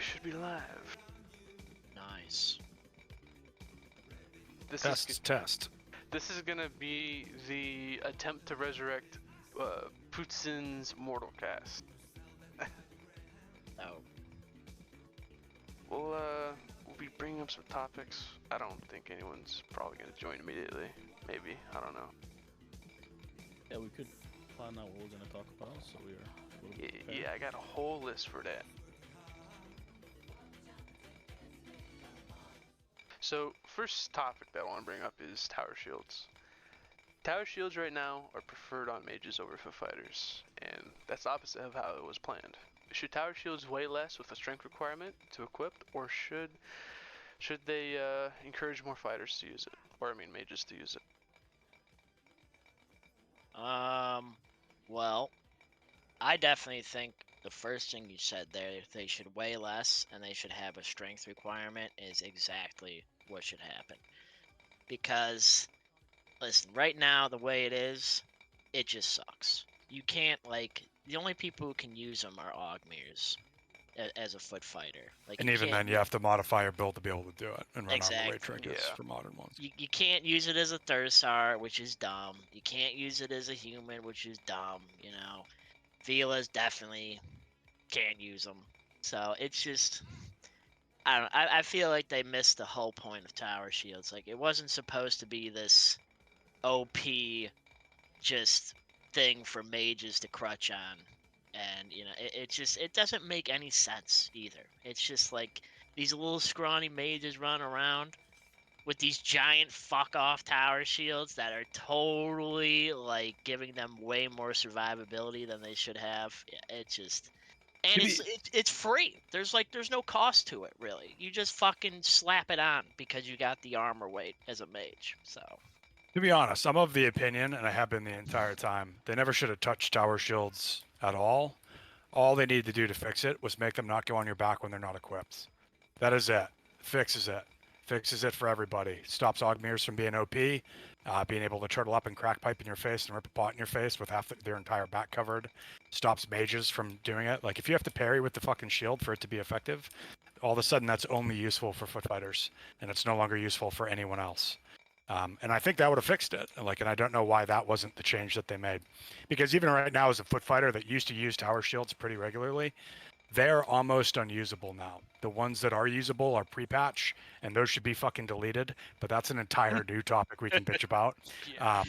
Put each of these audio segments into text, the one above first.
should be live. Nice. Test. This is gonna be the attempt to resurrect Putzin's Mortal Cast. Oh. We'll be bringing up some topics. I don't think anyone's probably gonna join immediately. Maybe, I don't know. Yeah, we could plan out what we're gonna talk about, so we're a little bit prepared. Yeah, I got a whole list for that. So, first topic that I want to bring up is tower shields. Tower shields right now are preferred on mages over foot fighters, and that's the opposite of how it was planned. Should tower shields weigh less with a strength requirement to equip, or should they encourage more fighters to use it, or I mean mages to use it? Well, I definitely think the first thing you said there, they should weigh less and they should have a strength requirement, is exactly what should happen. Because, listen, right now, the way it is, it just sucks. You can't, like, the only people who can use them are Augmirs as a foot fighter. Like, And even then, you have to modify your build to be able to do it and run Exactly. on RoyZenith Yeah. for modern ones. You can't use it as a Thursar, which is dumb. You can't use it as a human, which is dumb, you know. Velas definitely can't use them. So it's just, I don't know. I feel like they missed the whole point of tower shields. Like, it wasn't supposed to be this OP just thing for mages to crutch on. And, you know, it doesn't make any sense either. It's just like these little scrawny mages run around with these giant fuck off tower shields that are totally like giving them way more survivability than they should have. Yeah, it just, and it's free. There's no cost to it really. You just fucking slap it on because you got the armor weight as a mage. So To be honest, I'm of the opinion, and I have been the entire time, they never should have touched tower shields at all. All they needed to do to fix it was make them not go on your back when they're not equipped. That is it. Fixes it. Fixes it for everybody. Stops Augmirs from being OP, being able to turtle up and crack pipe in your face and rip a pot in your face with half their entire back covered. Stops mages from doing it. Like, if you have to parry with the fucking shield for it to be effective, all of a sudden that's only useful for foot fighters, and it's no longer useful for anyone else. And I think that would have fixed it. And I don't know why that wasn't the change that they made. Because even right now, as a foot fighter that used to use tower shields pretty regularly, they're almost unusable now. The ones that are usable are pre-patch, and those should be fucking deleted. But that's an entire new topic we can bitch about. Yeah.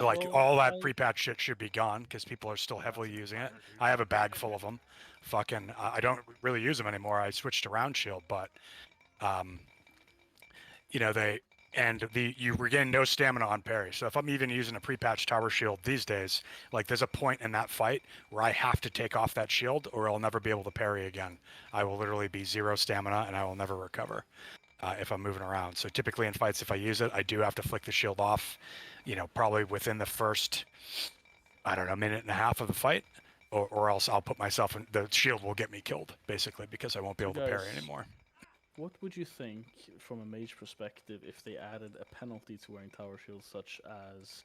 All that pre-patch shit should be gone because people are still heavily using it. I have a bag full of them. Fucking, I don't really use them anymore. I switched to round shield, but, you know, you regain no stamina on parry. So if I'm even using a pre-patch tower shield these days, like, there's a point in that fight where I have to take off that shield or I'll never be able to parry again. I will literally be 0 stamina and I will never recover if I'm moving around. So typically in fights, if I use it, I do have to flick the shield off, you know, probably within the first, I don't know, minute and a half of the fight, or else I'll put myself in, the shield will get me killed, basically, because I won't be able to parry anymore. What would you think, from a mage perspective, if they added a penalty to wearing tower shields, such as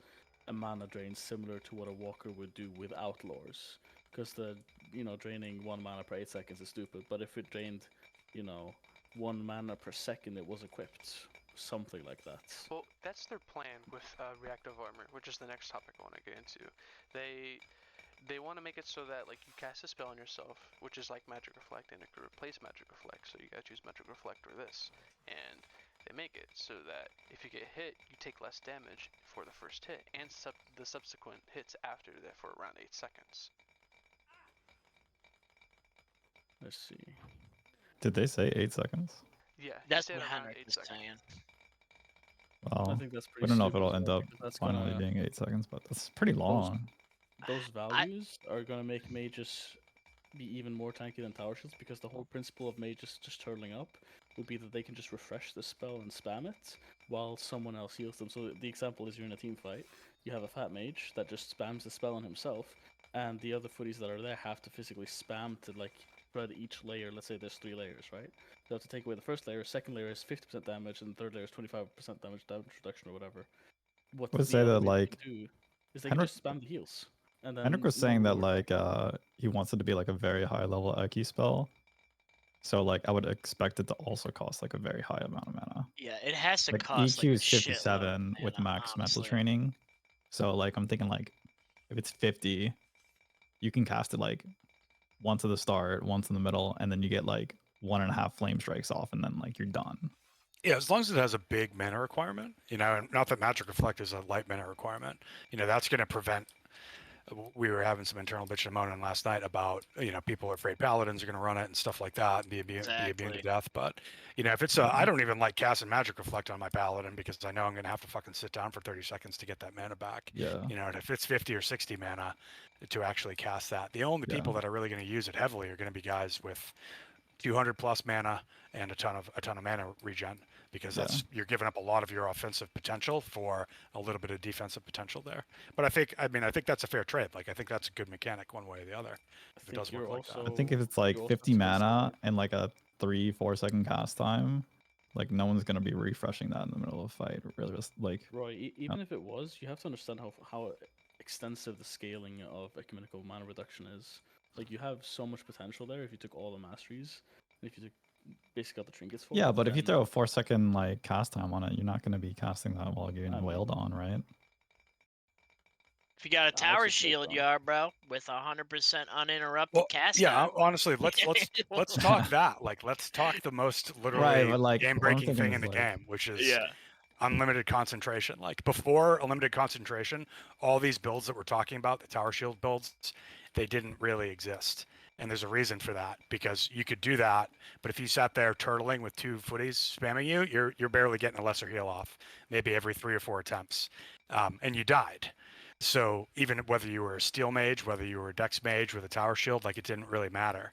a mana drain similar to what a walker would do with outlaws? Because draining 1 mana per 8 seconds is stupid, but if it drained, 1 mana per second, it was equipped. Something like that. Well, that's their plan with reactive armor, which is the next topic I want to get into. They want to make it so that, like, you cast a spell on yourself, which is like Magic Reflect, and it could replace Magic Reflect, so you gotta choose Magic Reflect or this. And they make it so that if you get hit, you take less damage for the first hit, and the subsequent hits after that for around 8 seconds. Let's see. Did they say 8 seconds? Yeah, that's said what around Henrik 8 was seconds. saying. Well, I think that's pretty I don't know if stupid it'll as end well, up because that's finally gonna- being 8 seconds, but that's pretty long. Those values are going to make mages be even more tanky than tower shields, because the whole principle of mages just turtling up would be that they can just refresh the spell and spam it while someone else heals them. So the example is, you're in a team fight, you have a fat mage that just spams the spell on himself, and the other footies that are there have to physically spam to, like, spread each layer. Let's say there's 3 layers, right? They have to take away the first layer, second layer is 50% damage, and the third layer is 25% damage reduction or whatever. What I would the say other that, mage like, can do is they can Henrik- just spam the heals. And then Henrik was saying that, nobody- like, he wants it to be like a very high level Eki spell. So like I would expect it to also cost like a very high amount of mana. Yeah, it has to Like cost EQ like a is shitload 57 of with mana, max mental honestly. training. So like I'm thinking like if it's 50, you can cast it like once at the start, once in the middle, and then you get like 1.5 flame strikes off, and then like you're done. Yeah, as long as it has a big mana requirement, you know, and not that Magic Reflect is a light mana requirement, you know, that's going to prevent. We were having some internal bitch and moaning last night about, you know, people are afraid paladins are going to run it and stuff like that and be immune to Exactly. death. But, you know, if it's I don't even like casting Magic Reflect on my paladin because I know I'm going to have to fucking sit down for 30 seconds to get that mana back. Yeah. You know, and if it's 50 or 60 mana to actually cast that, the only Yeah. people that are really going to use it heavily are going to be guys with 200 plus mana and a ton of mana regen, because that's you're giving up a lot of your offensive potential for a little bit of defensive potential there. But I think that's a fair trade. Like I think that's a good mechanic one way or the other. If it does work like that. I think if it's like you also 50 have to mana consider- and like a 3-4 second cast time, like no one's gonna be refreshing that in the middle of a fight. Really, just like Roy, even if it was, you have to understand how extensive the scaling of ecumenical mana reduction is. Like you have so much potential there if you took all the masteries, and if you took basically got the trinkets for yeah, it, but if you then- throw a 4-second like cast time on it, you're not gonna be casting that while getting I mean- wailed on, right? If you got a That's a tower great shield, thought. you are, bro, with 100% uninterrupted Well, cast yeah, time. honestly, let's talk that. Like, let's talk the most literally Right, but like what I'm game-breaking thinking thing is in the like, game, which is Yeah. unlimited concentration. Like before unlimited concentration, all these builds that we're talking about, the tower shield builds, they didn't really exist. And there's a reason for that, because you could do that, but if you sat there turtling with 2 footies spamming you, you're barely getting a lesser heal off, maybe every 3 or 4 attempts, and you died. So even whether you were a steel mage, whether you were a dex mage with a tower shield, like it didn't really matter.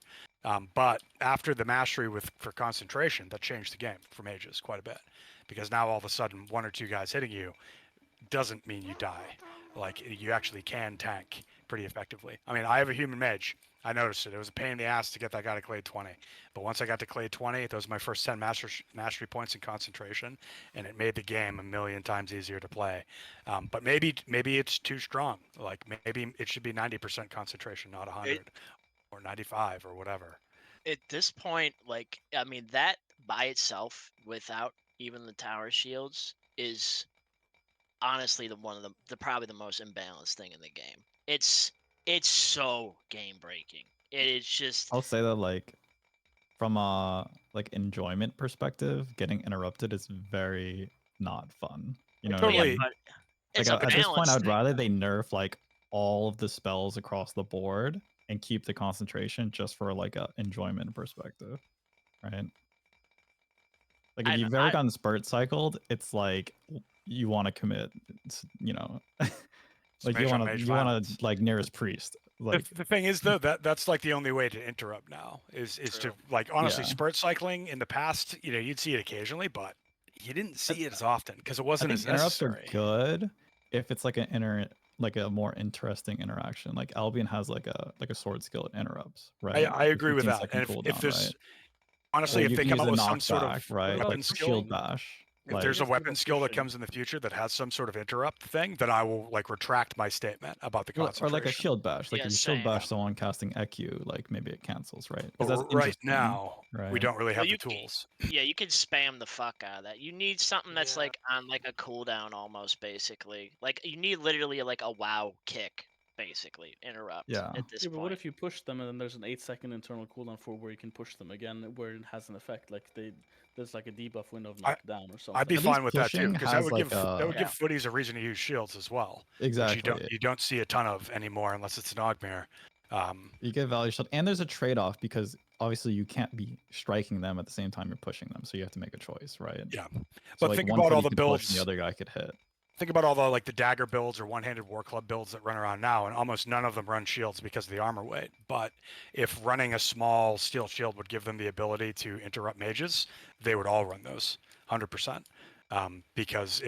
But after the mastery for concentration, that changed the game for mages quite a bit, because now all of a sudden 1 or 2 guys hitting you doesn't mean you die. Like you actually can tank pretty effectively. I mean, I have a human mage. I noticed it. It was a pain in the ass to get that guy to Clade 20. But once I got to Clade 20, those were my first 10 mastery points in concentration, and it made the game a million times easier to play. But maybe it's too strong. Like maybe it should be 90% concentration, not 100 or 95 or whatever. At this point, like, I mean, that by itself, without even the tower shields, is honestly probably the most imbalanced thing in the game. It's so game breaking. It's just I'll say that like from a like enjoyment perspective, getting interrupted is very not fun. You know what I Totally. mean? but it's Like a at this point, balance I would thing. rather they nerf like all of the spells across the board and keep the concentration just for like a enjoyment perspective, right? Like if you've ever gotten spurt cycled, it's like you want to commit, you know, like you want to like nearest priest. Like The thing is though, that's like the only way to interrupt now is to True. like honestly Yeah. spurt cycling in the past, you know, you'd see it occasionally, but you didn't see it as often because it I wasn't think as interrupts necessary. are good if it's like like a more interesting interaction. Like Albion has like a sword skill at interrupts, right? I agree with 15 that. second And if cooldown, there's right? honestly, Or if you they can come use out a with some sort of knockback, right? weapon Like skill, shield bash. if Like, there's a Let's give weapon a skill that pushing. comes in the future that has some sort of interrupt thing, then I will like retract my statement about the or concentration. like a shield bash. Like Yeah, if you shield same. bash someone casting EQ, like maybe it cancels, right? But Because that's right interesting, now, we right? don't really Well, have you the tools. Yeah, you can spam the fuck out of that. You need something that's Yeah. like on like a cooldown almost, basically. Like you need literally like a WoW kick, basically. Interrupt Yeah. at this Yeah, but point. what if you push them and then there's an 8-second internal cooldown for where you can push them again, where it has an effect? Like there's like a debuff window of knockdown or something. I'd be At fine least with that too, pushing because that has would like give a give footies a reason to use shields as well. exactly. Which you don't see a ton of anymore unless it's an Ogmere. You get value shield, and there's a trade-off because obviously you can't be striking them at the same time you're pushing them, so you have to make a choice, right? Yeah, So but like think one about all footy the could push and builds. the other guy could hit. Think about all the like the dagger builds or one-handed war club builds that run around now, and almost none of them run shields because of the armor weight. But if running a small steel shield would give them the ability to interrupt mages, they would all run those 100%. Because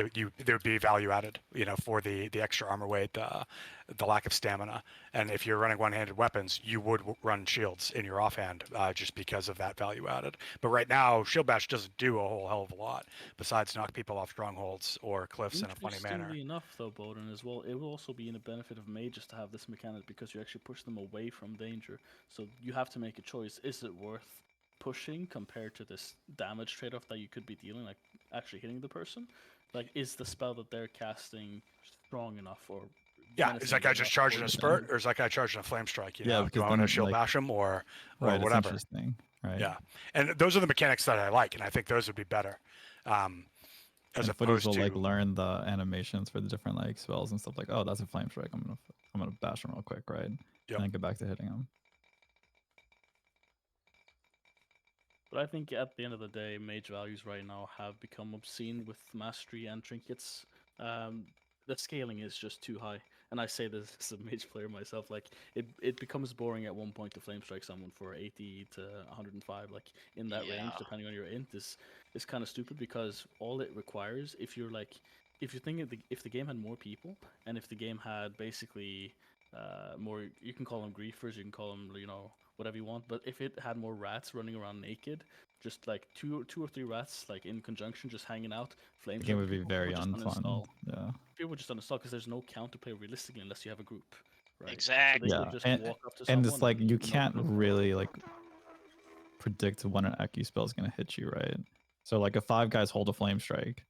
there would be value added, you know, for the extra armor weight, the lack of stamina, and if you're running one-handed weapons, you would run shields in your offhand just because of that value added. But right now, shield bash doesn't do a whole hell of a lot besides knock people off strongholds or cliffs in a funny manner. Interestingly enough, though, Boden, as well, it will also be in the benefit of mages to have this mechanic because you actually push them away from danger. So you have to make a choice: is it worth pushing compared to this damage trade-off that you could be dealing, like actually hitting the person. Like, is the spell that they're casting strong enough or Yeah, is that guy just charging a spurt, or or is that guy charging a flame strike? You Yeah, know, because do I want to then, shield like- bash him or Right, it's whatever? interesting. Right. Yeah, and those are the mechanics that I like, and I think those would be better. As And footies opposed will to like learn the animations for the different like spells and stuff. Like, oh, that's a flame strike. I'm gonna bash him real quick, right? Yep. And then get back to hitting him. But I think at the end of the day, mage values right now have become obscene with mastery and trinkets. The scaling is just too high, and I say this as a mage player myself. Like, it becomes boring at one point to flame strike someone for 80 to 105, like in that range, Yeah. depending on your int. Is kind of stupid, because all it requires, if you're thinking if the game had more people, and if the game had basically more, you can call them griefers, you can call them, you know, whatever you want, but if it had more rats running around naked, just like two or three rats like in conjunction just hanging out, flame The game strike, would be people very just unfun. uninstall. Yeah. People would just uninstall because there's no counterplay realistically unless you have a group, right? Exactly. So they Yeah, could just and- walk up to And someone it's like you knock can't them out. really like predict when an Ecu spell is gonna hit you, right? So like if 5 guys hold a flame strike,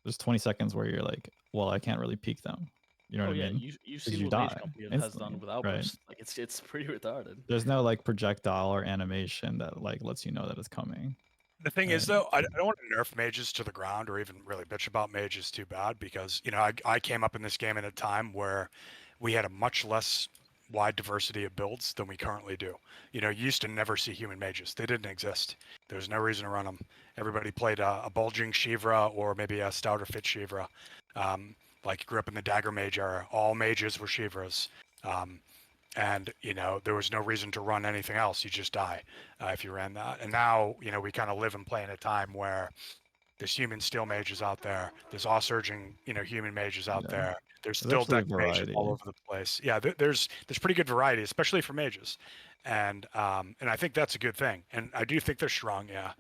there's 20 seconds where you're like, well, I can't really peek them. You know Oh what yeah, I mean? you've seen you what die Mage Company has done instantly, with right? Outburst. Like, it's pretty retarded. There's no like projectile or animation that like lets you know that it's coming. The thing is, Right. though, I don't want to nerf mages to the ground or even really bitch about mages too bad, because, you know, I came up in this game at a time where we had a much less wide diversity of builds than we currently do. You know, you used to never see human mages. They didn't exist. There was no reason to run them. Everybody played a bulging Shivra or maybe a stout or fit Shivra. Like, grew up in the Dagger Mage era. All mages were Shivras. And, you know, there was no reason to run anything else. You just die if you ran that. And now, you know, we kind of live and play in a time where there's human steel mages out there. There's all-surging, you know, human mages out Yeah. there. There's There's still actually a deck mages all variety. over the place. Yeah, there's pretty good variety, especially for mages. And I think that's a good thing. And I do think they're strong, yeah.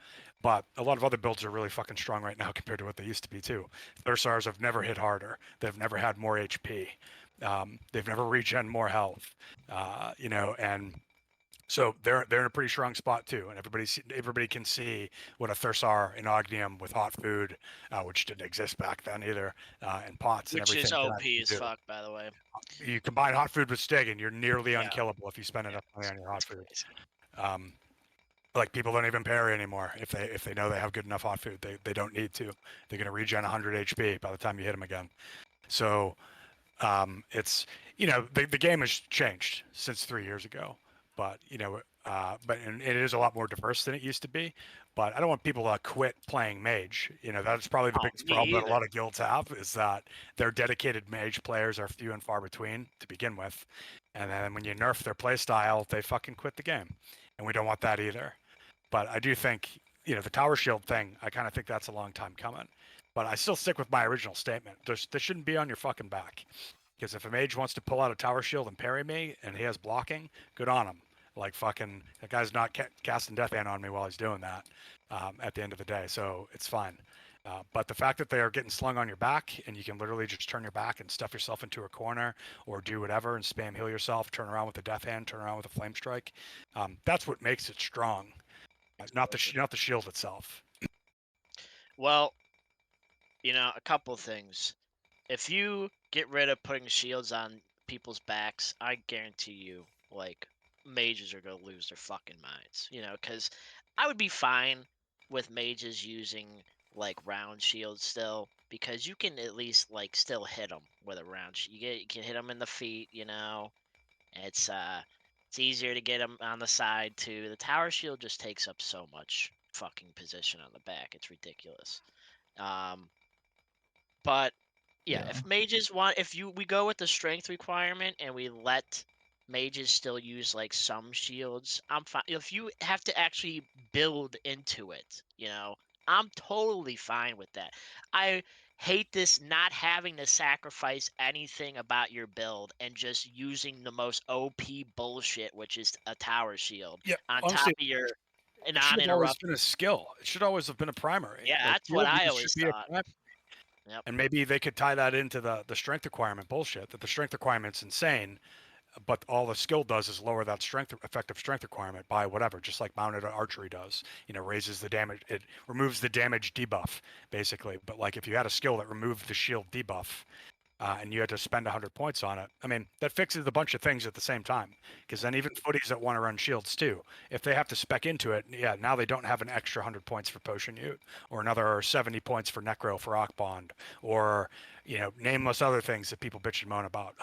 But a lot of other builds are really fucking strong right now compared to what they used to be too. Thursars have never hit harder. They've never had more HP. They've never regen more health. You know, and so they're in a pretty strong spot too. And everybody can see what a Thursar in Ognium with hot food, which didn't exist back then either, and pots and Which everything. is can OP actually as do. fuck, by the way. You combine hot food with Stig, and you're nearly Yeah. unkillable if you spend enough money on your hot It's food. crazy. Like, people don't even parry anymore if they know they have good enough hot food. They don't need to. They're gonna regen 100 HP by the time you hit them again. So it's, you know, the game has changed since 3 years ago, but, you know, and it is a lot more diverse than it used to be. But I don't want people to quit playing mage. You know, that's probably the Oh, biggest me problem that a either. lot of guilds have, is that their dedicated mage players are few and far between to begin with. And then when you nerf their play style, they fucking quit the game. And we don't want that either. But I do think, you know, the tower shield thing, I kind of think that's a long time coming. But I still stick with my original statement. This shouldn't be on your fucking back. Because if a mage wants to pull out a tower shield and parry me, and he has blocking, good on him. Like, fucking, that guy's not casting Death Hand on me while he's doing that at the end of the day. So it's fine. But the fact that they are getting slung on your back, and you can literally just turn your back and stuff yourself into a corner, or do whatever and spam heal yourself, turn around with a Death Hand, turn around with a Flame Strike, that's what makes it strong. Not the shield itself. Well, you know, a couple things. If you get rid of putting shields on people's backs, I guarantee you, like, mages are gonna lose their fucking minds. You know, because I would be fine with mages using like round shields still, because you can at least like still hit them with a round. You can hit them in the feet. You know, it's easier to get them on the side too. The tower shield just takes up so much fucking position on the back. It's ridiculous. But yeah, Yeah. if mages want, we go with the strength requirement and we let mages still use like some shields, I'm fine. If you have to actually build into it, you know, I'm totally fine with that. I hate this not having to sacrifice anything about your build and just using the most OP bullshit, which is a tower shield Yeah, on honestly, top of your it should have always non-interrupt. been a skill. It should always have been a primary. Yeah, Like, that's what field I use always should be a thought. primary. Yep. And maybe they could tie that into the strength requirement bullshit, that the strength requirement's insane. but all the skill does is lower that effective strength requirement by whatever, just like mounted archery does. Raises the damage. It removes the damage debuff basically. But like if you had a skill that removed the shield debuff, and you had to spend 100 points on it, I mean that fixes a bunch of things at the same time. Because then even footies that want to run shields too, if they have to spec into it, yeah, now they don't have an extra 100 points for potion ute, or another 70 points for necro for Rock Bond, or nameless other things that people bitch and moan about.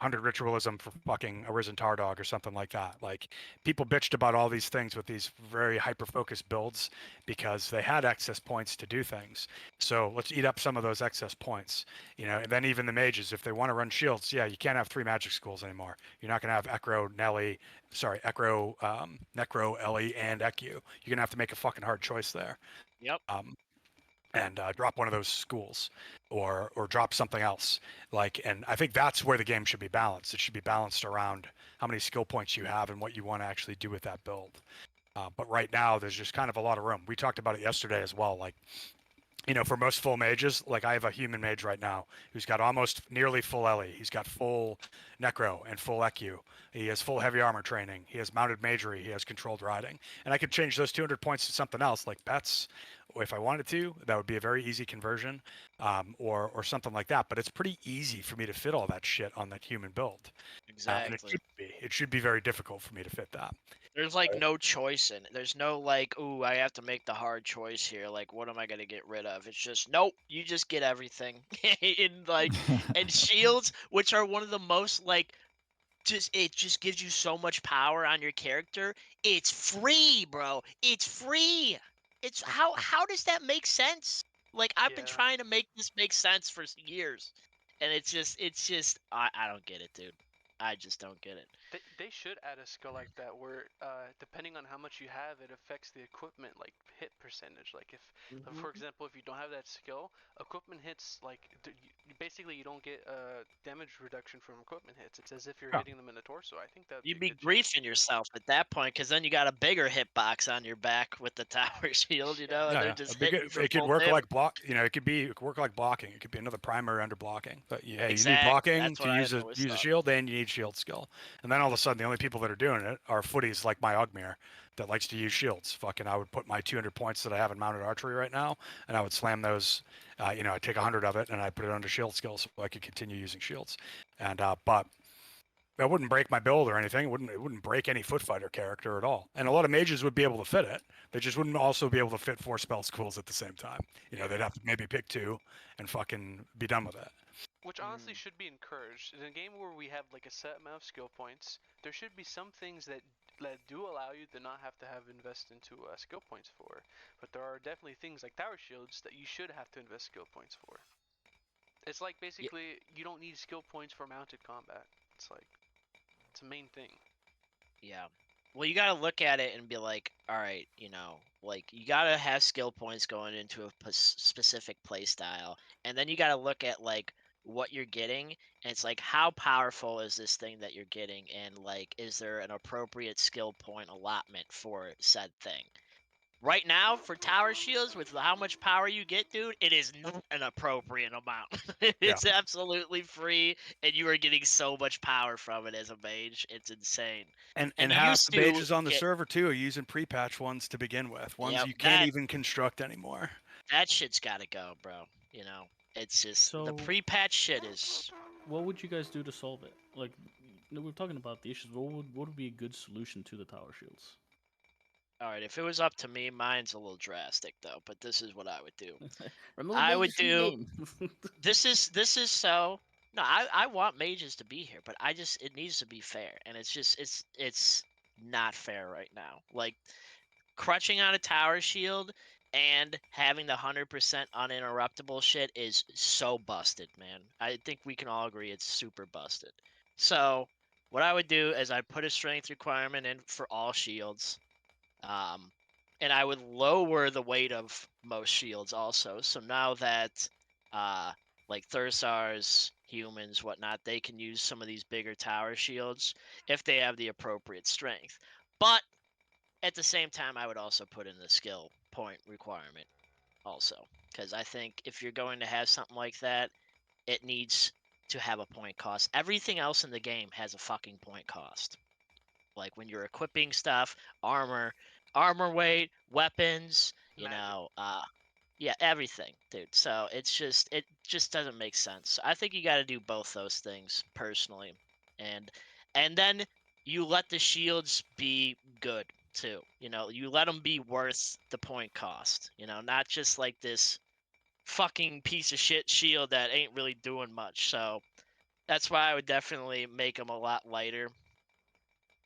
100 ritualism for fucking Arisen Tardog or something like that. Like people bitched about all these things with these very hyper focused builds because they had excess points to do things. So let's eat up some of those excess points. And then even the mages, if they want to run shields, yeah, you can't have 3 magic schools anymore. You're not gonna have Necro, Ellie, and Eku. You're gonna have to make a fucking hard choice there. Yep. And drop one of those schools, or drop something else. And I think that's where the game should be balanced. It should be balanced around how many skill points you have and what you want to actually do with that build. But right now, there's just kind of a lot of room. We talked about it yesterday as well. For most full mages, like I have a human mage right now who's got almost nearly full Ellie. He's got full Necro and full Eku. He has full heavy armor training. He has mounted magery. He has controlled riding. And I could change those 200 points to something else, like pets, if I wanted to. That would be a very easy conversion, or something like that. But it's pretty easy for me to fit all that shit on that human build. And Exactly. it should be very difficult for me to fit that. There's no choice in it. There's no ooh, I have to make the hard choice here. What am I gonna get rid of? It's just nope. You just get everything. And shields, which are one of the most it just gives you so much power on your character. It's free, bro. It's free. It's how does that make sense? I've been trying to make this make sense for years, and it's just I don't get it, dude. I just don't get it. They should add a skill like that where, depending on how much you have, it affects the equipment hit percentage. If, for example, if you don't have that skill, equipment hits basically you don't get damage reduction from equipment hits. It's as if you're hitting them in the torso. I think that You'd be griefing yourself at that point, because then you got a bigger hitbox on your back with the tower shield, and they're just hitting you for it could full work damage. like block. It could work like blocking. It could be another primary under blocking. But yeah, Exactly. you need blocking That's what to I use always a thought. shield, and you need shield skill. And then all of a sudden, the only people that are doing it are footies like my Ogmir that likes to use shields. Fucking, I would put my 200 points that I have in mounted archery right now, and I would slam those. I'd take 100 of it and I'd put it under shield skill so I could continue using shields. And but that wouldn't break my build or anything. It wouldn't break any foot fighter character at all. And a lot of mages would be able to fit it. They just wouldn't also be able to fit 4 spell schools at the same time. They'd have to maybe pick 2 and fucking be done with it. Which honestly should be encouraged. In a game where we have a set amount of skill points, there should be some things that do allow you to not have to invest into skill points for. But there are definitely things like tower shields that you should have to invest skill points for. It's basically you don't need skill points for mounted combat. It's a main thing. Yeah. Well, you gotta look at it and be like, all right, you gotta have skill points going into a specific play style, and then you gotta look at what you're getting, and it's how powerful is this thing that you're getting, and is there an appropriate skill point allotment for said thing? Right now, for tower shields, with how much power you get, dude, it is not an appropriate amount. It's absolutely free, and you are getting so much power from it as a mage. It's insane. And you half used the to mages on the get- server too are using pre-patch ones to begin with. Ones Yep, you can't that- even construct anymore. That shit's gotta go, bro. It's just the So- pre-patch shit is. What would you guys do to solve it? We're talking about the issues. What would be a good solution to the tower shields? All right, if it was up to me, mine's a little drastic though, but this is what I would do. Remember I mages would from the do- game. This is so. No, I want mages to be here, but it needs to be fair, and it's not fair right now. Crutching on a tower shield and having the 100% uninterruptible shit is so busted, man. I think we can all agree it's super busted. So what I would do is I'd put a strength requirement in for all shields, and I would lower the weight of most shields also. So now that Thursars, humans, whatnot, they can use some of these bigger tower shields if they have the appropriate strength. But at the same time, I would also put in the skill point requirement also, because I think if you're going to have something like that, it needs to have a point cost. Everything else in the game has a fucking point cost. Like when you're equipping stuff, armor weight, weapons, Magic. yeah, everything, dude. So it just doesn't make sense. I think you got to do both those things personally, and then you let the shields be good too. You let them be worth the point cost. Not just like this fucking piece of shit shield that ain't really doing much. So that's why I would definitely make them a lot lighter,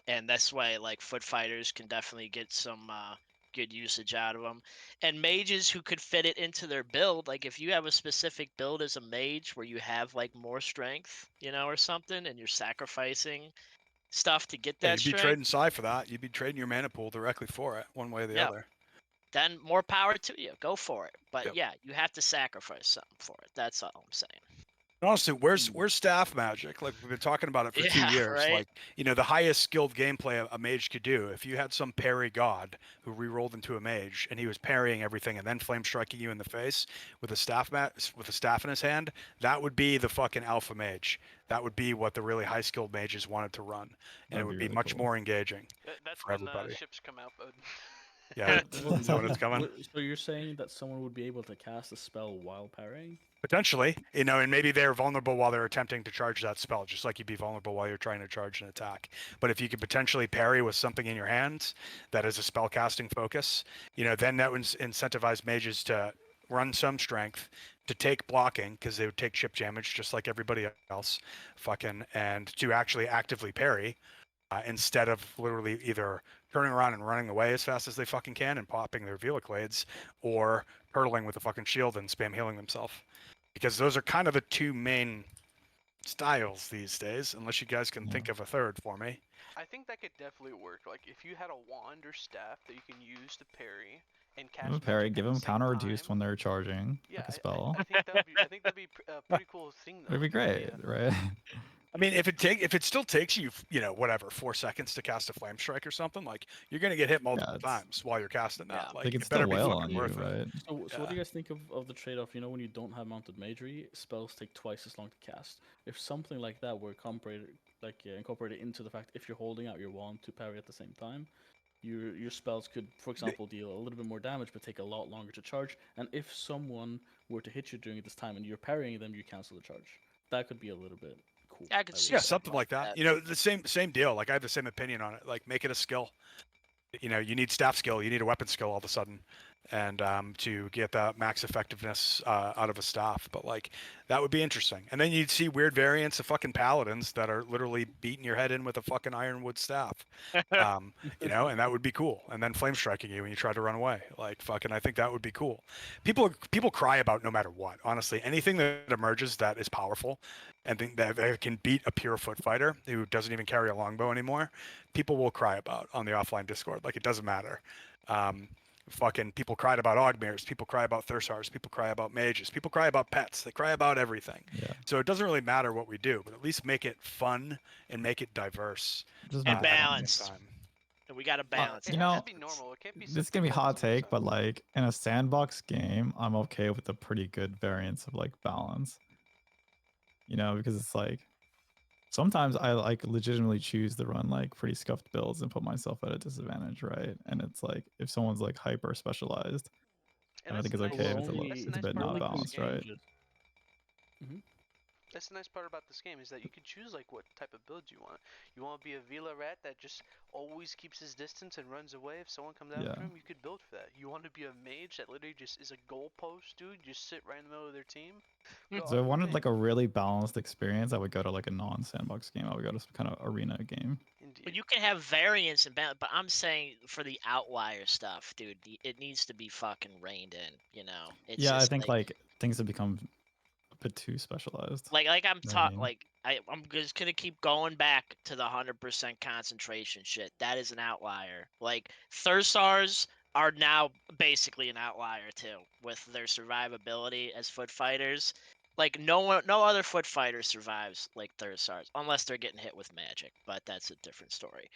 and this way, like, foot fighters can definitely get some good usage out of them. And mages who could fit it into their build, like if you have a specific build as a mage where you have like more strength, or something, and you're sacrificing stuff to get Yeah, that you'd be strength, trading Psi for that. You'd be trading your mana pool directly for it, one way or the yeah, other. then more power to you. Go for it. But Yep. yeah, you have to sacrifice something for it. That's all I'm saying. Honestly, where's staff magic? Like we've been talking about it for 2 Yeah, years. right? Like the highest skilled gameplay a mage could do. If you had some parry god who re-rolled into a mage and he was parrying everything and then flame striking you in the face with a staff in his hand, that would be the fucking alpha mage. That would be what the really high skilled mages wanted to run, and That'd it would be be really much cool. more engaging That's for when everybody. ships come out, Boden. Yeah, is that when it's coming? So you're saying that someone would be able to cast a spell while parrying? Potentially, and maybe they're vulnerable while they're attempting to charge that spell, just like you'd be vulnerable while you're trying to charge an attack. But if you could potentially parry with something in your hands that is a spell casting focus, then that would incentivize mages to run some strength, to take blocking, because they would take chip damage just like everybody else, and to actually actively parry, instead of literally either turning around and running away as fast as they fucking can and popping their Veloclades, or hurtling with a fucking shield and spam healing themselves. Because those are kind of the two main styles these days, unless you guys can think of a third for me. I think that could definitely work. Like if you had a wand or staff that you can use to parry and cast Parry, magic give at the them same counter reduced time. when they're charging, Yeah, like a spell. I think that'd be a pretty cool thing though. It'd be like an great, idea. right? I mean, if it still takes you, whatever, 4 seconds to cast a flame strike or something, like you're gonna get hit multiple times while you're casting that. Yeah. Like They can it still better be wail fucking on you, worth it. right? So what do you guys think of the trade-off? When you don't have mounted magery, spells take twice as long to cast. If something like that were incorporated into the fact if you're holding out your wand to parry at the same time, your spells could, for example, deal a little bit more damage but take a lot longer to charge. And if someone were to hit you during this time and you're parrying them, you cancel the charge. That could be a little bit cool. I could see Yeah, something something like that. The same deal. Like I have the same opinion on it. Like make it a skill. You need staff skill, you need a weapon skill all of a sudden, and to get that max effectiveness out of a staff. But like that would be interesting. And then you'd see weird variants of fucking paladins that are literally beating your head in with a fucking ironwood staff. And that would be cool. And then flame striking you when you try to run away. Like fucking, I think that would be cool. People cry about no matter what. Honestly, anything that emerges that is powerful and think that can beat a pure foot fighter who doesn't even carry a longbow anymore, people will cry about on the offline Discord. Like it doesn't matter. Fucking people cried about Ogmirs, people cry about Thursars, people cry about mages, people cry about pets, they cry about everything. Yeah. So it doesn't really matter what we do, but at least make it fun and make it diverse. Just And at the same balanced. time. We got to balance. It it. has to be normal. It can't be. This is gonna be simple hot at the same take, but time. like in a sandbox game, I'm okay with a pretty good variance of like balance. Because it's like sometimes I like legitimately choose to run like pretty scuffed builds and put myself at a disadvantage, right? And it's like if someone's like hyper specialized, And I that's think the it's nice- okay if it's that's the it's a nice bit part not about this balanced, game. right? That's the nice part about this game is that you can choose like what type of build you want. You want to be a Vila rat that just always keeps his distance and runs away if someone comes after him. You could build for that. You want to be a mage that literally just is a goalpost, dude. Just sit right in the middle of their team. So I wanted like a really balanced experience. I would go to like a non-sandbox game. I would go to some kind of arena game. Indeed. But you can have variance and balance. But I'm saying for the outlier stuff, dude, it needs to be fucking reined in. It's Yeah, I just think like things have become a bit too specialized. like I'm You know what I taught mean? like I'm just gonna keep going back to the 100% concentration shit. That is an outlier. Like Thursars are now basically an outlier too with their survivability as foot fighters. Like no other foot fighter survives like Thursars unless they're getting hit with magic, but that's a different story.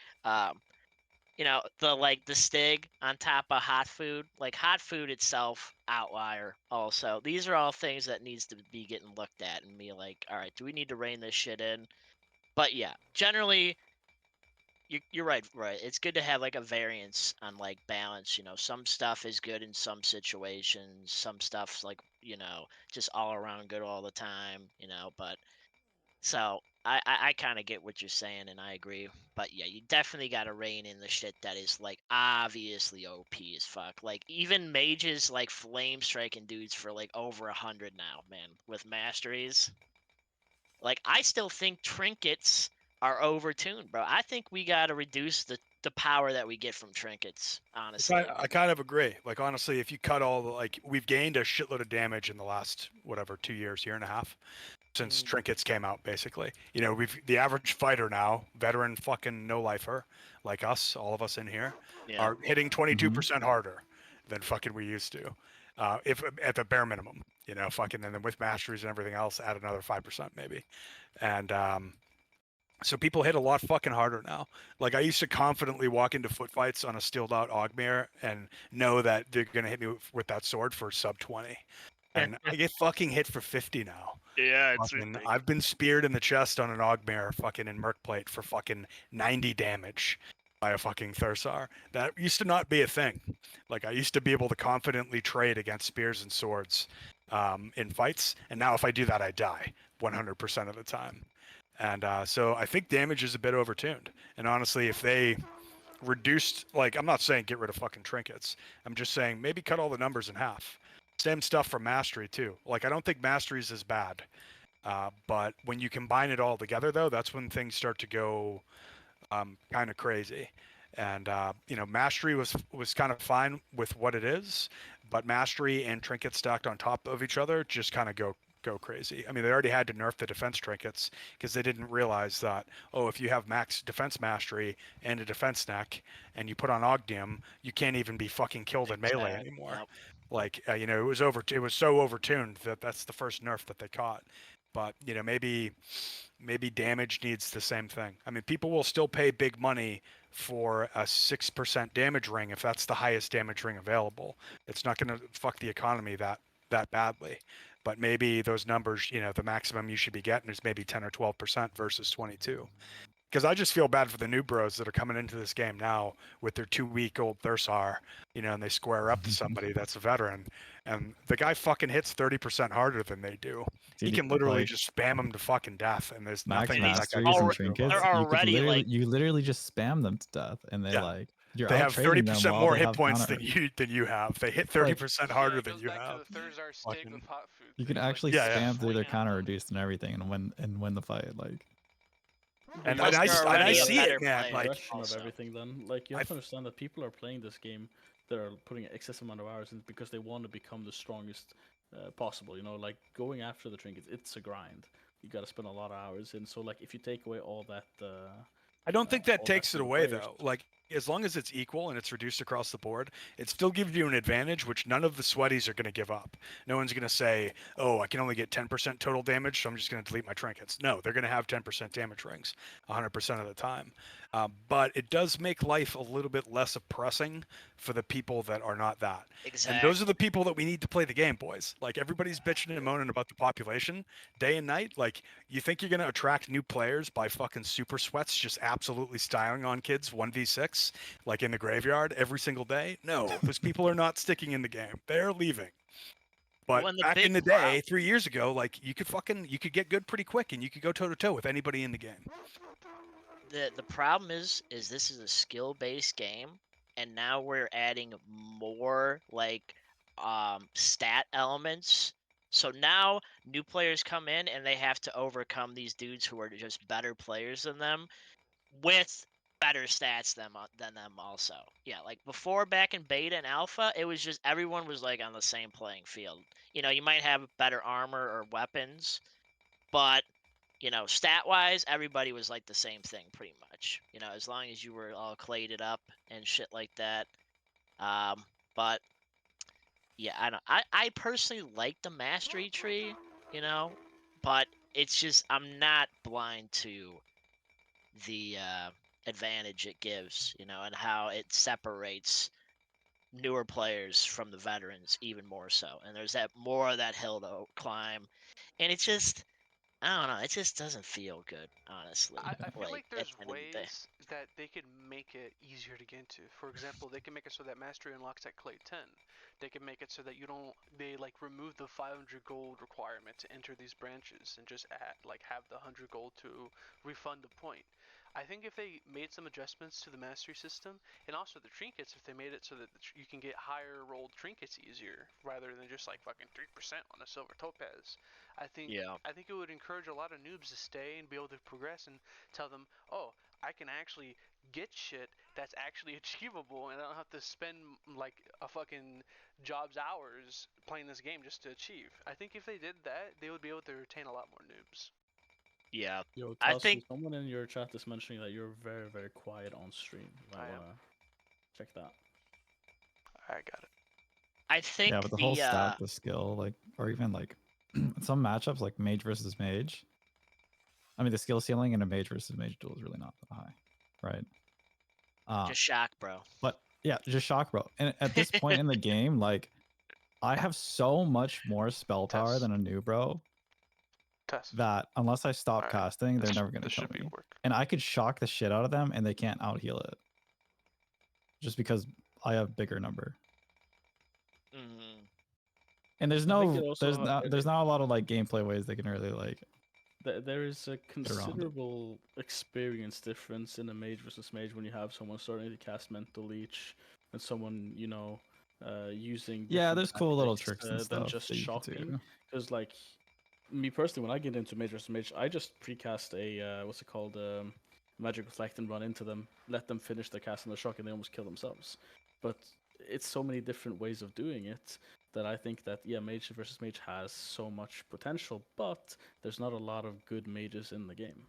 you know, the stig on top of hot food, like hot food itself, outlier. Also, these are all things that needs to be getting looked at and be like, all right, do we need to rein this shit in? But yeah, generally, you're right. Right, it's good to have like a variance on like balance. You know, some stuff is good in some situations. Some stuff's like just all around good all the time. You know, but so I kind of get what you're saying, and I agree. But yeah, you definitely got to rein in the shit that is like obviously OP as fuck. Like even mages like flame striking dudes for like over 100 now, man, with masteries. Like I still think trinkets are overtuned, bro. I think we got to reduce the power that we get from trinkets. Honestly, I kind of agree. Like honestly, if you cut all the like, we've gained a shitload of damage in the last whatever 2 years, year and a half, since trinkets came out. Basically, you know, the average fighter now, veteran fucking no lifer, like us, all of us in here, yeah. are hitting 22% harder than fucking we used to, if at the bare minimum. You know, fucking, and then with masteries and everything else, add another 5% maybe, and so people hit a lot fucking harder now. Like I used to confidently walk into foot fights on a steeled out Ogmere and know that they're gonna hit me with that sword for sub 20, and I get fucking hit for 50 now. Yeah, it's Fucking, ridiculous. I've been speared in the chest on an Ogmere fucking in Merc Plate for fucking 90 damage by a fucking Thursar. That used to not be a thing. Like I used to be able to confidently trade against spears and swords in fights, and now if I do that, I die 100% of the time. And so I think damage is a bit overtuned. And honestly, if they reduced, like, I'm not saying get rid of fucking trinkets. I'm just saying maybe cut all the numbers in half. Same stuff for mastery too. Like, I don't think mastery is as bad. But when you combine it all together, though, that's when things start to go kind of crazy. And you know, mastery was kind of fine with what it is, but mastery and trinkets stacked on top of each other just kind of go crazy. I mean, they already had to nerf the defense trinkets because they didn't realize that, oh, if you have max defense mastery and a defense neck and you put on Ogdium, you can't even be fucking killed in melee Exact- anymore. Yep. Like you know, it was so overtuned that that's the first nerf that they caught. But you know, maybe damage needs the same thing. I mean, people will still pay big money for a 6% damage ring if that's the highest damage ring available. It's not going to fuck the economy that badly. But maybe those numbers, you know, the maximum you should be getting is maybe 10 or 12% versus 22. Because I just feel bad for the new bros that are coming into this game now with their 2-week-old Thursar, you know, and they square up to somebody that's a veteran, and the guy fucking hits 30% harder than they do. He Dude, can literally like, just spam them to fucking death, and there's max nothing that guy masteries can and do trinkets, about They're it. already, like- you literally just spam them to death, and they Yeah. like you're They out have trading them 30% while more they hit have points counter. than you have. They hit 30% harder it than goes you back have. to the Thursar stig Fucking- with hot food. You can thing, like, actually Yeah, yeah. spam through their fling at counter them. reduced and everything, and win the fight. Like, And Plus I they're and I already a see better it, man. player. Like Progression of also. everything. Then, like, you have I've- to understand that people are playing this game that are putting an excessive amount of hours in because they want to become the strongest possible. You know, like going after the trinkets, it's a grind. You got to spend a lot of hours in. So, like, if you take away all that, I don't think that all takes for it the away players. though. Like as long as it's equal and it's reduced across the board, it still gives you an advantage, which none of the sweaties are going to give up. No one's going to say, "Oh, I can only get 10% total damage, so I'm just going to delete my trinkets." No, they're going to have 10% damage rings 100% of the time. But it does make life a little bit less oppressing for the people that are not that. Exactly. And those are the people that we need to play the game, boys. Like everybody's bitching and moaning about the population day and night. Like you think you're going to attract new players by fucking super sweats just absolutely styling on kids 1v6 like in the graveyard every single day? No, those people are not sticking in the game. They're leaving. But When the back in big the day, 3 years ago, like you could get good pretty quick and you could go toe to toe with anybody in the game. The problem is this is a skill based game, and now we're adding more like stat elements. So now new players come in and they have to overcome these dudes who are just better players than them with better stats than them also. Yeah, like before back in beta and alpha, it was just everyone was like on the same playing field. You know, you might have better armor or weapons, but you know, stat wise, everybody was like the same thing pretty much. You know, as long as you were all claded up and shit like that. But yeah, I don't. I personally like the mastery tree, you know, but it's just I'm not blind to the advantage it gives, you know, and how it separates newer players from the veterans even more so. And there's that more of that hill to climb, and it just, I don't know, it just doesn't feel good, honestly. I feel like at there's the end of the day. ways that they could make it easier to get into. For example, they can make it so that mastery unlocks at clay 10. They can make it so that they like remove the 500 gold requirement to enter these branches and just have the 100 gold to refund the point. I think if they made some adjustments to the mastery system and also the trinkets, if they made it so that you can get higher rolled trinkets easier rather than just like fucking 3% on a silver topaz, I think Yeah. I think it would encourage a lot of noobs to stay and be able to progress and tell them, oh, I can actually get shit that's actually achievable, and I don't have to spend like a fucking job's hours playing this game just to achieve. I think if they did that, they would be able to retain a lot more noobs. Yeah. Yo, I Tasu, think someone in your chat is mentioning that you're very, very quiet on stream. You might I am. wanna check that. I got it. I think Yeah, but the whole stat, the skill, like, or even like some matchups like mage versus mage. I mean, the skill ceiling in a mage versus mage duel is really not that high, right? just shock, bro. But yeah, just shock, bro. And at this point in the game, like, I have so much more spell power than a new bro that unless I stop casting, they're never gonna kill me. And I could shock the shit out of them, and they can't out heal it, just because I have bigger number. Mm-hmm. And there's not a lot of like gameplay ways they can really like. There is a considerable experience difference in a mage versus mage when you have someone starting to cast mental leech and someone, you know, using there's cool little tricks and stuff than just that you can shocking. do. Because like me personally, when I get into mage versus mage, I just precast a what's it called, magic reflect and run into them, let them finish their cast and their shock, and they almost kill themselves. But it's so many different ways of doing it that I think that mage versus mage has so much potential, but there's not a lot of good mages in the game.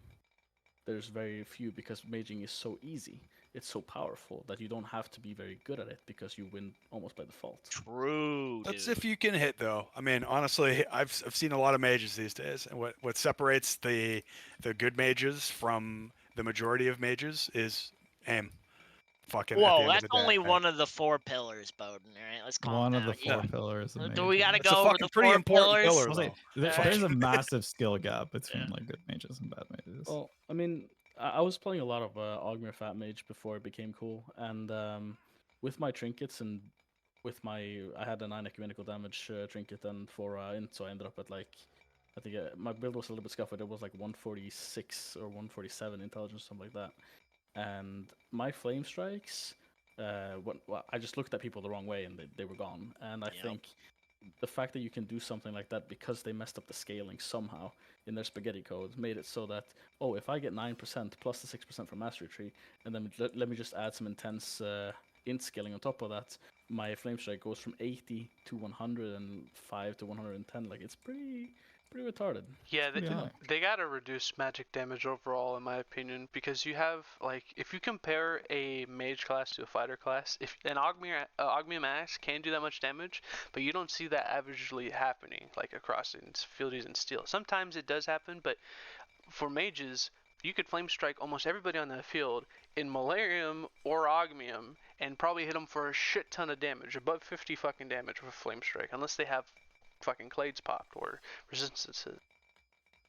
There's very few because maging is so easy. It's so powerful that you don't have to be very good at it because you win almost by default. True. That's if you can hit, though. I mean, honestly, I've seen a lot of mages these days, and what separates the good mages from the majority of mages is aim. Fucking. Whoa, that's only one of the 4 pillars, Bowden. All right, let's calm down. One of the 4 pillars. Do we gotta It's go a over fucking the pretty 4 important pillars? pillar, though. There's a massive skill gap between like good mages and bad mages. Well, I mean, I was playing a lot of Ogmir Fat Mage before it became cool, and with my trinkets and with I had a 9 ecumenical damage trinket and 4 int, so I ended up at like, I think my build was a little bit scuffed. It was like 146 or 147 intelligence, something like that. And my flame strikes, I just looked at people the wrong way and they were gone. And I think the fact that you can do something like that because they messed up the scaling somehow in their spaghetti code made it so that, oh, if I get 9% plus the 6% from Mastery Tree, and then let me just add some intense int scaling on top of that, my flame strike goes from 80 to 105 to 110. Like, it's pretty retarded. Yeah, they gotta reduce magic damage overall, in my opinion, because you have, like, if you compare a mage class to a fighter class, if an Ogmir Max can do that much damage, but you don't see that averagely happening, like, across Fieldies and Steel. Sometimes it does happen, but for mages, you could flame strike almost everybody on the field in Malarium or Ogmium and probably hit them for a shit ton of damage, above 50 fucking damage with flame strike, unless they have fucking clades popped or resistances.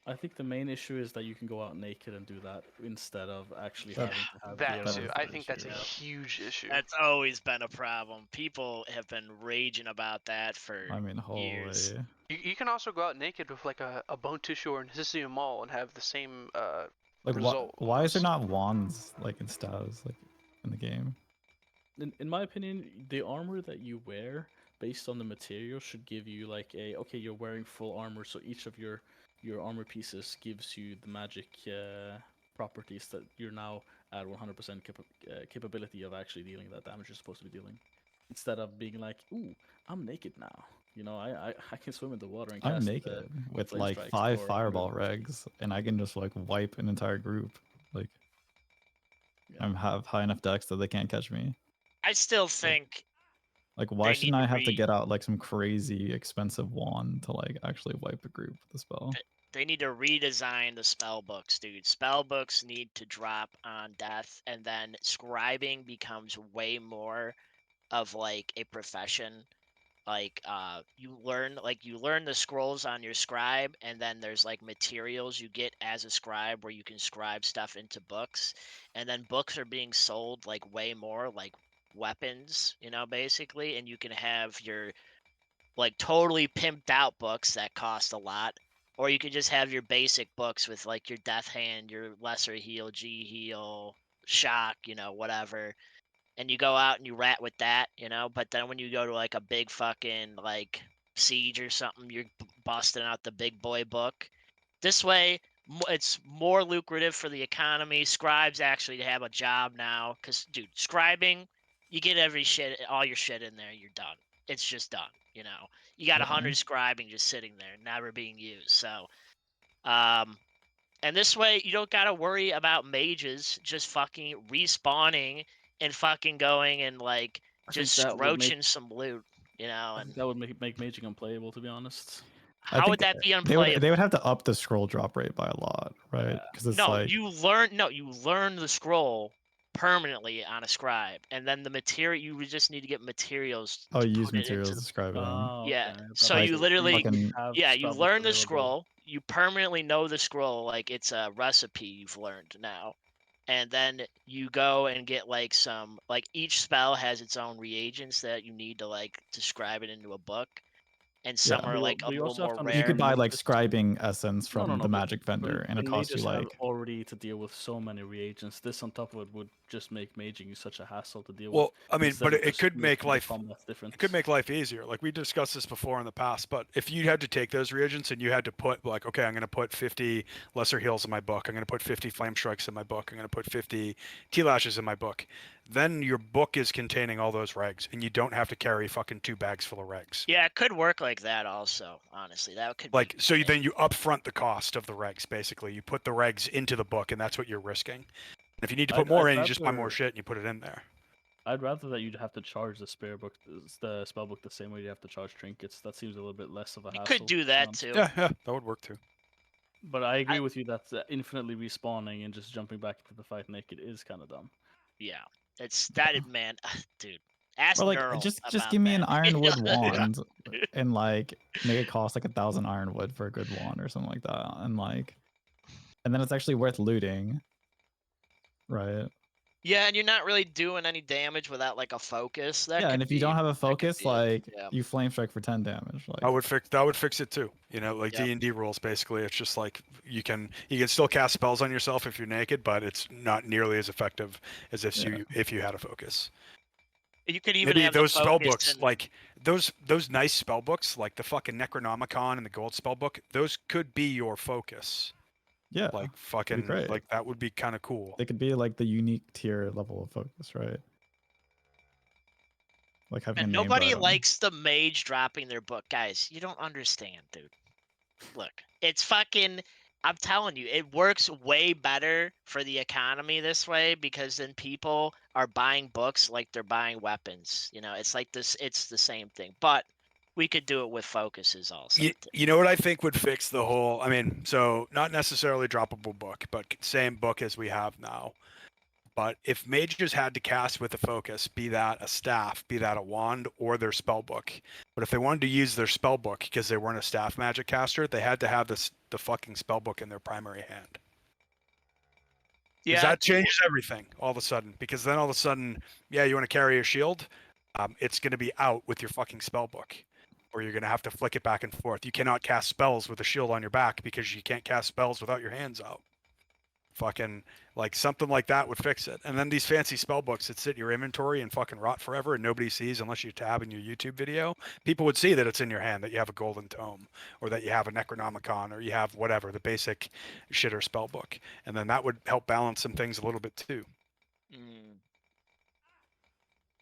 I think the main issue is that you can go out naked and do that instead of actually having to have that too. I think that's a huge issue. That's always been a problem. People have been raging about that for years. You can also go out naked with like a bone tissue or an Hisium Maul and have the same like result. Why is there not wands like in status like in the game? In my opinion, the armor that you wear based on the material should give you like okay, you're wearing full armor, so each of your armor pieces gives you the magic properties that you're now at 100% capability of actually dealing that damage you're supposed to be dealing, instead of being like, ooh, I'm naked now. You know, I can swim in the water and cast. I'm naked with like 5 fireball regs, and I can just like wipe an entire group. Like, I have high enough dex that they can't catch me. I still think. Like, why shouldn't I have to get out like some crazy expensive wand to like actually wipe a group with the spell? They need to redesign the spell books, dude. Spell books need to drop on death, and then scribing becomes way more of like a profession. Like you learn the scrolls on your scribe, and then there's like materials you get as a scribe where you can scribe stuff into books, and then books are being sold like way more like weapons, basically, and you can have your like totally pimped out books that cost a lot, or you could just have your basic books with like your death hand, your lesser heal, G heal, shock, whatever. And you go out and you rat with that, but then when you go to like a big fucking like siege or something, you're busting out the big boy book. This way, it's more lucrative for the economy. Scribes actually have a job now, because dude, scribing, you get all your shit in there, you're done. It's just done. You got 100 scribing just sitting there, never being used. So, and this way you don't gotta worry about mages just fucking respawning and fucking going and like just scroaching some loot, I and think that would make maging unplayable, to be honest. how would that be unplayable? They would have to up the scroll drop rate by a lot, right? Because it's like you learn the scroll permanently on a scribe, and then the material you would just need to get materials. oh, to you use put it into materials to scribe it in. Yeah, okay. so Like, you literally fucking- you learn the scroll, you permanently know the scroll, like it's a recipe you've learned now. And then you go and get like some, like each spell has its own reagents that you need to like describe it into a book. And some Yeah. are like a But you little also have more to rare. You could buy understand like this- scribing essence No, from no, no, the but- magic vendor, and it But costs you mages have like already to deal with so many reagents. This on top of it would just make maging such a hassle to deal Well, with. I mean, instead but of it just could make making the life combat different. it could make life easier. Like we discussed this before in the past, but if you had to take those reagents and you had to put like, okay, I'm going to put 50 lesser heals in my book, I'm going to put 50 flame strikes in my book, I'm going to put 50 T-lashes in my book, then your book is containing all those regs, and you don't have to carry fucking 2 bags full of regs. Yeah, it could work like that also. Honestly, that could Like, be so then you upfront the cost of the regs, basically. You put the regs into the book, and that's what you're risking. And if you need to put more in, you just buy more shit and you put it in there. I'd rather that you'd have to charge the the spell book the same way you have to charge trinkets. That seems a little bit less of a You hassle. could do that too. Yeah, that would work too. But I agree with you that infinitely respawning and just jumping back into the fight naked is kind of dumb. Yeah, it's that man, dude. Ask or like Neural just about give me that. an ironwood wand and like make it cost like 1,000 ironwood for a good wand or something like that, and then it's actually worth looting, right? Yeah, and you're not really doing any damage without like a focus. That Yeah, and could if you be- don't have a that could focus, be it. like Yeah. you flame strike for 10 damage. Like That would fix it too. Like Yep. D&D rules, basically. It's just like you can still cast spells on yourself if you're naked, but it's not nearly as effective as if you had a focus. You could even Maybe have those the spell focus books, and- like those nice spell books, like the fucking Necronomicon and the Gold spell book, those could be your focus. yeah, Like fucking, great. like that would be kind of cool. they could be like the unique tier level of focus, right? Like having And a named nobody item. likes the mage dropping their book. Guys, you don't understand, dude. Look, it's fucking... I'm telling you, it works way better for the economy this way, because then people are buying books like they're buying weapons. It's like this. It's the same thing. But we could do it with focuses also. You know what I think would fix the whole, I mean, so not necessarily droppable book, but same book as we have now. But if mages had to cast with a focus, be that a staff, be that a wand, or their spell book, but if they wanted to use their spell book because they weren't a staff magic caster, they had to have the fucking spell book in their primary hand. Because that changes everything all of a sudden. Because then all of a sudden, yeah, you want to carry a shield, it's going to be out with your fucking spell book, or you're going to have to flick it back and forth. You cannot cast spells with a shield on your back because you can't cast spells without your hands out. Fucking, like, something like that would fix it. And then these fancy spell books that sit in your inventory and fucking rot forever and nobody sees unless you tab in your YouTube video. People would see that it's in your hand, that you have a golden tome, or that you have a Necronomicon, or you have whatever, the basic shitter spell book. And then that would help balance some things a little bit too.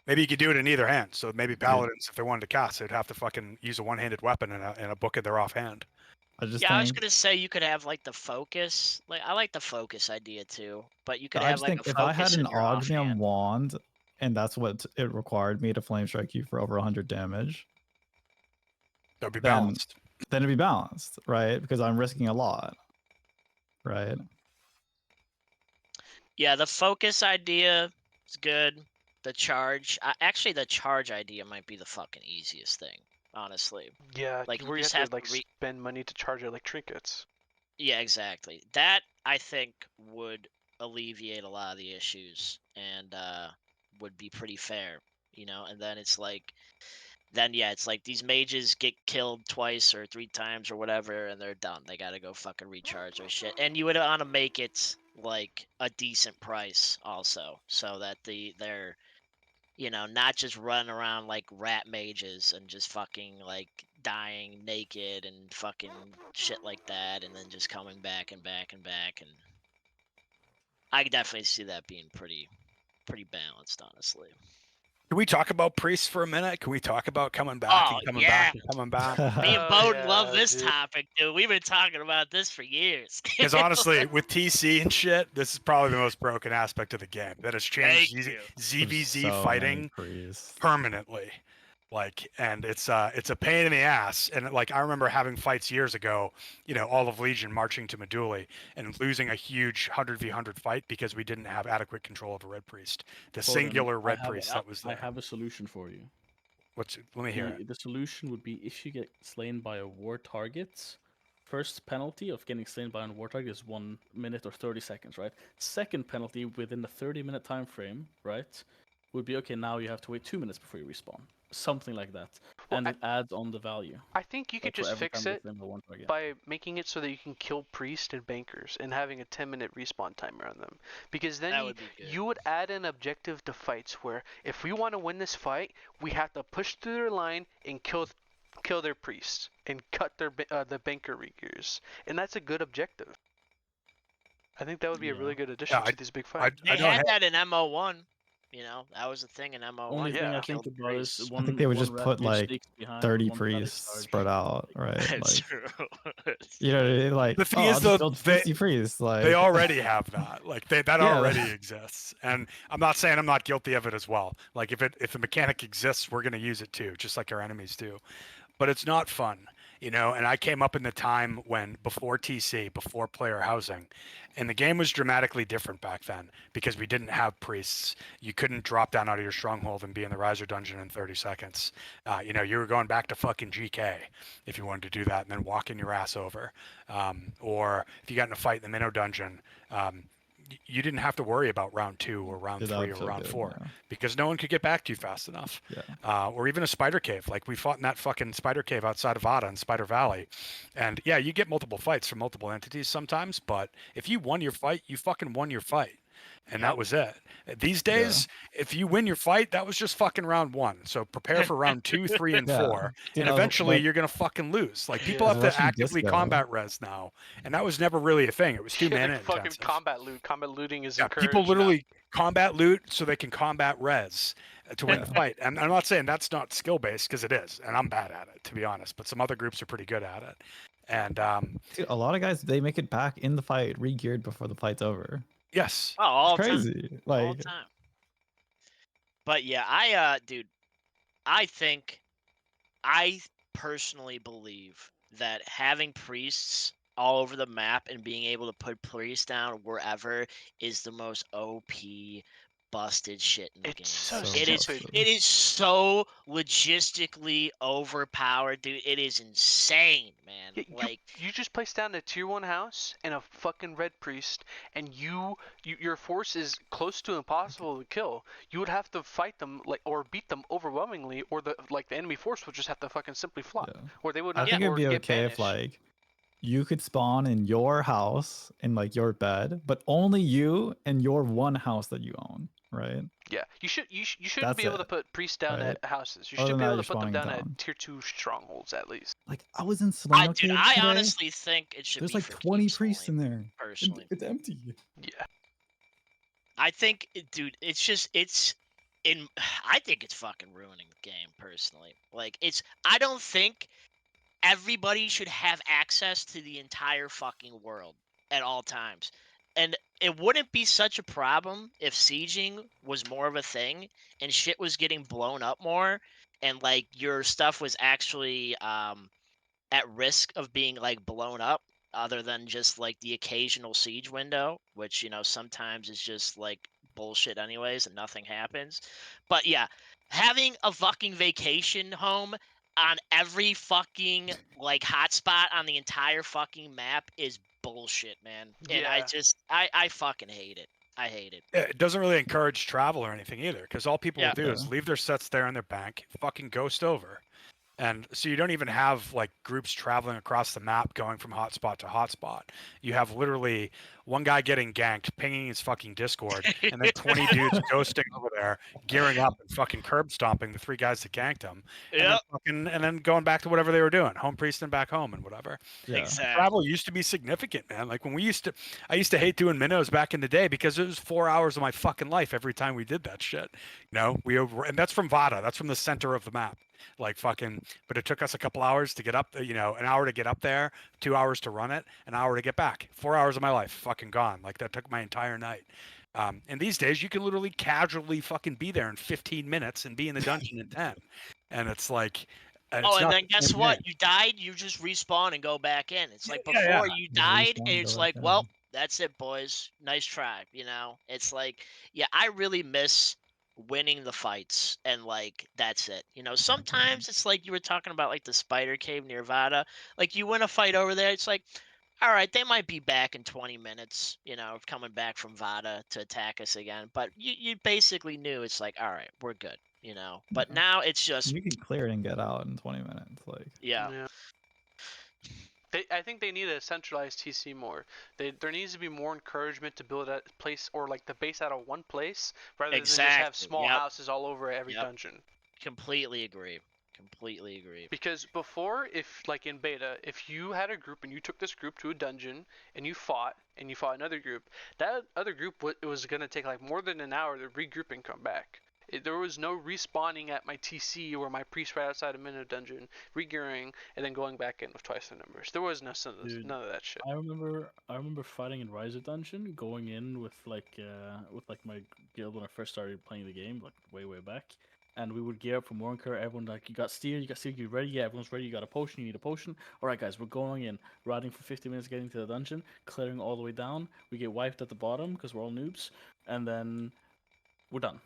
Maybe you could do it in either hand. So maybe paladins, if they wanted to cast, they'd have to fucking use a one-handed weapon in a book in their offhand. I just I was think, gonna say you could have like the focus. Like, I like the focus idea too, but you could I have just like think a if I focus had an in your Ognium offhand. wand and that's what it required me to flame strike you for over 100 damage, That'd be Then- balanced. then it'd be balanced, right? Because I'm risking a lot, right? Yeah, the focus idea is good. The charge, actually, the charge idea might be the fucking easiest thing, honestly. Yeah, Like, you where you just have have to like to spend money to charge it like trinkets. Yeah, exactly. That, I think, would alleviate a lot of the issues and would be pretty fair, you know? And then it's like, it's like these mages get killed twice or 3 times or whatever, and they're done. They gotta go fucking recharge their shit. And you would want to make it like a decent price also, so that they're not just running around like rat mages and just fucking like dying naked and fucking shit like that, and then just coming back and back and back. And I definitely see that being pretty balanced, honestly. Can we talk about priests for a minute? Can we talk about coming back Oh, and coming yeah. back and coming back? Me and Oh, Boden love yeah, this dude. topic, dude. We've been talking about this for years. Because honestly, with TC and shit, this is probably the most broken aspect of the game. That has changed Thank you. ZVZ There's so many fighting priests. permanently. Like, and it's a pain in the ass. And like, I remember having fights years ago, all of Legion marching to Meduli and losing a huge 100v100 fight because we didn't have adequate control of a red priest. The Boden, singular I red have priest that was there. I have a solution for you. Let me hear it. The solution would be if you get slain by a war target. First penalty of getting slain by a war target is 1 minute or 30 seconds, right? Second penalty within the 30-minute time frame, right, would be okay. Now you have to wait 2 minutes before you respawn, something like that, Well, and it adds on the value. I think you could Like, for just every fix time you it get slain by one target. by making it so that you can kill priest and bankers and having a 10-minute respawn timer on them. Because then That would be good. you would add an objective to fights where if we want to win this fight, we have to push through their line and kill their priests and cut their the banker riggers. And that's a good objective. I think that would be a really good addition Yeah, to these big fights. They don't had that in MO1. That was the thing in MO1. Only thing yeah. I think Killed about is priests. one. I think they would one just rat put mage like sneaks behind, 30 one static priests charge. spread out, right? That's Like, true. like The thing oh, is, I'll though, just build 50 priests. Like they already have that. Like that Yeah. already exists. And I'm not saying I'm not guilty of it as well. Like if the mechanic exists, we're gonna use it too, just like our enemies do. But it's not fun, And I came up in the time when before TC, before player housing, and the game was dramatically different back then because we didn't have priests. You couldn't drop down out of your stronghold and be in the Riser dungeon in 30 seconds. You were going back to fucking GK if you wanted to do that and then walking your ass over. Or if you got in a fight in the Minnow dungeon, you didn't have to worry about round 2 or round 3 or round 4 because no one could get back to you fast enough. Yeah. Or even a spider cave. Like we fought in that fucking spider cave outside of Ada in Spider Valley. And yeah, you get multiple fights from multiple entities sometimes, but if you won your fight, you fucking won your fight. And that was it. These days, if you win your fight, that was just fucking round 1. So prepare for round 2, 3, and 4. And eventually you're going to fucking lose. Like people have to actively combat res now. And that was never really a thing. It was 2 mana fucking intensive. combat loot. Combat looting is encouraged. People literally combat loot so they can combat res to win the fight. And I'm not saying that's not skill based because it is. And I'm bad at it, to be honest. But some other groups are pretty good at it. And Dude, a lot of guys, they make it back in the fight, re-geared before the fight's over. yes. Oh, all It's the time. crazy. All Like, the time. But yeah, I personally believe that having priests all over the map and being able to put priests down wherever is the most OP busted shit in the game. It's so It is. stupid. It is so logistically overpowered, dude. It is insane, man. Yeah, Like, you just place down a tier 1 house and a fucking red priest, and your force is close to impossible to kill. You would have to fight them or beat them overwhelmingly, or the enemy force would just have to fucking simply flop, or they would not. I think it'd be get okay banished. if like you could spawn in your house in like your bed, but only you and your one house that you own, right? Yeah, you shouldn't That's be able to it, put priests down right? at houses. You Other should than be that, able to you're put them spawning down down. at tier 2 strongholds at least. Like I was in Solano dude, Cave I today. honestly think it should There's be like for 20 keeps priests only, in there. personally. It's empty. Yeah. I think, dude, I think it's fucking ruining the game, personally. Like, I don't think everybody should have access to the entire fucking world at all times. And it wouldn't be such a problem if sieging was more of a thing and shit was getting blown up more and, like, your stuff was actually, at risk of being like blown up, other than just like the occasional siege window, which sometimes is just like bullshit anyways, and nothing happens. But yeah, having a fucking vacation home on every fucking like hotspot on the entire fucking map is bullshit, man. And Yeah. I fucking hate it. I hate it. It doesn't really encourage travel or anything either, because all people Yeah. will do is leave their sets there in their bank, fucking ghost over. And so you don't even have like groups traveling across the map going from hotspot to hotspot. You have literally one guy getting ganked, pinging his fucking Discord, and then 20 dudes ghosting over there, gearing up and fucking curb stomping the 3 guys that ganked him. Yep. And then going back to whatever they were doing, home priest and back home and whatever. Yeah. Exactly. Travel used to be significant, man. Like when I used to hate doing minnows back in the day because it was 4 hours of my fucking life every time we did that shit. And that's from Vada. That's from the center of the map. Like fucking, but it took us a couple hours to get up, an hour to get up there, 2 hours to run it, an hour to get back. 4 hours of my life fucking gone. Like that took my entire night. And these days you can literally casually fucking be there in 15 minutes and be in the dungeon in 10. And it's like, And it's not then the guess same what? thing. You died, you just respawn and go back in. It's like Yeah, before yeah. you Just died, respawn and and it's go like, back well, in. that's it, boys. Nice try. It's like, yeah, I really miss winning the fights, and like that's it. Sometimes it's like you were talking about, like the spider cave near Vada. Like you win a fight over there, it's like, all right, they might be back in 20 minutes, coming back from Vada to attack us again. But you basically knew it's like, all right, we're good, But Yeah. now it's just, You can clear it and get out in 20 minutes. Like, yeah. Yeah. I think they need to centralize TC more. There needs to be more encouragement to build a place or like the base out of one place rather than just have Exactly, small yep. houses all over every Yep. dungeon. Completely agree. Completely agree. Because before, if like in beta, if you had a group and you took this group to a dungeon and you fought another group, that other group it was gonna take like more than an hour to regroup and come back. There was no respawning at my TC or my priest right outside of Minnow Dungeon, regearing, and then going back in with twice the numbers. There was none of that shit. I remember fighting in RoyZenith dungeon, going in with like my guild when I first started playing the game, like way back. And we would gear up for Morncur. Everyone like, you got steer, you ready? Yeah, everyone's ready. You got a potion, you need a potion. All right, guys, we're going in, riding for 50 minutes, getting to the dungeon, clearing all the way down. We get wiped at the bottom because we're all noobs, and then we're done.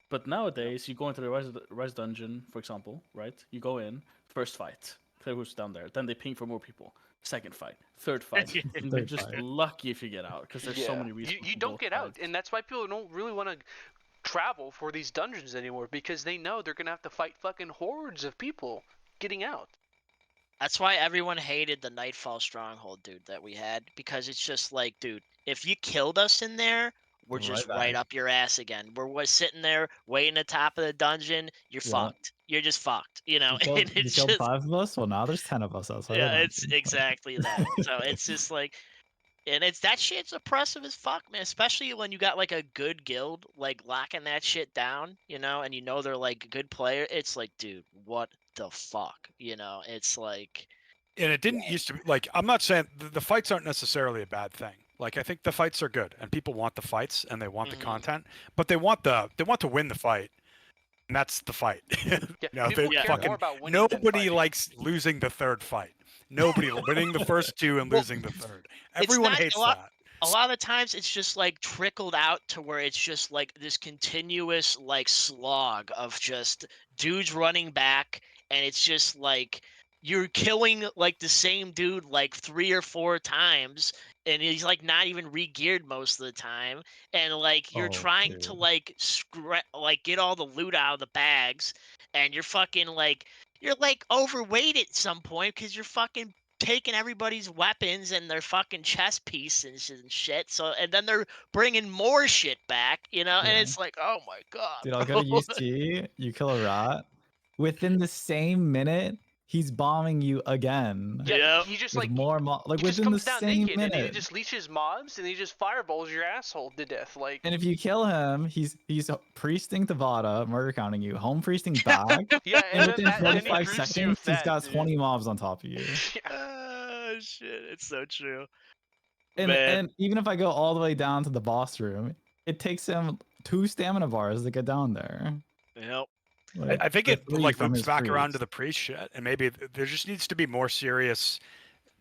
But nowadays, you go into the res dungeon, for example, right? You go in, first fight, clear who's down there. Then they ping for more people. Second fight, third fight. And you're Third just fight. lucky if you get out because there's so many reasons. You don't get out, and that's why people don't really want to travel for these dungeons anymore because they know they're gonna have to fight fucking hordes of people getting out. That's why everyone hated the Nightfall Stronghold, dude, that we had, because it's just like, dude, if you killed us in there, we're just right up your ass again. We're sitting there waiting at the top of the dungeon. You're fucked. You're just fucked. You killed, And it's you killed just, 5 of us? Well, now there's 10 of us outside. yeah, the it's dungeon. exactly that. So it's just like, and that shit's oppressive as fuck, man. Especially when you got like a good guild like locking that shit down, and they're like a good player. It's like, dude, what the fuck, It's like, And it didn't used to be like, I'm not saying the fights aren't necessarily a bad thing. Like I think the fights are good and people want the fights and they want the content, but they want to win the fight. And that's the fight. Yeah, they people care fucking more about winning than nobody fighting. likes losing the third fight. Nobody winning the first 2 and losing the third. Everyone not hates a lot. that. A lot of the times it's just like trickled out to where it's just like this continuous like slog of just dudes running back, and it's just like you're killing like the same dude like 3 or 4 times, and he's like not even re-geared most of the time, and like you're trying to like get all the loot out of the bags, and you're fucking like you're like overweight at some point because you're fucking taking everybody's weapons and their fucking chest pieces and shit. So, and then they're bringing more shit back, and it's like, oh my god, Dude, I'll bro. go to UC, you kill a rat. Within the same minute, he's bombing you again. Yeah, Yep. he just With like more like he just within the comes down same naked and he minute. just leashes mobs and he just fireballs your asshole to death. Like, And if you kill him, he's priesting the Vada, murder counting you, home priesting back, yeah, and and within then he 45 greets you seconds, with he's that, got dude. 20 mobs on top of you. Oh shit, it's so true. And Man. and even if I go all the way down to the boss room, it takes him 2 stamina bars to get down there. Yep. I think the it three like from loops his back around to priest. the priest shit, and maybe there just needs to be more serious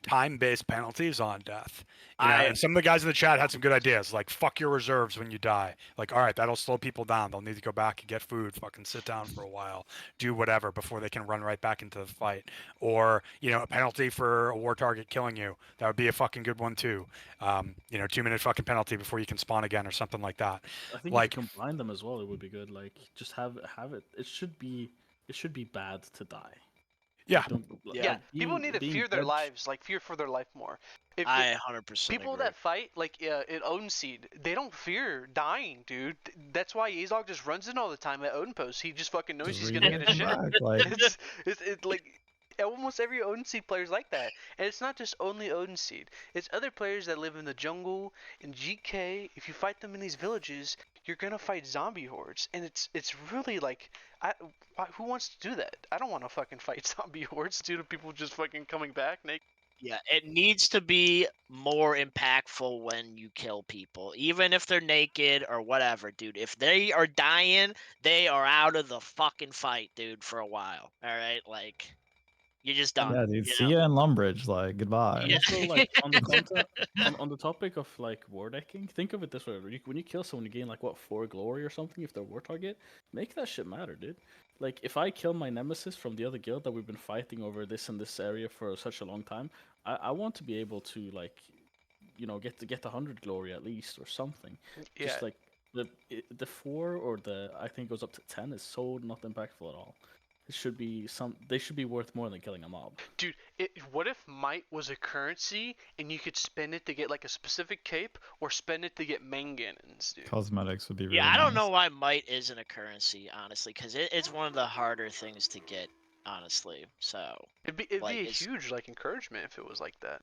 time-based penalties on death. You know, and some of the guys in the chat had some good ideas, like fuck your reserves when you die. Like, all right, that'll slow people down. They'll need to go back and get food, fucking sit down for a while, do whatever before they can run right back into the fight. Or, you know, a penalty for a war target killing you. That would be a fucking good one too. You know, 2-minute fucking penalty before you can spawn again or something like that. I think Like, if you combine them as well, it would be good. Like, just have it. It should be bad to die. yeah, Like, don't, Yeah. like, People need to being fear their dead lives, like fear for their life more. If I 100% people agree. that fight like in Odin Seed, they don't fear dying, dude. That's why Azog just runs in all the time at Odin Post. He just fucking knows Just he's gonna get his shit. back, like, It's like almost every Odin Seed player's like that, and it's not just only Odin Seed. It's other players that live in the jungle in GK. If you fight them in these villages, you're gonna fight zombie hordes, and it's really like, who wants to do that? I don't want to fucking fight zombie hordes due to people just fucking coming back naked. Yeah, it needs to be more impactful when you kill people, even if they're naked or whatever, dude. If they are dying, they are out of the fucking fight, dude, for a while. All right, like you're just done. yeah, dude. you See know? ya in Lumbridge. Like, goodbye. And Yeah. also, like, on the content, on the topic of like war decking, think of it this way: when you kill someone, you gain like what 4 glory or something if they're war target. Make that shit matter, dude. Like, if I kill my nemesis from the other guild that we've been fighting over this and this area for such a long time, I want to be able to, like, you know, get 100 glory at least or something. Yeah. Just like the 4 or the, I think it goes up to 10 is so not impactful at all. It should be they should be worth more than killing a mob. Dude, what if might was a currency and you could spend it to get like a specific cape or spend it to get mangannons, dude? Cosmetics would be really Yeah, I don't know nice. why might isn't a currency, honestly, because it's one of the harder things to get, honestly. So It'd be like, a it's- huge like encouragement if it was like that.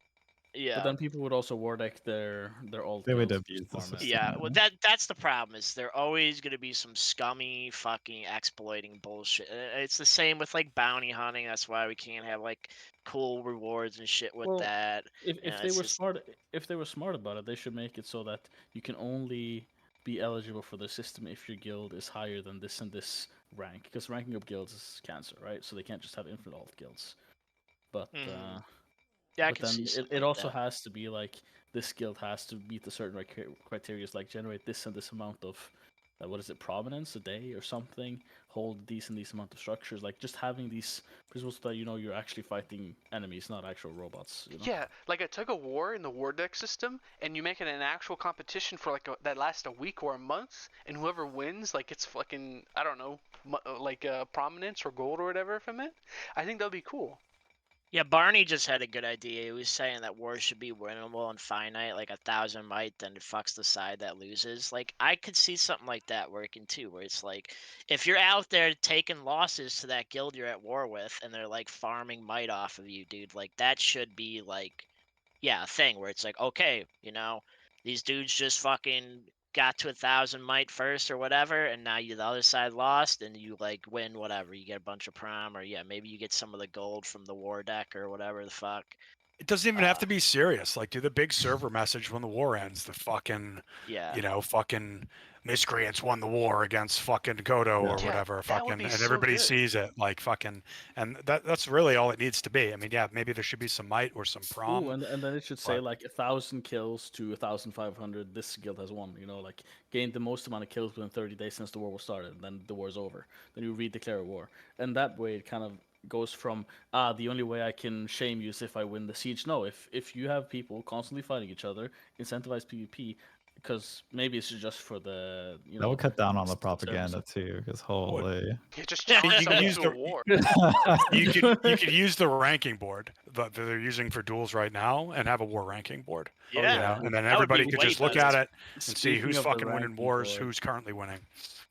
yeah. But then people would also war deck their alt They would guilds to abuse the farm it. system. Yeah, well, that's the problem. Is there always gonna be some scummy fucking exploiting bullshit? It's the same with like bounty hunting. That's why we can't have like cool rewards and shit with Well, that. If You know, they it's were just- smart about it, they should make it so that you can only be eligible for the system if your guild is higher than this and this rank. Because ranking up guilds is cancer, right? So they can't just have infinite alt guilds. But yeah, I but can then see it something like also that. has to be like this guild has to meet the certain criteria, like generate this and this amount of what is it, prominence a day or something, hold these and these amount of structures, like just having these principles that you know you're actually fighting enemies, not actual robots. You know? Yeah, like I took a war in the war deck system, and you make it an actual competition for like that lasts a week or a month, and whoever wins like gets fucking, I don't know, like prominence or gold or whatever from it. I think that'd be cool. Yeah, Barney just had a good idea. He was saying that wars should be winnable and finite, like 1,000 might, then it fucks the side that loses. Like, I could see something like that working too, where it's like, if you're out there taking losses to that guild you're at war with, and they're like farming might off of you, dude, like that should be like, yeah, a thing where it's like, okay, you know, these dudes just fucking got to 1,000 might first or whatever, and now the other side lost, and you like win whatever. You get a bunch of prom, or yeah, maybe you get some of the gold from the war deck or whatever the fuck. it doesn't even have to be serious. Like, do the big server message when the war ends. The fucking, Yeah. you know, fucking miscreants won the war against fucking Kodo or Yeah, whatever. that would Fucking, be and so everybody good. sees it. Like, fucking, and that's really all it needs to be. I mean, yeah, maybe there should be some might or some prom. Ooh, and then it should say but- like 1,000 kills to 1,500. This guild has won. You know, like gained the most amount of kills within 30 days since the war was started. And then the war's over. Then you redeclare a war, and that way it kind of goes from the only way I can shame you is if I win the siege. No, if you have people constantly fighting each other, incentivize PvP. Because maybe it's just for the That would cut down on the service. propaganda too, because holy. Yeah, just You challenge can someone use to the- a war. you could use the ranking board that they're using for duels right now and have a war ranking board. Yeah. You know? And then That would be everybody could way just look better. at it and see Speaking who's of the fucking winning ranking wars, board, who's currently winning.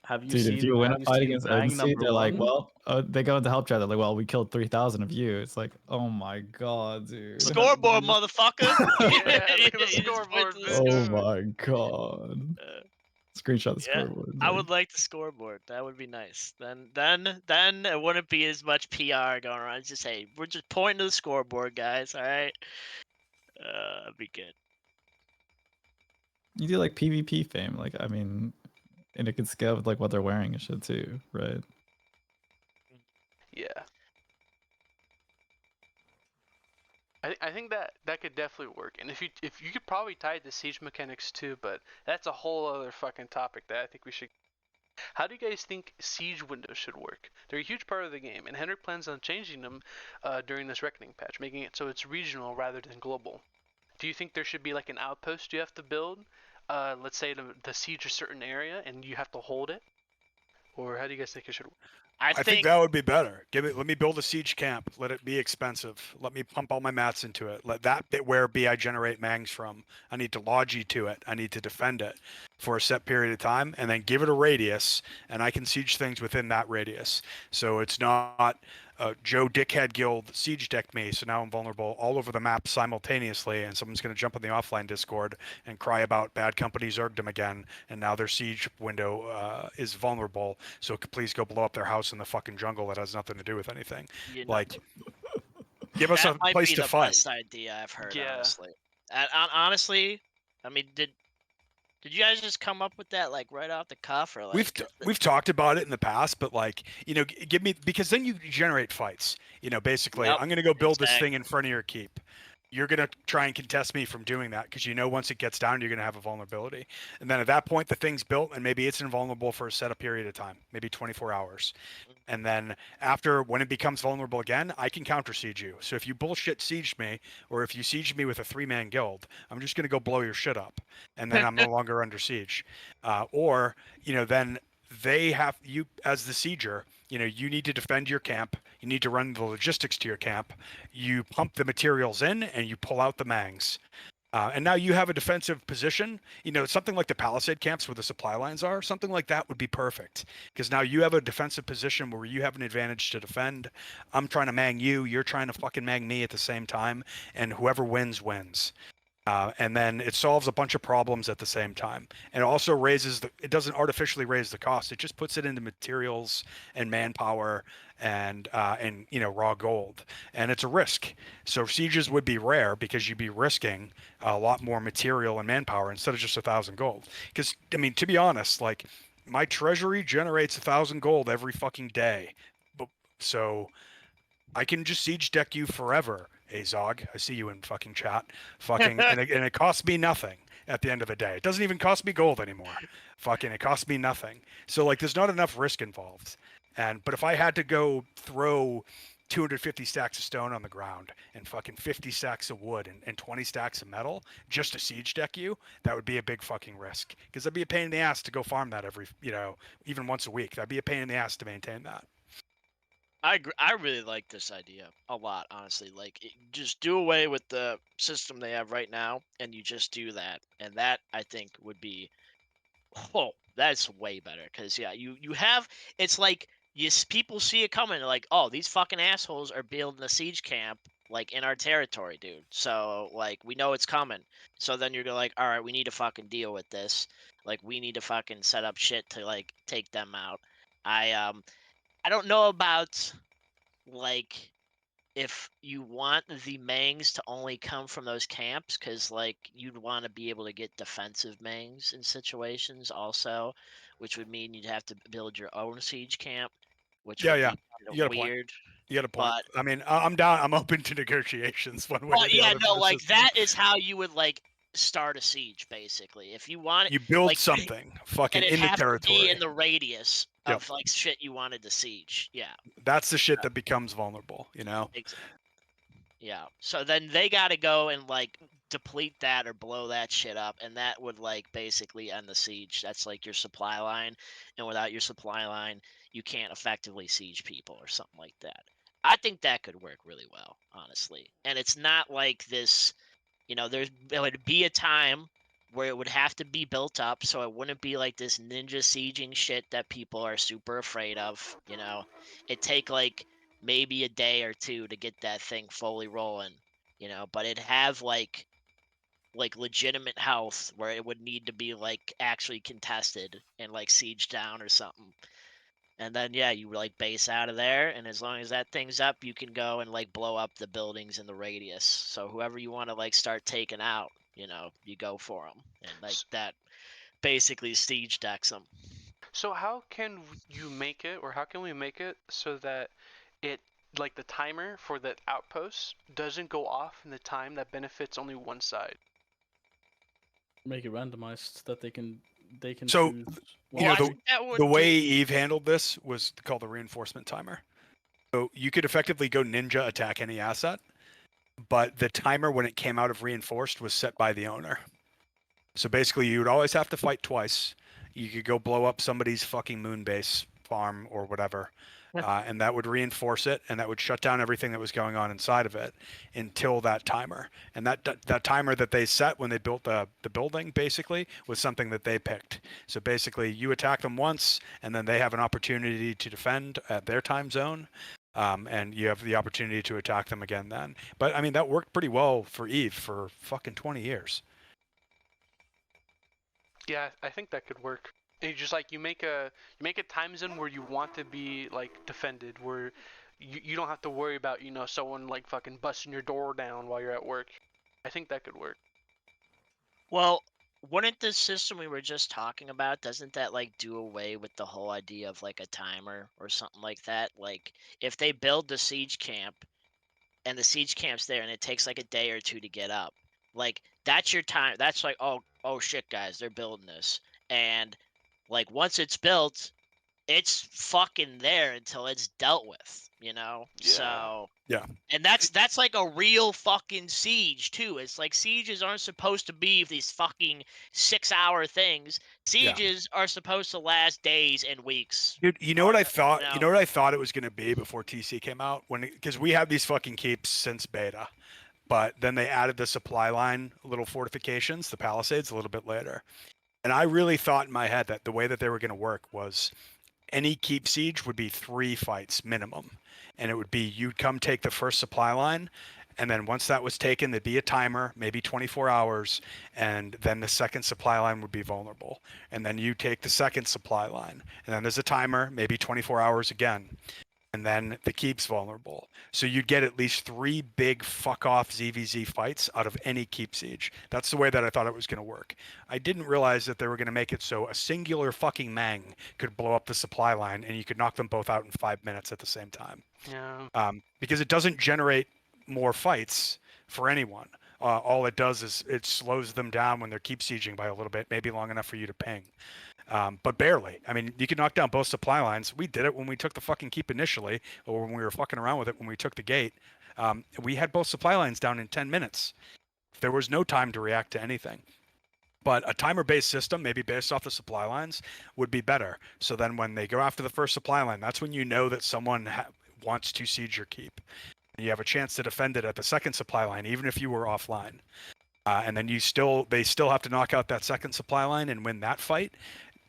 have you Dude, seen? if you win have a you fight seen against Bang Odin, number they're like, one? well, they go into help chat. They're like, well, we killed 3,000 of you. It's like, oh my god, dude. Scoreboard, motherfucker. Yeah, look at the You just scoreboard, point to the bitch. Oh my god. Uh, Screenshot the Yeah, scoreboard. I like- would like the scoreboard. That would be nice. Then it wouldn't be as much PR going around. It's just, hey, we're just pointing to the scoreboard, guys. All right. That'd be good. You do like PvP fame, like I mean, and it can scale with like what they're wearing and shit too, right? could definitely work. And if you could probably tie it to siege mechanics too, but that's a whole other fucking topic that I think we should. How do you guys think siege windows should work? They're a huge part of the game, and Henrik plans on changing them during this Reckoning patch, making it so it's regional rather than global. Do you think there should be like an outpost you have to build? Let's say to siege a certain area, and you have to hold it? Or how do you guys think it should work? I think think that would be better. Let me build a siege camp. Let it be expensive. Let me pump all my mats into it. Let that bit where be I generate mangs from. I need to logi to it. I need to defend it for a set period of time, and then give it a radius, and I can siege things within that radius. So it's not Joe Dickhead Guild siege decked me, so now I'm vulnerable all over the map simultaneously, and someone's going to jump on the offline Discord and cry about bad company zerged them again, and now their siege window is vulnerable, so please go blow up their house in the fucking jungle that has nothing to do with anything. you know, Like, give us that a might place be to the fight. best idea I've heard. Yeah. Honestly, honestly, I mean, did you guys just come up with that like right off the cuff, or like? We've talked about it in the past, but like, give me, because then you generate fights. Basically, Yep, I'm gonna go build this exactly. thing in front of your keep. You're gonna try and contest me from doing that because once it gets down, you're gonna have a vulnerability, and then at that point, the thing's built, and maybe it's invulnerable for a set period of time, maybe 24 hours. And then after, when it becomes vulnerable again, I can counter siege you. So if you bullshit siege me, or if you siege me with a 3-man guild, I'm just going to go blow your shit up. And then I'm no longer under siege. Or, then they have, you as the sieger, you need to defend your camp. You need to run the logistics to your camp. You pump the materials in and you pull out the mangs. And now you have a defensive position. Something like the palisade camps where the supply lines are, something like that would be perfect. Because now you have a defensive position where you have an advantage to defend. I'm trying to mang you. You're trying to fucking mang me at the same time. And whoever wins, wins. And then it solves a bunch of problems at the same time. And it also it doesn't artificially raise the cost. It just puts it into materials and manpower and raw gold. And it's a risk. So sieges would be rare because you'd be risking a lot more material and manpower instead of just 1,000 gold. Because, I mean, to be honest, like, my treasury generates 1,000 gold every fucking day. So I can just siege deck you forever, Azog. I see you in fucking chat. And it costs me nothing at the end of the day. It doesn't even cost me gold anymore. It costs me nothing. So like, there's not enough risk involved. But if I had to go throw 250 stacks of stone on the ground and fucking 50 stacks of wood and 20 stacks of metal just to siege deck you, that would be a big fucking risk. Because that'd be a pain in the ass to go farm that every, even once a week. That'd be a pain in the ass to maintain that. I agree. I really like this idea a lot, honestly. Like, just do away with the system they have right now, and you just do that, and that I think would be, that's way better. Because yeah, you have, it's like people see it coming, they're like, oh, these fucking assholes are building a siege camp like in our territory, dude. So like, we know it's coming. So then you're like, all right, we need to fucking deal with this. Like, we need to fucking set up shit to like take them out. I don't know about, like, if you want the mangs to only come from those camps, because, like, you'd want to be able to get defensive mangs in situations also, which would mean you'd have to build your own siege camp, which would be kind You got of a point. weird. You got a point. But, I mean, I'm down. I'm open to negotiations one way or the yeah, other. no, for the like, system. that is how you would, like, start a siege, basically. If you want it, You build like, something fucking and it in the has to be territory. in the radius Yep. of, like, shit you wanted to siege. Yeah. That's the shit that becomes vulnerable, Exactly. Yeah. So then they got to go and like deplete that or blow that shit up, and that would like basically end the siege. That's like your supply line, and without your supply line, you can't effectively siege people or something like that. I think that could work really well, honestly. And it's not like this, there would be a time where it would have to be built up, so it wouldn't be like this ninja sieging shit that people are super afraid of. It'd take like maybe a day or two to get that thing fully rolling, but it'd have like legitimate health where it would need to be like actually contested and like siege down or something. And then yeah, you like base out of there, and as long as that thing's up, you can go and like blow up the buildings in the radius. So whoever you want to like start taking out, you go for them, and like that basically siege decks them. So how can you make it, or how can we make it so that it like the timer for the outpost doesn't go off in the time that benefits only one side. Make it randomized that they can So, choose. you know, Well, I the, think that would the way do- Eve handled this was called the reinforcement timer. So you could effectively go ninja attack any asset, but the timer when it came out of reinforced was set by the owner. So basically, you would always have to fight twice. You could go blow up somebody's fucking moon base farm or whatever, and that would reinforce it, and that would shut down everything that was going on inside of it until that timer. And that timer that they set when they built the building basically was something that they picked. So basically, you attack them once, and then they have an opportunity to defend at their time zone. And you have the opportunity to attack them again then. But I mean, that worked pretty well for Eve for fucking 20 years. Yeah, I think that could work. You just like you make a time zone where you want to be like defended, where you don't have to worry about someone like fucking busting your door down while you're at work. I think that could work. Well, wouldn't the system we were just talking about, doesn't that like do away with the whole idea of like a timer or something like that? Like if they build the siege camp and the siege camp's there and it takes like a day or two to get up, like that's your time. That's like, oh shit, guys, they're building this. And like once it's built, it's fucking there until it's dealt with, Yeah. So Yeah. and that's like a real fucking siege too. It's like sieges aren't supposed to be these fucking 6-hour things. Yeah. Sieges are supposed to last days and weeks. Dude, you know what I Or, thought? you You know. know what I thought it was going to be before TC came out, because we have these fucking keeps since beta, but then they added the supply line little fortifications, the palisades, a little bit later, and I really thought in my head that the way that they were going to work was any keep siege would be 3 fights minimum, and it would be you'd come take the first supply line. And then once that was taken, there'd be a timer, maybe 24 hours, and then the second supply line would be vulnerable. And then you take the second supply line, and then there's a timer, maybe 24 hours again, and then the keep's vulnerable. So you'd get at least 3 big fuck off ZVZ fights out of any keep siege. That's the way that I thought it was going to work. I didn't realize that they were going to make it so a singular fucking Mang could blow up the supply line, and you could knock them both out in 5 minutes at the same time. Yeah. Because it doesn't generate more fights for anyone. All it does is it slows them down when they're keep sieging by a little bit, maybe long enough for you to ping. But barely. I mean, you can knock down both supply lines. We did it when we took the fucking keep initially, or when we were fucking around with it when we took the gate. We had both supply lines down in 10 minutes. There was no time to react to anything. But a timer-based system, maybe based off the supply lines, would be better. So then when they go after the first supply line, that's when you know that someone wants to siege your keep. And you have a chance to defend it at the second supply line, even if you were offline. And then they still have to knock out that second supply line and win that fight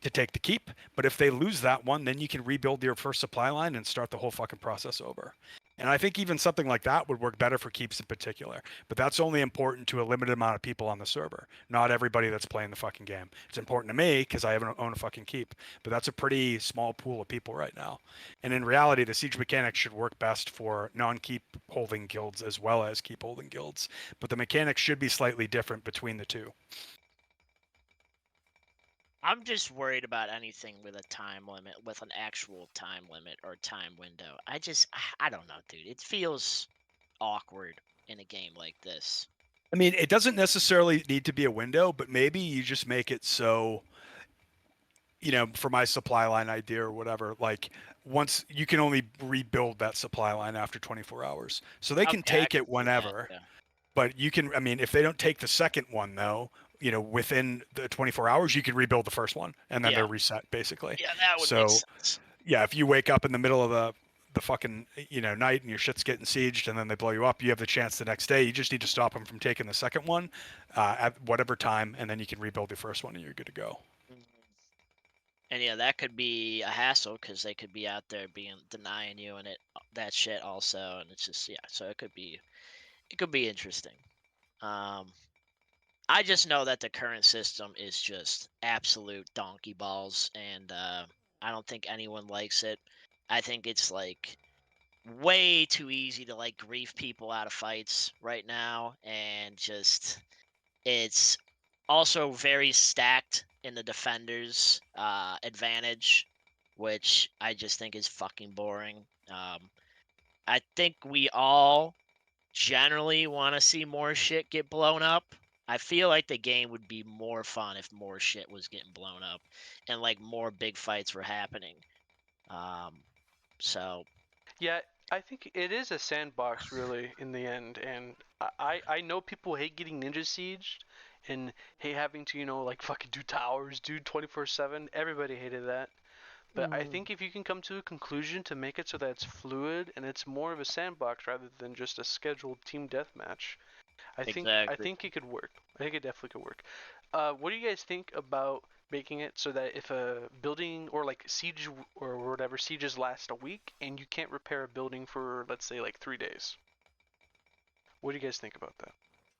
to take the keep. But if they lose that one, then you can rebuild your first supply line and start the whole fucking process over. And I think even something like that would work better for keeps in particular. But that's only important to a limited amount of people on the server, not everybody that's playing the fucking game. It's important to me because I own a fucking keep. But that's a pretty small pool of people right now. And in reality, the siege mechanics should work best for non-keep holding guilds as well as keep holding guilds. But the mechanics should be slightly different between the two. I'm just worried about anything with a time limit, with an actual time limit or time window. I don't know, dude. It feels awkward in a game like this. I mean, it doesn't necessarily need to be a window, but maybe you just make it so, for my supply line idea or whatever, like once you can only rebuild that supply line after 24 hours. So they can Okay, I take can it see that, whenever, yeah. but you can, I mean, if they don't take the second one though, within the 24 hours, you can rebuild the first one and then Yeah. they're reset basically. Yeah, that would make sense. Yeah, if you wake up in the middle of the fucking night and your shit's getting sieged and then they blow you up, you have the chance the next day. You just need to stop them from taking the second one at whatever time, and then you can rebuild the first one and you're good to go. And yeah, that could be a hassle because they could be out there denying you and that shit also, and it's just so it could be interesting. I just know that the current system is just absolute donkey balls, and I don't think anyone likes it. I think it's like way too easy to like grief people out of fights right now, and just it's also very stacked in the defender's advantage, which I just think is fucking boring. I think we all generally want to see more shit get blown up. I feel like the game would be more fun if more shit was getting blown up and like more big fights were happening. So Yeah, I think it is a sandbox really in the end, and I know people hate getting ninja sieged and hate having to like fucking do towers, do 24/7. Everybody hated that. But I think if you can come to a conclusion to make it so that it's fluid and it's more of a sandbox rather than just a scheduled team deathmatch, I exactly. think it could work. I think it definitely could work. What do you guys think about making it so that if a building or like siege or whatever sieges last a week and you can't repair a building for let's say like 3 days? What do you guys think about that?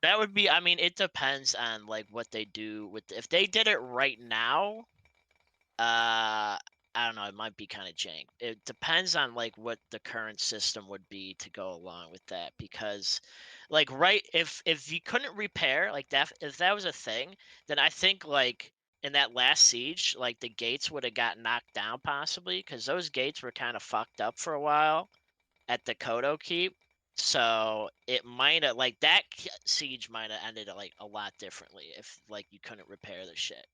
That would be. I mean, it depends on like what they do with. If they did it right now, I don't know. It might be kind of jank. It depends on like what the current system would be to go along with that. Because, like, right, if you couldn't repair like that, if that was a thing, then I think like in that last siege, like the gates would have got knocked down possibly because those gates were kind of fucked up for a while at the Kodo Keep. So it might have like that siege might have ended like a lot differently if like you couldn't repair the shit.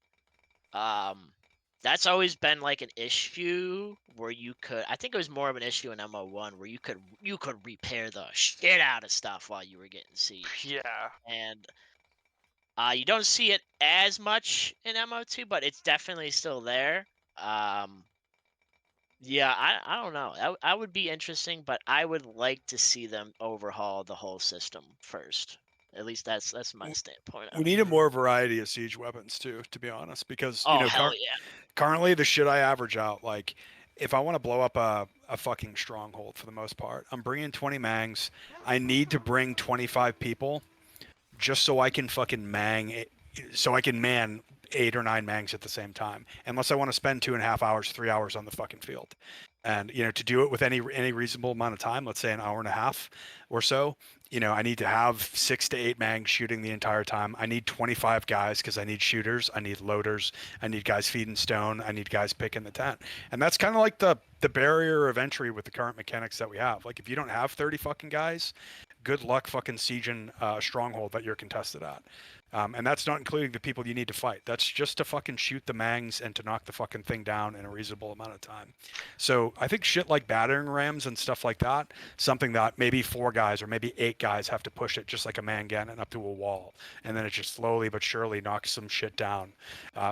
That's always been like an issue where you could. I think it was more of an issue in MO1 where you could repair the shit out of stuff while you were getting sieged. Yeah. And you don't see it as much in MO2, but it's definitely still there. Yeah, I don't know. I would be interesting, but I would like to see them overhaul the whole system first. At least that's my standpoint on We it. need a more variety of siege weapons too, to be honest, because Oh hell yeah! currently the shit I average out, like if I want to blow up a fucking stronghold for the most part, I'm bringing 20 mangs. I need to bring 25 people just so I can fucking so I can man 8 or 9 mangs at the same time, unless I want to spend 2.5 hours, 3 hours on the fucking field. And to do it with any reasonable amount of time, let's say an hour and a half or so, I need to have 6 to 8 mangs shooting the entire time. I need 25 guys because I need shooters, I need loaders, I need guys feeding stone, I need guys picking the tent. And that's kind of like the barrier of entry with the current mechanics that we have. Like if you don't have 30 fucking guys, good luck fucking sieging a stronghold that you're contested at. And that's not including the people you need to fight. That's just to fucking shoot the mangs and to knock the fucking thing down in a reasonable amount of time. So I think shit like battering rams and stuff like that, something that maybe 4 guys or maybe 8 guys have to push it just like a man cannon up to a wall. And then it just slowly but surely knocks some shit down.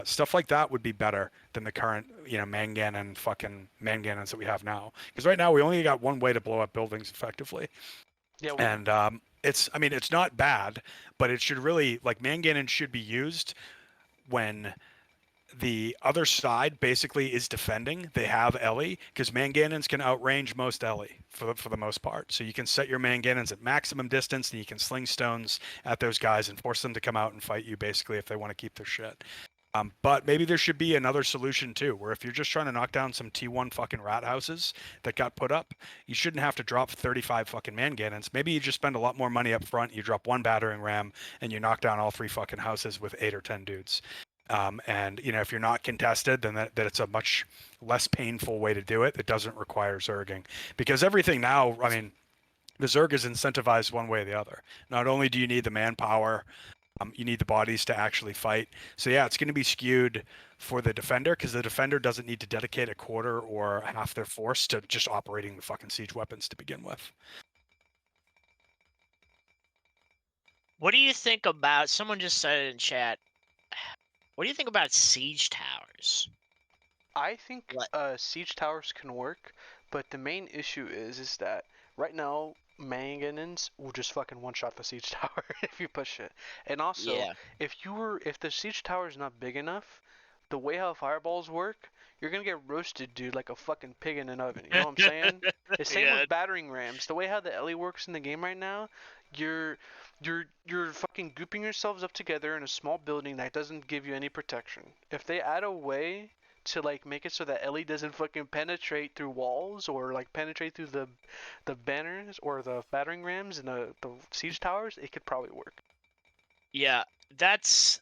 Stuff like that would be better than the current, man cannon fucking man cannons that we have now. Because right now we only got one way to blow up buildings effectively. Yeah. And it's not bad, but it should really, like, man cannons should be used when the other side basically is defending. They have Ellie, because man cannons can outrange most Ellie for the most part. So you can set your man cannons at maximum distance, and you can sling stones at those guys and force them to come out and fight you basically if they want to keep their shit. But maybe there should be another solution too, where if you're just trying to knock down some T1 fucking rat houses that got put up, you shouldn't have to drop 35 fucking man cannons. Maybe you just spend a lot more money up front. You drop 1 battering ram and you knock down all 3 fucking houses with 8 or 10 dudes. And if you're not contested, then that it's a much less painful way to do it. It doesn't require zerging, because everything now, I mean, the zerg is incentivized one way or the other. Not only do you need the manpower, you need the bodies to actually fight. So yeah, it's going to be skewed for the defender, because the defender doesn't need to dedicate a quarter or half their force to just operating the fucking siege weapons to begin with. What do you think about? Someone just said it in chat. What do you think about siege towers? I think siege towers can work, but the main issue is that right now man cannons will just fucking one-shot the siege tower if you push it. And also, Yeah. if the siege tower is not big enough, the way how fireballs work, you're gonna get roasted, dude, like a fucking pig in an oven. You know what I'm saying? The same Yeah. with battering rams. The way how the Ellie works in the game right now, you're fucking gooping yourselves up together in a small building that doesn't give you any protection. If they add a way to like make it so that Ellie doesn't fucking penetrate through walls or like penetrate through the banners or the battering rams and the siege towers, it could probably work. Yeah, that's.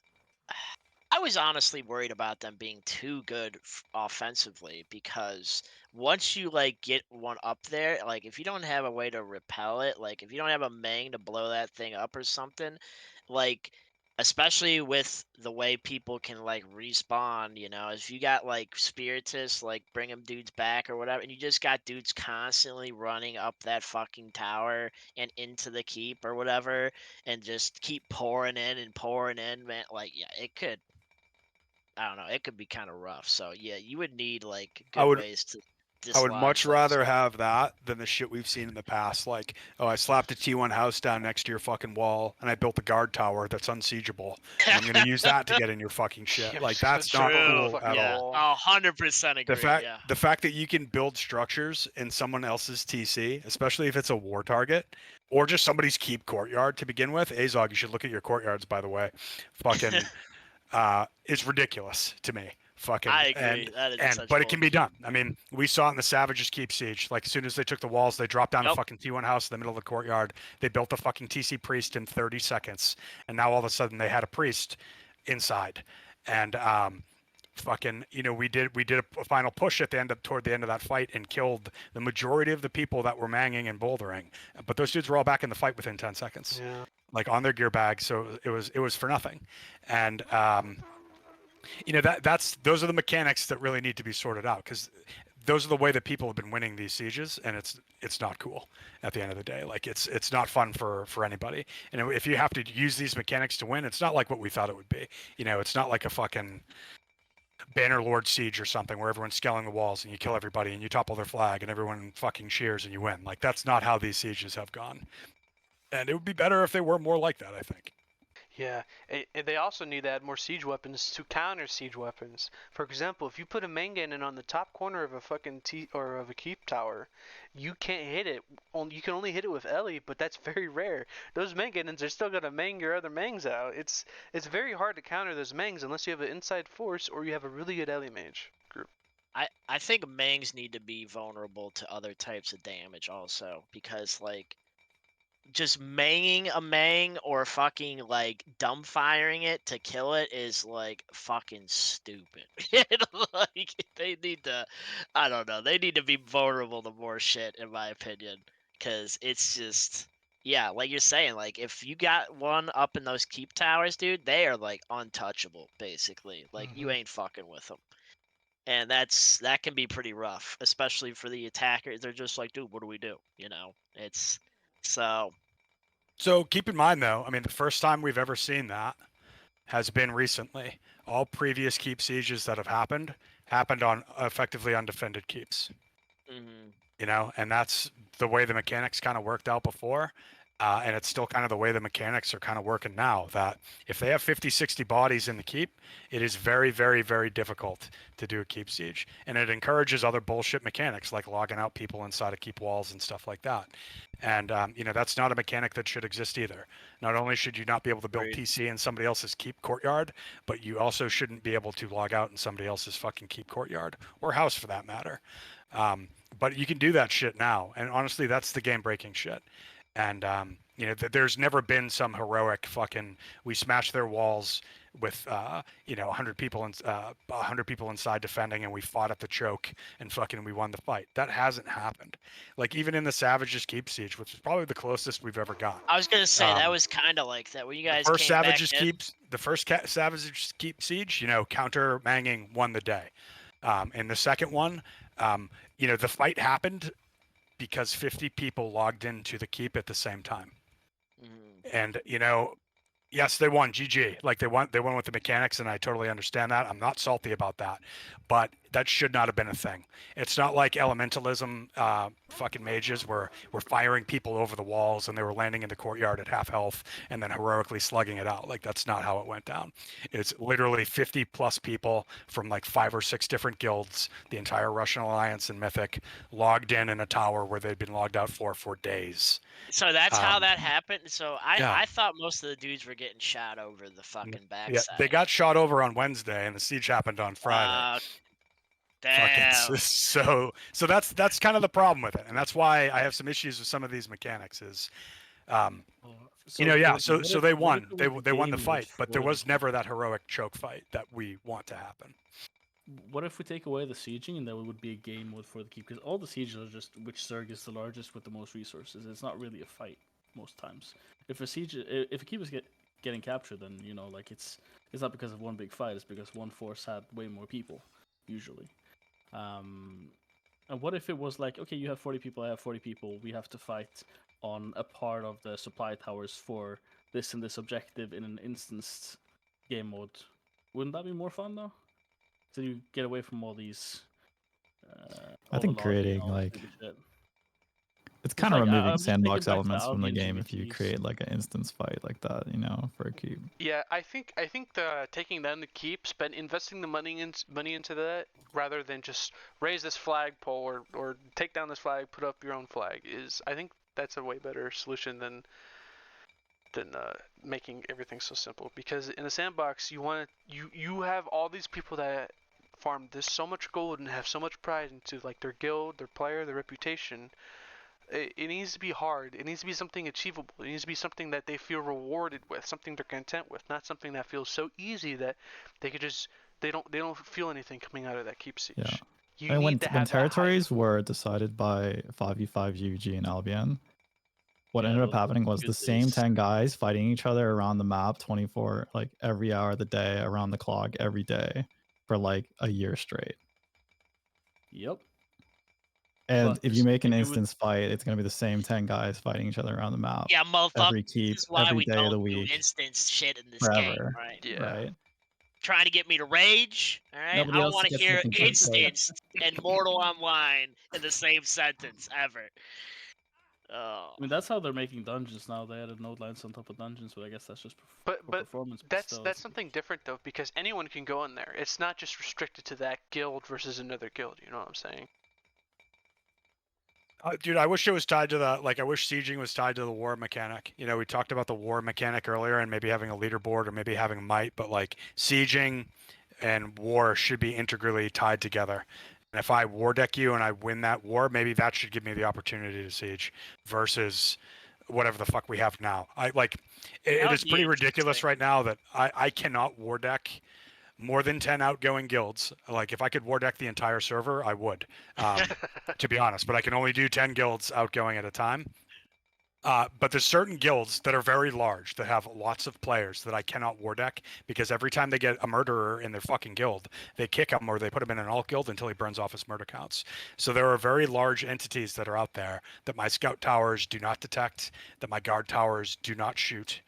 I was honestly worried about them being too good offensively because once you like get one up there, like if you don't have a way to repel it, like if you don't have a Mang to blow that thing up or something, like especially with the way people can like respawn, you know, if you got like Spiritus, like bring them dudes back or whatever, and you just got dudes constantly running up that fucking tower and into the keep or whatever, and just keep pouring in, man. Like, yeah, it could. I don't know. It could be kind of rough. So yeah, you would need like I good would ways to I would dislodge much those. rather have that than the shit we've seen in the past. Like, oh, I slapped a T1 house down next to your fucking wall, and I built a guard tower that's unsiegeable, and I'm going to use that to get in your fucking shit. Yeah, Like, just gonna that's jump not over the cool fucking at Yeah. all. wall. 100% agree. Yeah. The fact that you can build structures in someone else's TC, especially if it's a war target, or just somebody's keep courtyard to begin with. Azog, you should look at your courtyards, by the way. Fucking, it's ridiculous to me. Fucking, I agree. That is such but it can be bullshit. done. I mean, we saw it in the Savages Keep siege. Like, as soon as they took the walls, they dropped down a Yep. fucking T1 house in the middle of the courtyard. They built the fucking TC priest in 30 seconds, and now all of a sudden they had a priest inside, and fucking, you know, we did a final push at the end of toward the end of that fight and killed the majority of the people that were manging and bouldering, but those dudes were all back in the fight within 10 seconds, Yeah. like on their gear bags. So it was for nothing. And you know, those are the mechanics that really need to be sorted out, because those are the way that people have been winning these sieges, and it's not cool at the end of the day. Like, it's not fun for anybody. And if you have to use these mechanics to win, it's not like what we thought it would be. You know, it's not like a fucking Bannerlord siege or something where everyone's scaling the walls and you kill everybody and you topple their flag and everyone fucking cheers and you win. Like, that's not how these sieges have gone. And it would be better if they were more like that, I think. Yeah, and they also need to add more siege weapons to counter siege weapons. For example, if you put a main cannon on the top corner of a fucking or of a keep tower, you can't hit it. You can only hit it with Ellie, but that's very rare. Those main cannons are still gonna mang your other mangs out. It's very hard to counter those mangs unless you have an inside force or you have a really good Ellie mage group. I think Mangs need to be vulnerable to other types of damage also, because like just manging a Mang or fucking like dumbfiring it to kill it is like fucking stupid. Like they need to, I don't know, they need to be vulnerable to more shit in my opinion, because it's just, yeah, like you're saying, like if you got one up in those keep towers, dude, they are like untouchable basically. Like you ain't fucking with them. And that can be pretty rough, especially for the attackers. They're just like, dude, what do we do? You know, it's so. So keep in mind, though, I mean, the first time we've ever seen that has been recently. All previous keep sieges that have happened on effectively undefended keeps. Mhm. You know, and that's the way the mechanics kind of worked out before. And it's still kind of the way the mechanics are kind of working now, that if they have 50, 60 bodies in the keep, it is very, very, very difficult to do a keep siege. And it encourages other bullshit mechanics like logging out people inside of keep walls and stuff like that. And, you know, that's not a mechanic that should exist either. Not only should you not be able to build Agreed. TC in somebody else's keep courtyard, but you also shouldn't be able to log out in somebody else's fucking keep courtyard, or house for that matter. But you can do that shit now. And honestly, that's the game breaking shit. And you know, there's never been some heroic fucking we smashed their walls with you know 100 people 100 people inside defending, and we fought at the choke and fucking we won the fight. That hasn't happened. Like, even in the Savages Keep siege, which is probably the closest we've ever got. I was gonna say that was kind of like that when you guys The first came Savages back in. Keep, the first Savages Keep siege, you know, counter manging won the day. And the second one, you know, the fight happened because 50 people logged into the keep at the same time. Mhm. And, you know, yes, they won. GG. Like, they won with the mechanics, and I totally understand that. I'm not salty about that, but that should not have been a thing. It's not like elementalism fucking mages were firing people over the walls and they were landing in the courtyard at half health and then heroically slugging it out. Like, that's not how it went down. It's literally 50 plus people from like 5 or 6 different guilds, the entire Russian Alliance and Mythic, logged in a tower where they'd been logged out for days. So that's how that happened. So yeah. I thought most of the dudes were getting shot over the fucking backside. Yeah, they got shot over on Wednesday, and the siege happened on Friday. Damn. So that's kind of the problem with it, and that's why I have some issues with some of these mechanics. Is So yeah. what So if- they what if won. it They was a they won the game fight, mode but there for the was never that heroic choke fight that we want to happen. What if we take away the sieging and there would be a game mode for the keep? Because all the sieges are just which Zerg is the largest with the most resources. It's not really a fight most times. If a siege, if a keep is getting captured, then like it's not because of one big fight. It's because one force had way more people usually. And what if it was like, okay, you have 40 people, I have 40 people. We have to fight on a part of the supply towers for this and this objective in an instanced game mode. Wouldn't that be more fun though? So you get away from all these. I All the think logging and creating all that like stupid shit. it's kind of like, removing I'm just thinking sandbox back to elements from the Albion game if you GVGs. create like an instance fight like that, for a keep. Yeah, I think the taking down the keep, investing the money into that rather than just raise this flagpole or take down this flag, put up your own flag I think that's a way better solution than making everything so simple. Because in a sandbox, you have all these people that farm this so much gold and have so much pride into like their guild, their player, their reputation. It needs to be hard. It needs to be something achievable. It needs to be something that they feel rewarded with, something they're content with, not something that feels so easy that they could just they don't feel anything coming out of that keep siege. Yeah. You I mean, need to when have that hype. territories were decided by 5v5 UG and Albion, what Yeah, ended up those were happening was good the same days. 10 guys fighting each other around the map 24, like every hour of the day, around the clock, every day for like a year straight. Yep. And But if you make an if you would- instance fight, it's going to be the same 10 guys fighting each other around the map. Yeah, motherfucker. Every keep, This is why every we day of the don't do week, instance shit in this game, forever. right? Yeah. Right? Trying to get me to rage, all right? Nobody I else want to gets hear looking for it, so- instance and Mortal Online in the same sentence ever. Oh. I mean, that's how they're making dungeons now. They added node lines on top of dungeons, but I guess that's just But for performance. But that's still, that's it's- something different though, because anyone can go in there. It's not just restricted to that guild versus another guild. You know what I'm saying? Dude, I wish it was tied to the I wish sieging was tied to the war mechanic. We talked about the war mechanic earlier, and maybe having a leaderboard or maybe having might, but like sieging and war should be integrally tied together. And if I war deck you and I win that war, maybe that should give me the opportunity to siege versus whatever the fuck we have now. It That is would be pretty ridiculous interesting. right now that I cannot war deck more than 10 outgoing guilds. Like if I could war deck the entire server, I would, to be honest, but I can only do 10 guilds outgoing at a time. But there's certain guilds that are very large that have lots of players that I cannot war deck because every time they get a murderer in their fucking guild, they kick him or they put him in an alt guild until he burns off his murder counts. So there are very large entities that are out there that my scout towers do not detect, that my guard towers do not shoot.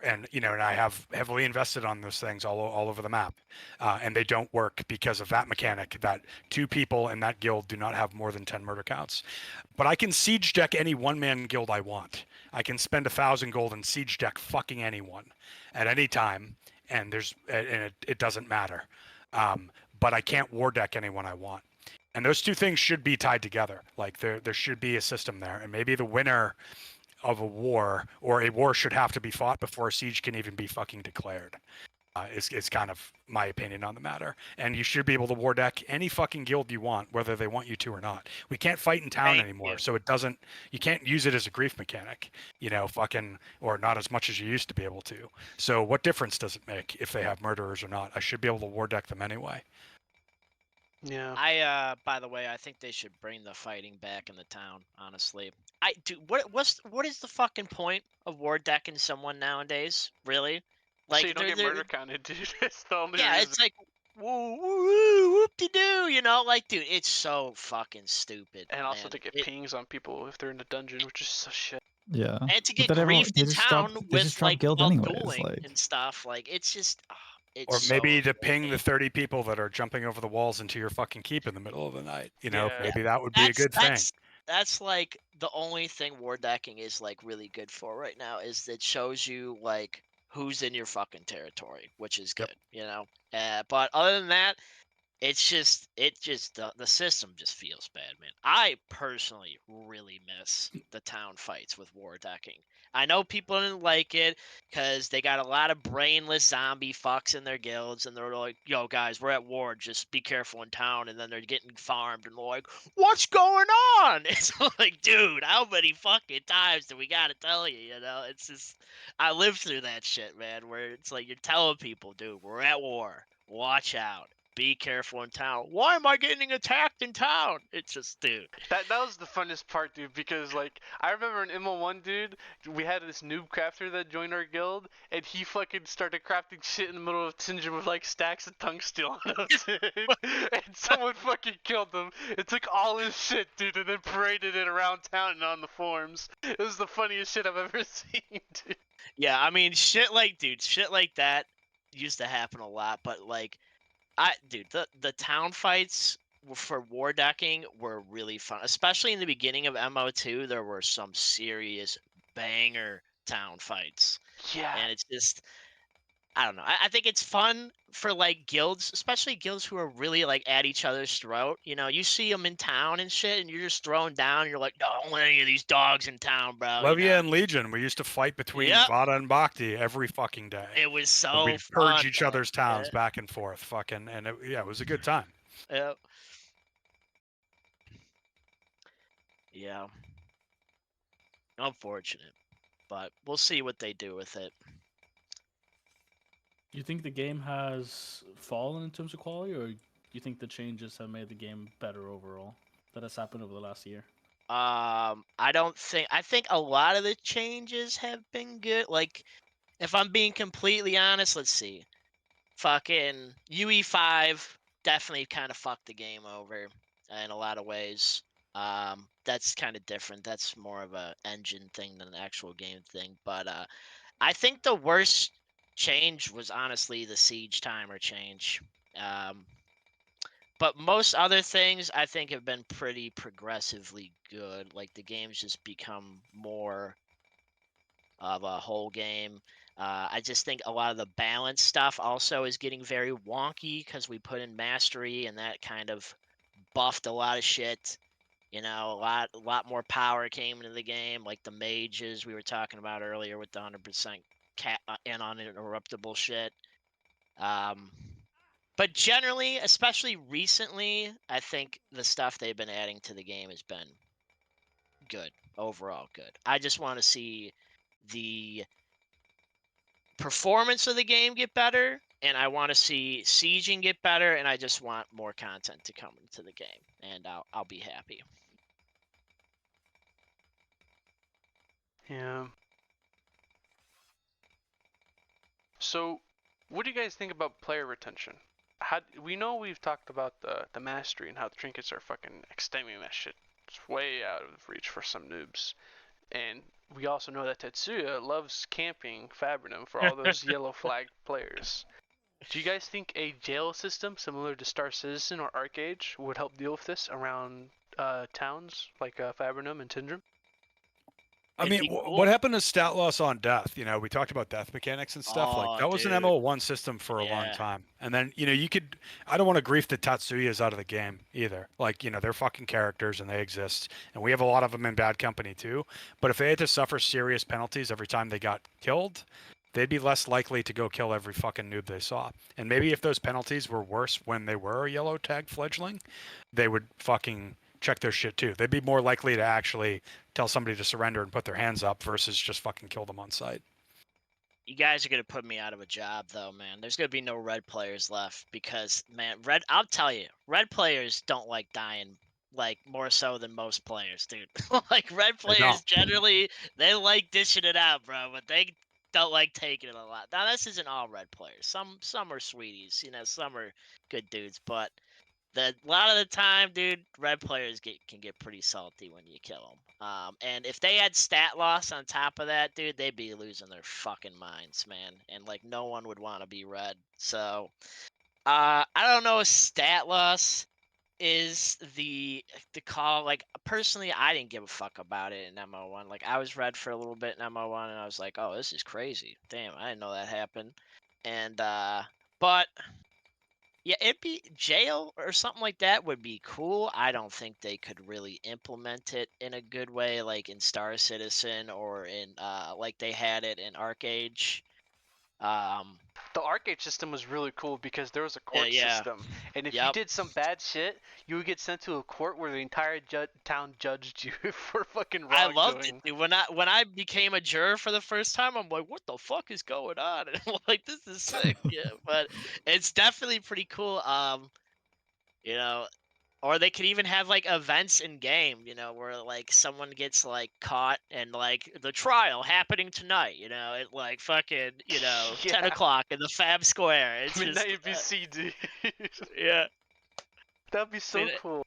And I have heavily invested on those things all over the map, and they don't work because of that mechanic. That 2 people in that guild do not have more than 10 murder counts. But I can siege deck any one-man guild I want. I can spend 1,000 gold and siege deck fucking anyone at any time, and it doesn't matter. But I can't war deck anyone I want. And those 2 things should be tied together. Like there should be a system there, and maybe the winner of a war or a war should have to be fought before a siege can even be fucking declared. Is kind of my opinion on the matter. And you should be able to war deck any fucking guild you want, whether they want you to or not. We can't fight in town Thank anymore, you. so you can't use it as a grief mechanic, or not as much as you used to be able to. So what difference does it make if they have murderers or not? I should be able to war deck them anyway. Yeah. By the way, I think they should bring the fighting back in the town. Honestly, what is the fucking point of war decking someone nowadays? Really? So you don't get murder counted, dude. It's the only Yeah, reason. it's like whoop-de-doo, like, dude, it's so fucking stupid. And also man. to get pings on people if they're in a dungeon, which is so shit. Yeah. And to But get then everyone- griefed they in just town drop- they with just drop like guild while anyways, dueling like- and stuff. Like it's just, it's Or maybe so to ping the annoying. 30 people that are jumping over the walls into your fucking keep in the middle of the night. Yeah. Maybe that would be a good thing. That's like the only thing war decking is like really good for right now is it shows you like who's in your fucking territory, which is Yep. good, But other than that, it's just the system just feels bad, man. I personally really miss the town fights with war decking. I know people didn't like it because they got a lot of brainless zombie fucks in their guilds, and they're like, "Yo, guys, we're at war. Just be careful in town." And then they're getting farmed, and they're like, "What's going on?" It's like, dude, how many fucking times do we gotta tell you? You know, it's just I lived through that shit, man. Where it's like you're telling people, dude, we're at war. Watch out. Be careful in town. Why am I getting attacked in town? It's just, dude. That was the funnest part, dude, because like I remember in MO1, dude, we had this noob crafter that joined our guild, and he fucking started crafting shit in the middle of Tinder with like stacks of tungsteel on him, dude. And someone fucking killed him. It took all his shit, dude, and then paraded it around town and on the forums. It was the funniest shit I've ever seen, dude. Yeah, I mean, shit like that used to happen a lot, but like, dude, the town fights for war decking were really fun, especially in the beginning of MO2. There were some serious banger town fights, Yeah. and it's just, I don't know. I think it's fun for like guilds, especially guilds who are really like at each other's throat. You know, you see them in town and shit, and you're just throwing down. And you're like, no, I don't want any of these dogs in town, bro. You Levia know? and Legion, we used to fight between Yep. Vada and Bhakti every fucking day. It was And so we'd fun. purge each other's towns Yeah. back and forth, fucking, and it was a good time. Yep. Yeah. Unfortunate, but we'll see what they do with it. Do you think the game has fallen in terms of quality, or do you think the changes have made the game better overall that has happened over the last year? I think a lot of the changes have been good. Like, if I'm being completely honest, let's see. Fucking UE5 definitely kind of fucked the game over in a lot of ways. That's kind of different. That's more of a engine thing than an actual game thing. But I think the worst change was honestly the siege timer change. But most other things I think have been pretty progressively good. Like the game's just become more of a whole game. I just think a lot of the balance stuff also is getting very wonky because we put in mastery and that kind of buffed a lot of shit. You know, a lot more power came into the game, like the mages we were talking about earlier with the 100% and uninterruptible shit. But generally, especially recently, I think the stuff they've been adding to the game has been good, overall good. I just want to see the performance of the game get better, and I want to see sieging get better, and I just want more content to come into the game, and I'll be happy. Yeah. So, what do you guys think about player retention? We know we've talked about the mastery and how the trinkets are fucking extending that shit. It's way out of reach for some noobs. And we also know that Tetsuya loves camping Fabrinum for all those yellow flag players. Do you guys think a jail system similar to Star Citizen or Arcade would help deal with this around towns like Fabrinum and Tindrum? I It'd mean, be cool. what happened to stat loss on death? You know, we talked about death mechanics and stuff. Oh, Like that was dude. an MO1 system for a long Yeah. time. And then, you know, I don't want to grief the Tatsuyas out of the game either. Like, you know, they're fucking characters and they exist. And we have a lot of them in bad company too. But if they had to suffer serious penalties every time they got killed, they'd be less likely to go kill every fucking noob they saw. And maybe if those penalties were worse when they were a yellow tag fledgling, they would fucking check their shit too. They'd be more likely to actually tell somebody to surrender and put their hands up versus just fucking kill them on sight. You guys are gonna put me out of a job though, man. There's gonna be no red players left because, man, I'll tell you, red players don't like dying, like more so than most players, dude. Like red They players don't. generally, they like dishing it out, bro, but they don't like taking it a lot. Now this isn't all red players. Some are sweeties, you know, some are good dudes, but a lot of the time, dude, red players can get pretty salty when you kill them. And if they had stat loss on top of that, dude, they'd be losing their fucking minds, man. And like no one would want to be red. So, I don't know if stat loss is the call. Like personally, I didn't give a fuck about it in MO1. Like I was red for a little bit in MO1, and I was like, oh, this is crazy. Damn, I didn't know that happened. And but Yeah, it'd be jail or something like that would be cool. I don't think they could really implement it in a good way, like in Star Citizen or in like they had it in Arcade. The arcade system was really cool because there was a Yeah, court yeah, system, and if you yep. did some bad shit, you would get sent to a court where the entire town judged you for fucking I loved it, wrongdoing. dude. When I became a juror for the first time, I'm like, what the fuck is going on? And I'm like, this is sick. Yeah, but it's definitely pretty cool. You know, or they could even have like events in game, where like someone gets like caught and like the trial happening tonight, at like fucking, 10 Yeah, o'clock in the Fab Square. It's just, Midnight ABC, dude. yeah, That'd be I so mean, cool.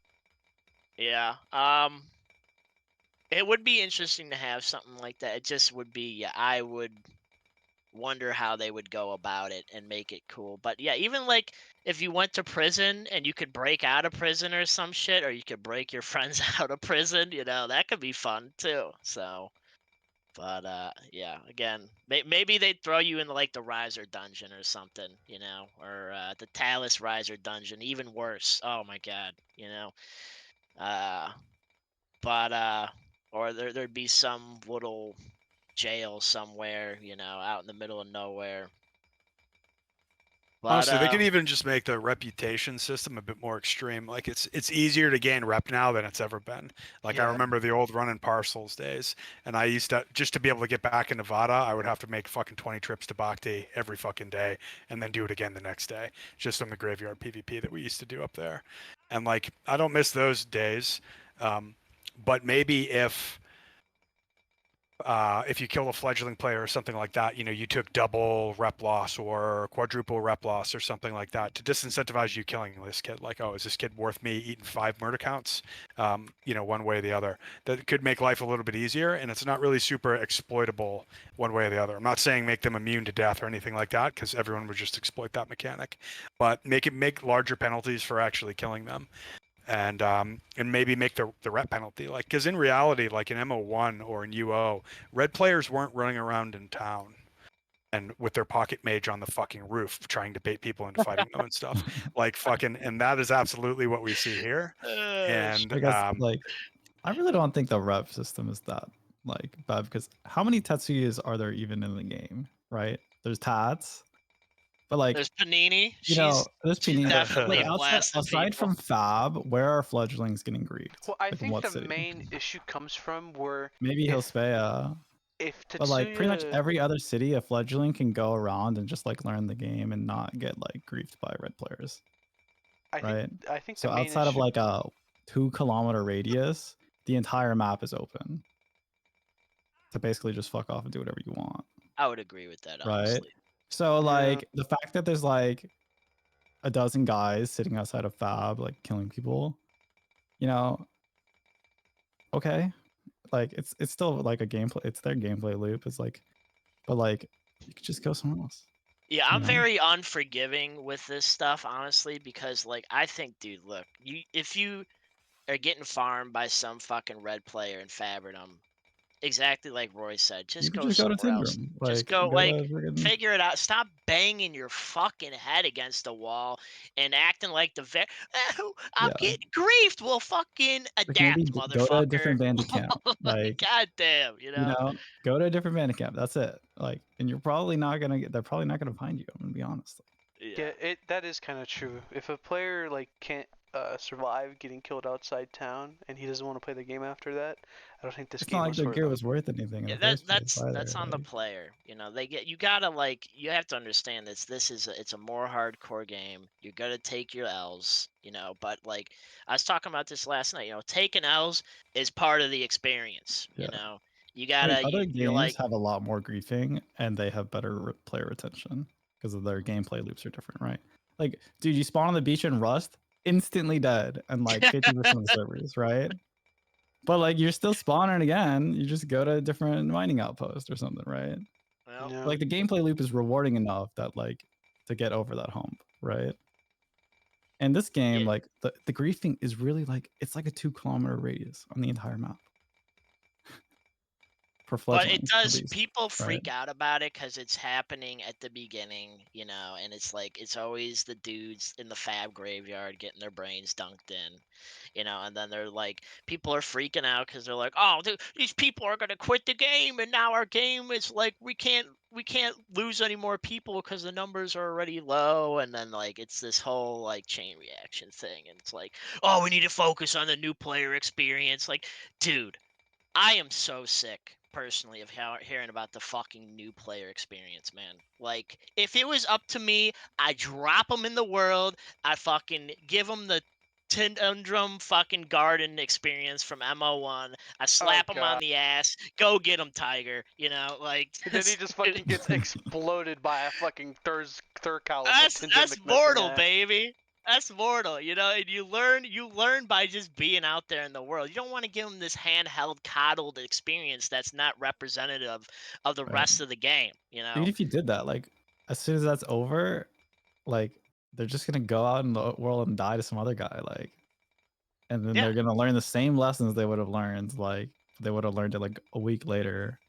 yeah. It would be interesting to have something like that. It just would be, yeah, I would wonder how they would go about it and make it cool. But yeah, even like if you went to prison and you could break out of prison or some shit, or you could break your friends out of prison, that could be fun too. So, but yeah, again, maybe they'd throw you in like the Riser dungeon or something, or the Talus Riser dungeon, even worse. Oh my god, uh, but or there'd be some little jail somewhere, out in the middle of nowhere. But Honestly, they could even just make the reputation system a bit more extreme. Like it's easier to gain rep now than it's ever been. Like I Yeah. remember the old running parcels days, and I used to just to be able to get back in Nevada, I would have to make fucking 20 trips to Bhakti every fucking day, and then do it again the next day, just on the graveyard PvP that we used to do up there. And like I don't miss those days, but maybe if you kill a fledgling player or something like that, you took double rep loss or quadruple rep loss or something like that to disincentivize you killing this kid. Like, oh, is this kid worth me eating 5 murder counts? One way or the other. That could make life a little bit easier, and it's not really super exploitable one way or the other. I'm not saying make them immune to death or anything like that, because everyone would just exploit that mechanic, but make larger penalties for actually killing them. And maybe make the rep penalty, like, because in reality, like in MO1 or in UO, red players weren't running around in town and with their pocket mage on the fucking roof trying to bait people into fighting them and stuff, like fucking, and that is absolutely what we see here. And I guess like I really don't think the rep system is that like bad, because how many Tetsuyas are there even in the game, right? There's Tats, but like there's Panini. there's She's Panini. definitely Like blasting aside people. from Fab, where are fledglings getting griefed? Well, I Like in think what the city? main issue comes from where Maybe if Hilspea. if But like pretty much Tetsuya, every other city, a fledgling can go around and just like learn the game and not get like griefed by red players, I think right? I think the So main outside of issue. like a 2 kilometer radius, the entire map is open to basically just fuck off and do whatever you want, I would agree with that, right? honestly. So Yeah. like the fact that there's like a dozen guys sitting outside of Fab like killing people, okay, like it's still like a gameplay. It's their gameplay loop. It's like, but like you could just go somewhere else. Yeah, I'm know? very unforgiving with this stuff, honestly, because like I think, dude, look, if you are getting farmed by some fucking red player in Fabridom, exactly like Roy said, You just could go just go to somewhere else. Tingram. Just Like go, go like, to friggin' figure it out. Stop banging your fucking head against the wall and acting like I'm yeah. getting griefed. Well, fucking Like maybe adapt, go to a motherfucker. different bandit camp. Like, Like, goddamn, go to a different bandit camp. That's it. Like, and you're probably not gonna get. They're probably not gonna find you. I'm gonna be honest. Yeah, that is kind of true. If a player like can't survive getting killed outside town and he doesn't want to play the game after that, I don't think this It's game not like was the for gear them. was worth anything in Yeah, the first place that's either. on the Like, player. You gotta like you have to understand it's a more hardcore game. You're gonna take your L's, but like I was talking about this last night, taking L's is part of the experience. Yeah. You I gotta mean, other you're games like have a lot more griefing and they have better player retention because of their gameplay loops are different, right? Like, dude, you spawn on the beach in Rust, instantly dead, and like 50% of the servers, right? But like you're still spawning again. You just go to a different mining outpost or something, right? well, Yeah. Like the gameplay loop is rewarding enough that like to get over that hump, right? And this game, yeah, like the griefing is really like it's like a 2 kilometer radius on the entire map. for But fledgling. it at does. least, People right? freak out about it because it's happening at the beginning, you know, and it's like it's always the dudes in the fab graveyard getting their brains dunked in, you know, and then they're like, people are freaking out because they're like, oh, these people are gonna quit the game, and now our game is like we can't lose any more people because the numbers are already low, and then like it's this whole like chain reaction thing, and it's like, oh, we need to focus on the new player experience, like, dude. I am so sick personally of hearing about the fucking new player experience, man. Like, if it was up to me, I drop them in the world. I fucking give them the Tindrum fucking garden experience from MO1. I slap them on God. the ass. Go get them, Tiger. You know, like And then he just fucking gets exploded by a fucking third caliber that's mortal, baby. That's mortal, you know, and you learn by just being out there in the world. You don't want to give them this handheld coddled experience that's not representative of the Right. rest of the game, you know. Even if you did that, like as soon as that's over, like they're just gonna go out in the world and die to some other guy, like, and then Yeah. they're gonna learn the same lessons they would have learned, like they would have learned it like a week later.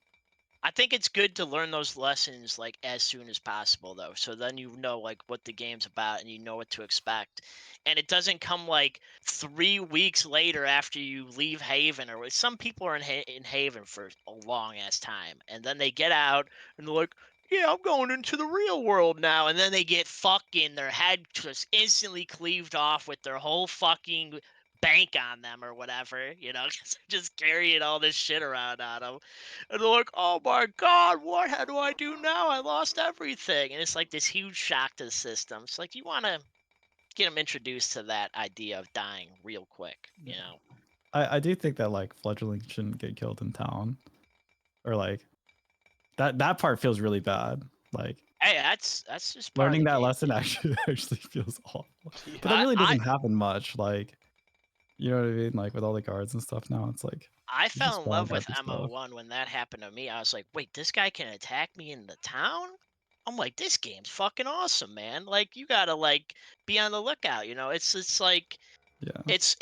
I think it's good to learn those lessons like as soon as possible though. So then you know like what the game's about and you know what to expect. And it doesn't come like 3 weeks later after you leave Haven, or some people are in Haven for a long ass time and then they get out and they're like, yeah, I'm going into the real world now, and then they get fucking their head just instantly cleaved off with their whole fucking bank on them or whatever, you know, 'cause they're just carrying all this shit around on them. And they're like, oh my God, what do I do now? I lost everything. And it's like this huge shock to the system. It's like you want to get them introduced to that idea of dying real quick, you know? I do think that like fledgling shouldn't get killed in town, or like that part feels really bad. Like, Hey, that's just part of learning the that game. lesson actually feels awful. Yeah. But that really doesn't happen much. Like, you know what I mean? Like with all the guards and stuff now, it's like I you fell just in love spawn with guards and stuff. MO1 when that happened to me. I was like, wait, this guy can attack me in the town? I'm like, this game's fucking awesome, man. Like, you gotta like be on the lookout, you know? It's like Yeah. it's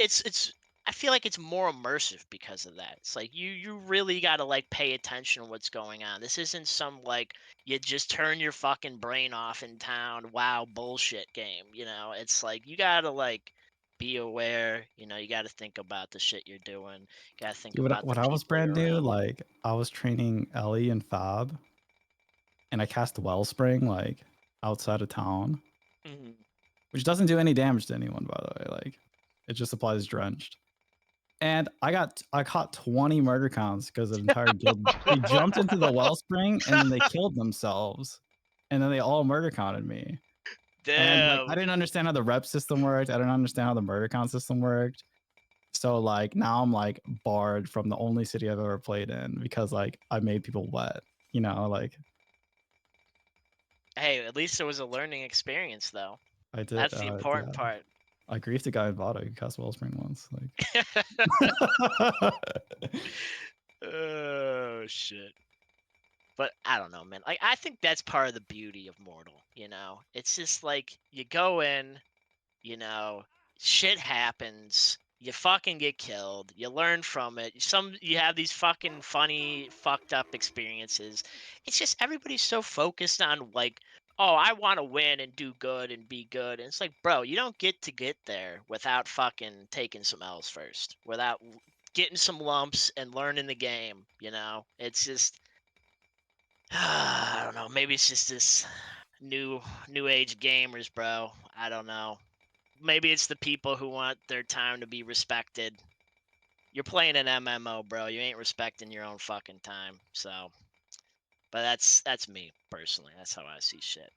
I feel like it's more immersive because of that. It's like you really gotta like pay attention to what's going on. This isn't some like you just turn your fucking brain off in town, wow bullshit game, you know? It's like you gotta like be aware, you know, you gotta think about the shit you're doing. You gotta think Dude, about when the I was people brand you're new, around. like I was training Ellie and Fab, and I cast Wellspring like outside of town, Mhm. which doesn't do any damage to anyone, by the way. Like, it just applies drenched. And I caught 20 murder counts because an entire guild they jumped into the wellspring and then they killed themselves, and then they all murder counted me. And like I Damn. didn't understand how the rep system worked. I didn't understand how the murder count system worked. So like now I'm like barred from the only city I've ever played in because like I made people wet. You know, like Hey, at least it was a learning experience though. I did. That's the important Yeah. part. I griefed a guy in Vado who cast Wellspring once. Like, Oh shit. But I don't know, man. Like I think that's part of the beauty of Mortal, you know. It's just like you go in, you know, shit happens, you fucking get killed, you learn from it. You have these fucking funny, fucked up experiences. It's just everybody's so focused on like, oh, I want to win and do good and be good. And it's like, bro, you don't get to get there without fucking taking some L's first, without getting some lumps and learning the game, you know? It's just I don't know. Maybe it's just this new age gamers, bro. I don't know. Maybe it's the people who want their time to be respected. You're playing an MMO, bro. You ain't respecting your own fucking time. So, but that's me personally. That's how I see shit.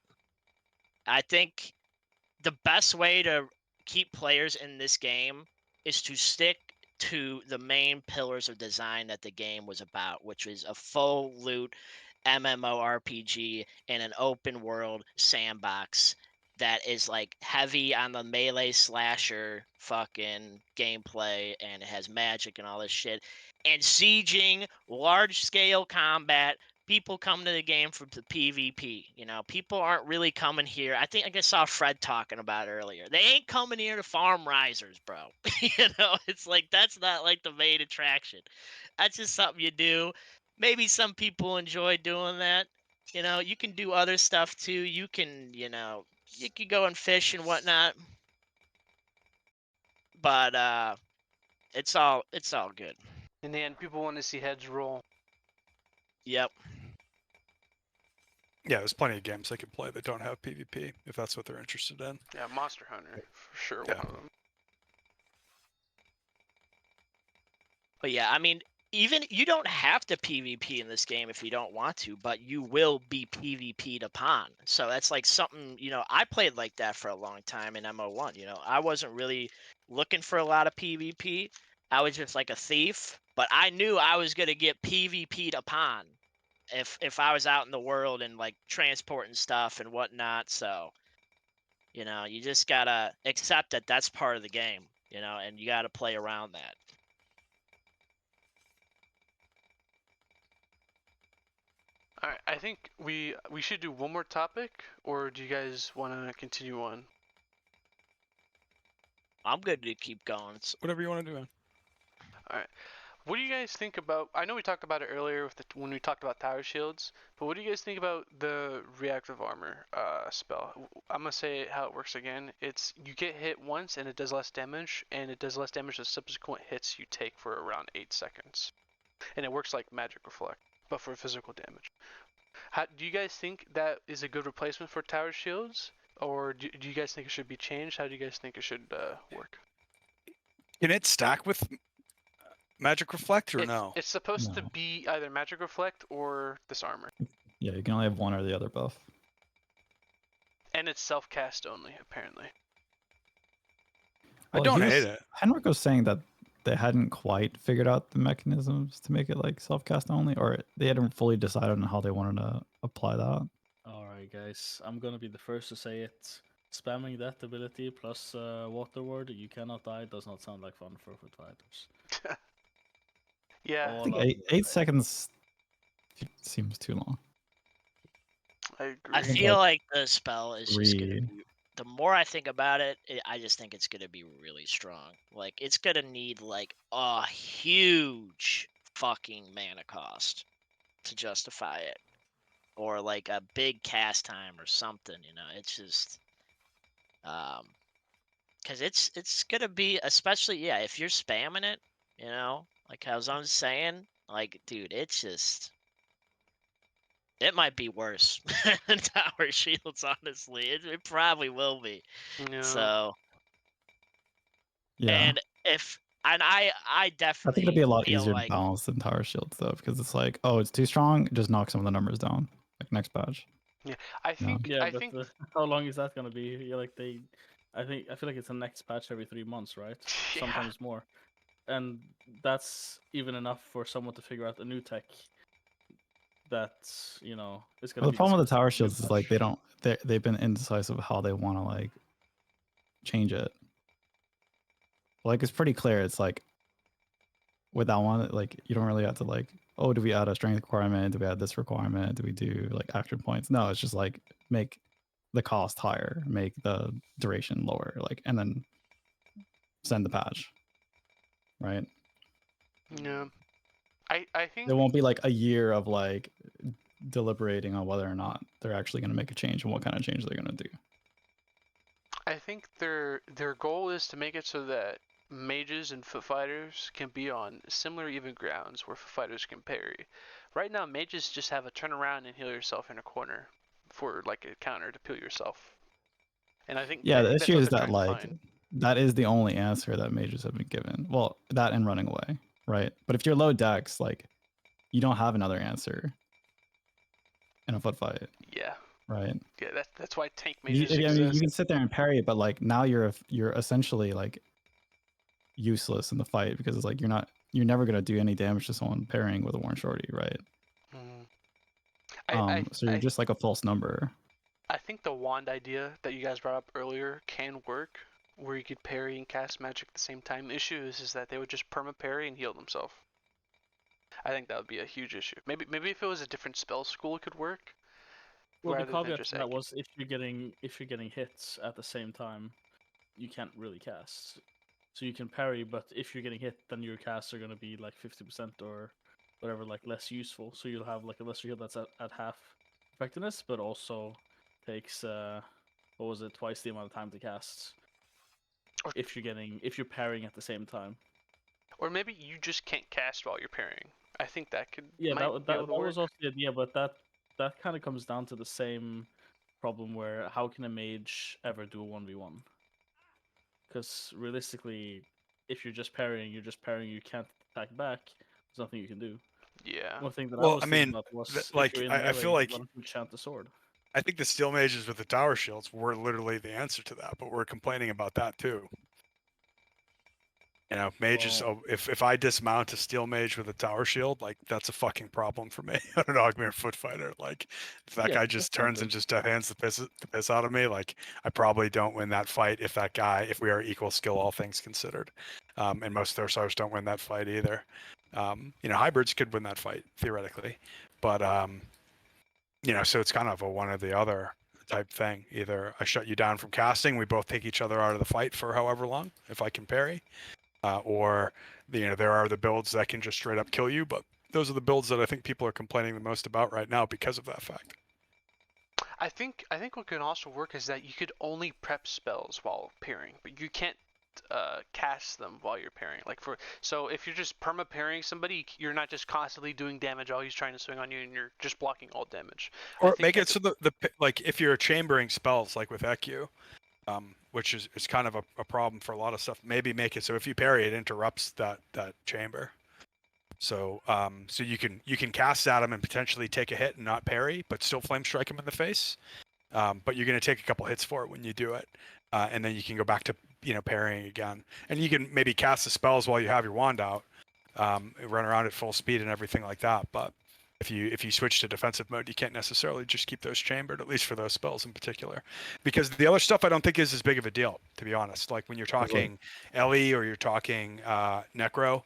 I think the best way to keep players in this game is to stick to the main pillars of design that the game was about, which is a full loot MMORPG in an open world sandbox that is like heavy on the melee slasher fucking gameplay, and it has magic and all this shit. And sieging, large scale combat. People come to the game for the PvP. You know, people aren't really coming here. I think I saw Fred talking about earlier. They ain't coming here to farm risers, bro. You know, it's like that's not like the main attraction. That's just something you do maybe some people enjoy doing that. You know, you can do other stuff too. You can, you can go and fish and whatnot. But it's all good. In the end, people want to see heads roll. Yep. Yeah, there's plenty of games they can play that don't have PvP if that's what they're interested in. Yeah, Monster Hunter for sure. Yeah. One of them. But yeah, I mean, even you don't have to PvP in this game if you don't want to, but you will be PvP'd upon. So that's like something, I played like that for a long time in MO1. I wasn't really looking for a lot of PvP. I was just like a thief, but I knew I was gonna get PvP'd upon if I was out in the world and like transporting stuff and whatnot. So, you just gotta accept that that's part of the game, and you gotta play around that. All right, I think we should do one more topic, or do you guys want to continue on? I'm good to keep going. Whatever you want to do, man. What do you guys think about? I know we talked about it earlier when we talked about tower shields, but what do you guys think about the reactive armor spell? I'm gonna say how it works again. It's you get hit once and it does less damage, and it does less damage to subsequent hits you take for around 8 seconds, and it works like magic reflect, but for physical damage. How do you guys think that is a good replacement for tower shields, or do you guys think it should be changed? How do you guys think it should work? Can it stack with magic reflect or no? It's supposed to No. be either magic reflect or this armor. Yeah, you can only have one or the other buff. And it's self-cast only, apparently. I don't he hate was- it. Henrik was saying that they hadn't quite figured out the mechanisms to make it like self-cast only, or they hadn't fully decided on how they wanted to apply that. Alright, guys, I'm gonna be the first to say it. Spamming that ability plus water word, you cannot die, does not sound like fun for foot fighters. Yeah, I All think of eight them. seconds seems too long. I agree. I think, feel like, like the spell is just gonna 3. be. The more I think about it, I just think it's gonna be really strong. Like it's gonna need like a huge fucking mana cost to justify it, or like a big cast time or something. It's just because it's gonna be, especially if you're spamming it, like Calzone's saying, like dude, it's just. It might be worse than tower shields, honestly. It probably will be. No. So, Yeah. and I I definitely think it'd be a lot feel easier like to balance than tower shields though, because it's like, oh, it's too strong, just knock some of the numbers down. Like next patch. I think Yeah, I but think how long is that gonna be? You're like I feel like it's a next patch every 3 months, right? Yeah. Sometimes more, and that's even enough for someone to figure out a new tech. That's is gonna Well, the be problem with discussed the tower in the shields is like patch. they've been indecisive of how they want to like change it. Like it's pretty clear. It's like with that one, like you don't really have to like, oh, do we add a strength requirement? Do we add this requirement? Do we do like action points? No, it's just like make the cost higher, make the duration lower, like, and then send the patch. Right? Yeah. I think There won't be like a year of like deliberating on whether or not they're actually going to make a change and what kind of change they're going to do. I think their goal is to make it so that mages and foot fighters can be on similar even grounds where foot fighters can parry. Right now, mages just have a turn around and heal yourself in a corner for like a counter to peel yourself. And I think Yeah, the that's issue what is they're that trying to like find. that is the only answer that mages have been given. Well, that and running away, right? But if you're low dex, like you don't have another answer in a foot fight, Yeah. right? Yeah, that's why tank You, mages I mean, exist. you can sit there and parry, but like now you're essentially like useless in the fight because it's like you're never gonna do any damage to someone parrying with a worn shorty, right? So you're just like a false number. I think the wand idea that you guys brought up earlier can work, where you could parry and cast magic at the same time. The issue is that they would just perma parry and heal themselves. I think that would be a huge issue. Maybe if it was a different spell school, it could work. Well, the rather than caveat just to that egg. was if you're getting hits at the same time, you can't really cast. So you can parry, but if you're getting hit, then your casts are gonna be like 50% or whatever, like less useful. So you'll have like a lesser heal that's at half effectiveness, but also takes what was it, twice the amount of time to cast. If you're parrying at the same time. Or maybe you just can't cast while you're parrying. I think that could Yeah, might that be able to work. was also the idea, but that kind of comes down to the same problem where how can a mage ever do a 1v1? Because realistically, if you're just parrying, you can't attack back. There's nothing you can do. Yeah. One thing that I Well, was I thinking mean, about was if like you're in I feel melee, like why don't you enchant the sword? I think the steel mages with the tower shields were literally the answer to that, but we're complaining about that too. You know, mages. Well, If I dismount a steel mage with a tower shield, like that's a fucking problem for me. I don't know, I'm a foot fighter. Like, if that yeah, guy just that's turns and just hands the piss out of me, like I probably don't win that fight. If we are equal skill, all things considered, and most Thursars don't win that fight either. You know, hybrids could win that fight theoretically, but you know, so it's kind of a one or the other type thing. Either I shut you down from casting, we both take each other out of the fight for however long, if I can parry, or you know, there are the builds that can just straight up kill you, but those are the builds that I think people are complaining the most about right now because of that fact. I think what can also work is that you could only prep spells while parrying, but you can't cast them while you're parrying. So if you're just perma parrying somebody, you're not just constantly doing damage while he's trying to swing on you, and you're just blocking all damage. Or make it so the like if you're chambering spells like with EQ, which is kind of a problem for a lot of stuff. Maybe make it so if you parry, it interrupts that chamber. So so you can cast at him and potentially take a hit and not parry, but still flame strike him in the face. But you're going to take a couple hits for it when you do it, and then you can go back to parrying again, and you can maybe cast the spells while you have your wand out, run around at full speed and everything like that. But if you switch to defensive mode, you can't necessarily just keep those chambered, at least for those spells in particular, because the other stuff I don't think is as big of a deal, to be honest. Like when you're talking Ellie or you're talking Necro,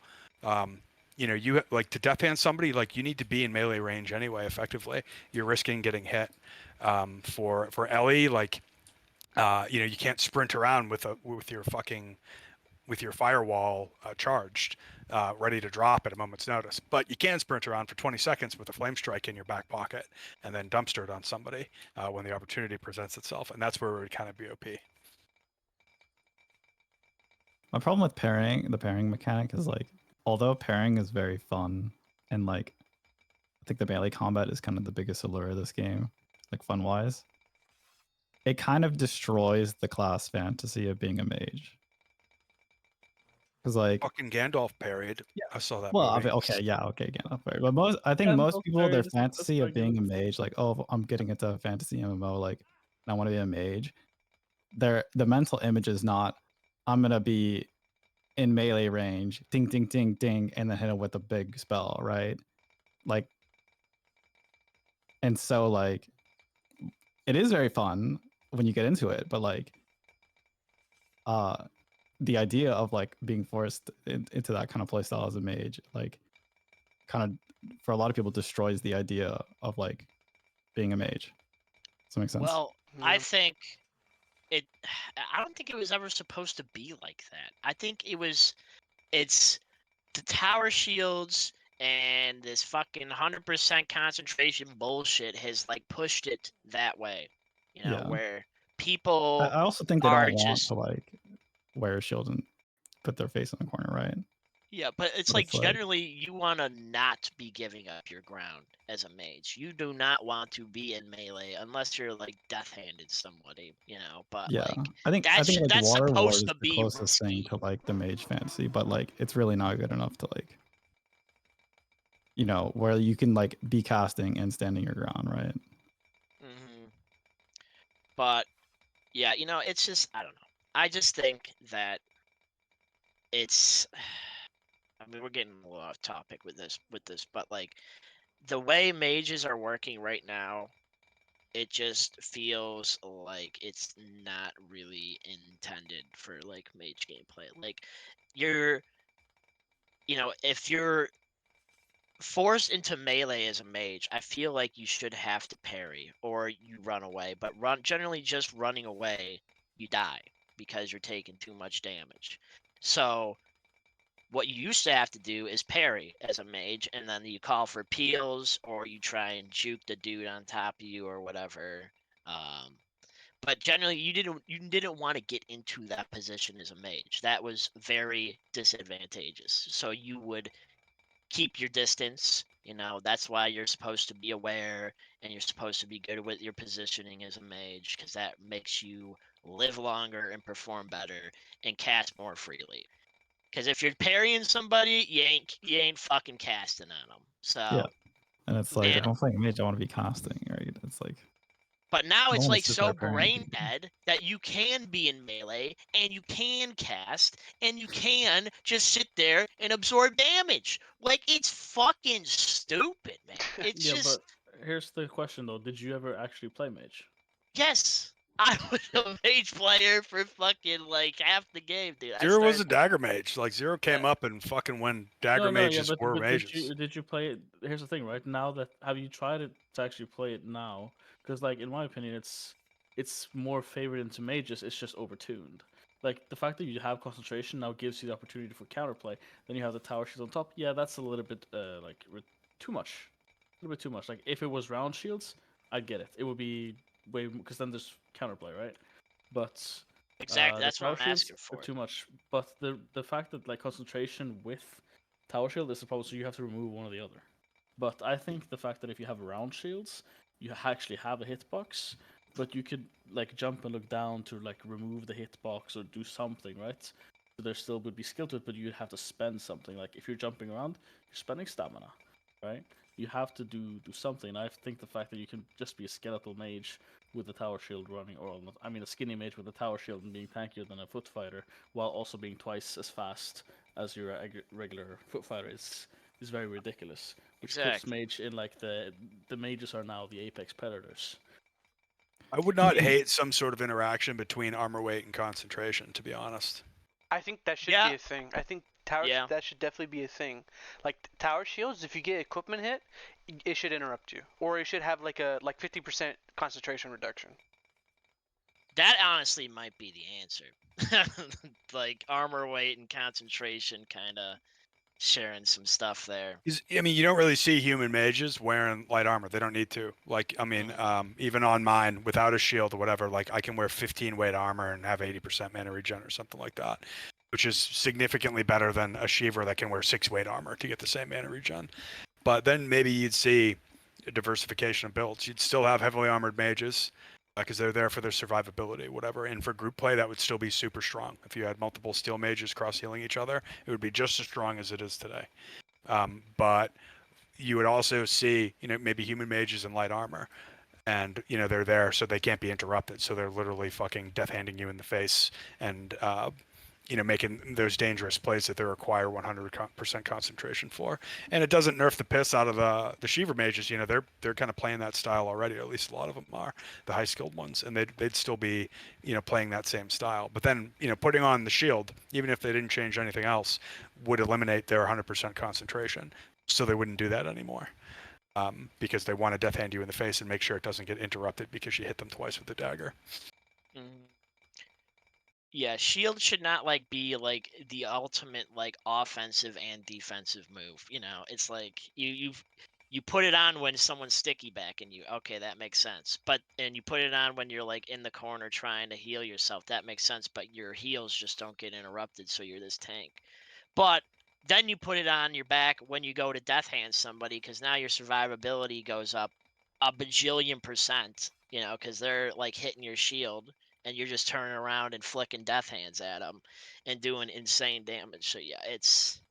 you know, you like to death hand somebody, like you need to be in melee range anyway. Effectively, you're risking getting hit. For Ellie, like you know, you can't sprint around with your firewall charged, ready to drop at a moment's notice. But you can sprint around for 20 seconds with a flame strike in your back pocket and then dumpster it on somebody when the opportunity presents itself, and that's where it would kind of be OP. My problem with the pairing mechanic is like, although pairing is very fun and like, I think the melee combat is kind of the biggest allure of this game, like fun wise. It kind of destroys the class fantasy of being a mage. Because like fucking Gandalf parried. Yeah, I saw that. Well, I movie. mean, okay, yeah, okay, Gandalf parried. But I think most people, their fantasy of being a mage, like, oh, I'm getting into a fantasy MMO, like, I want to be a mage. The mental image is not, I'm gonna be in melee range, ding, ding, ding, ding, and then hit him with a big spell, right? Like, and so like, it is very fun when you get into it, but like, the idea of like being forced into that kind of playstyle as a mage, like, kind of for a lot of people destroys the idea of like being a mage. Does that make sense? Well, Yeah. I think I don't think it was ever supposed to be like that. I think it's the tower shields and this fucking 100% concentration bullshit has like pushed it that way. You know, Yeah. where people I also think they are don't want just to like wear a shield and put their face in the corner, right? yeah, but it's But like it's like- generally you want to not be giving up your ground as a mage. You do not want to be in melee unless you're like death-handed somebody, you know. But Yeah, like I think that's like Water Ward supposed is to the be closest thing risky. to like the mage fantasy, but like it's really not good enough to like, you know, where you can like be casting and standing your ground, right? But yeah, you know, it's just I don't know. I just think that it's. I mean, we're getting a little off topic with this, but like the way mages are working right now, it just feels like it's not really intended for like mage gameplay. Like you're, you know, if you're forced into melee as a mage, I feel like you should have to parry or you run away. But generally just running away, you die because you're taking too much damage. So What you used to have to do is parry as a mage, and then you call for peels, or you try and juke the dude on top of you or whatever. But generally, you didn't want to get into that position as a mage. That was very disadvantageous. So you would keep your distance. That's why you're supposed to be aware, and you're supposed to be good with your positioning as a mage, because that makes you live longer and perform better and cast more freely. Because if you're parrying somebody, you ain't fucking casting on them. So Yeah. And it's like, if and I'm playing a mage, I want to be casting, right? It's like, but now I it's wanna like sit so there parrying brain people. dead that you can be in melee and you can cast and you can just sit there and absorb damage. Like, it's fucking stupid, man. It's Yeah, just but here's the question though: did you ever actually play mage? yes. I was a mage player for fucking like half the game, dude. I Zero was started. a dagger mage. Like Zero came Uh, up and fucking when dagger No, yeah, mages were but mages. did you play it? Here's the thing, right? Now that have you tried it to actually play it now? Because like in my opinion, it's more favored into mages. It's just overtuned. Like the fact that you have concentration now gives you the opportunity for counterplay. Then you have the tower shields on top. Yeah, that's a little bit too much, a little bit too much. Like if it was round shields, I'd get it. It would be way because then there's counterplay, right? But exactly. the That's what tower I'm shields asking are for. too much. But the fact that like concentration with tower shield is supposed to you have to remove one or the other. But I think the fact that if you have round shields, you actually have a hitbox, but you could like jump and look down to like remove the hitbox or do something, right? So there still would be skill to it, but you'd have to spend something. Like if you're jumping around, you're spending stamina, right? You have to do something. I think the fact that you can just be a skeletal mage with a tower shield running, or I mean a skinny mage with a tower shield and being tankier than a foot fighter, while also being twice as fast as your regular foot fighter is very ridiculous. Which puts Exactly. mage in like the mages are now the apex predators. I would not hate some sort of interaction between armor weight and concentration, to be honest. I think that should Yeah. be a thing. I think that should definitely be a thing. Like tower shields, if you get equipment hit, it should interrupt you, or it should have like a 50% concentration reduction. That honestly might be the answer. Like armor weight and concentration kind of sharing some stuff there. I mean, you don't really see human mages wearing light armor. They don't need to. Like, I mean, even on mine, without a shield or whatever, like I can wear 15 weight armor and have 80% mana regen or something like that, which is significantly better than a Sheaver that can wear 6 weight armor to get the same mana regen. But then maybe you'd see a diversification of builds. You'd still have heavily armored mages because they're there for their survivability, whatever. And for group play, that would still be super strong. If you had multiple steel mages cross healing each other, it would be just as strong as it is today. But you would also see, maybe human mages in light armor, and they're there so they can't be interrupted. So they're literally fucking death handing you in the face and making those dangerous plays that they require 100% concentration for. And it doesn't nerf the piss out of the Sheaver mages. They're kind of playing that style already, or at least a lot of them are, the high skilled ones, and they'd still be playing that same style. But then putting on the shield, even if they didn't change anything else, would eliminate their 100% concentration. So they wouldn't do that anymore. Because they want to death hand you in the face and make sure it doesn't get interrupted because you hit them twice with the dagger. Yeah, shield should not be the ultimate offensive and defensive move. It's like you put it on when someone's sticky backing you. Okay, that makes sense. And you put it on when you're in the corner trying to heal yourself. That makes sense. But your heals just don't get interrupted, so you're this tank. But then you put it on your back when you go to death hand somebody, because now your survivability goes up a bajillion %. Because they're hitting your shield, and you're just turning around and flicking death hands at them and doing insane damage. So yeah, it's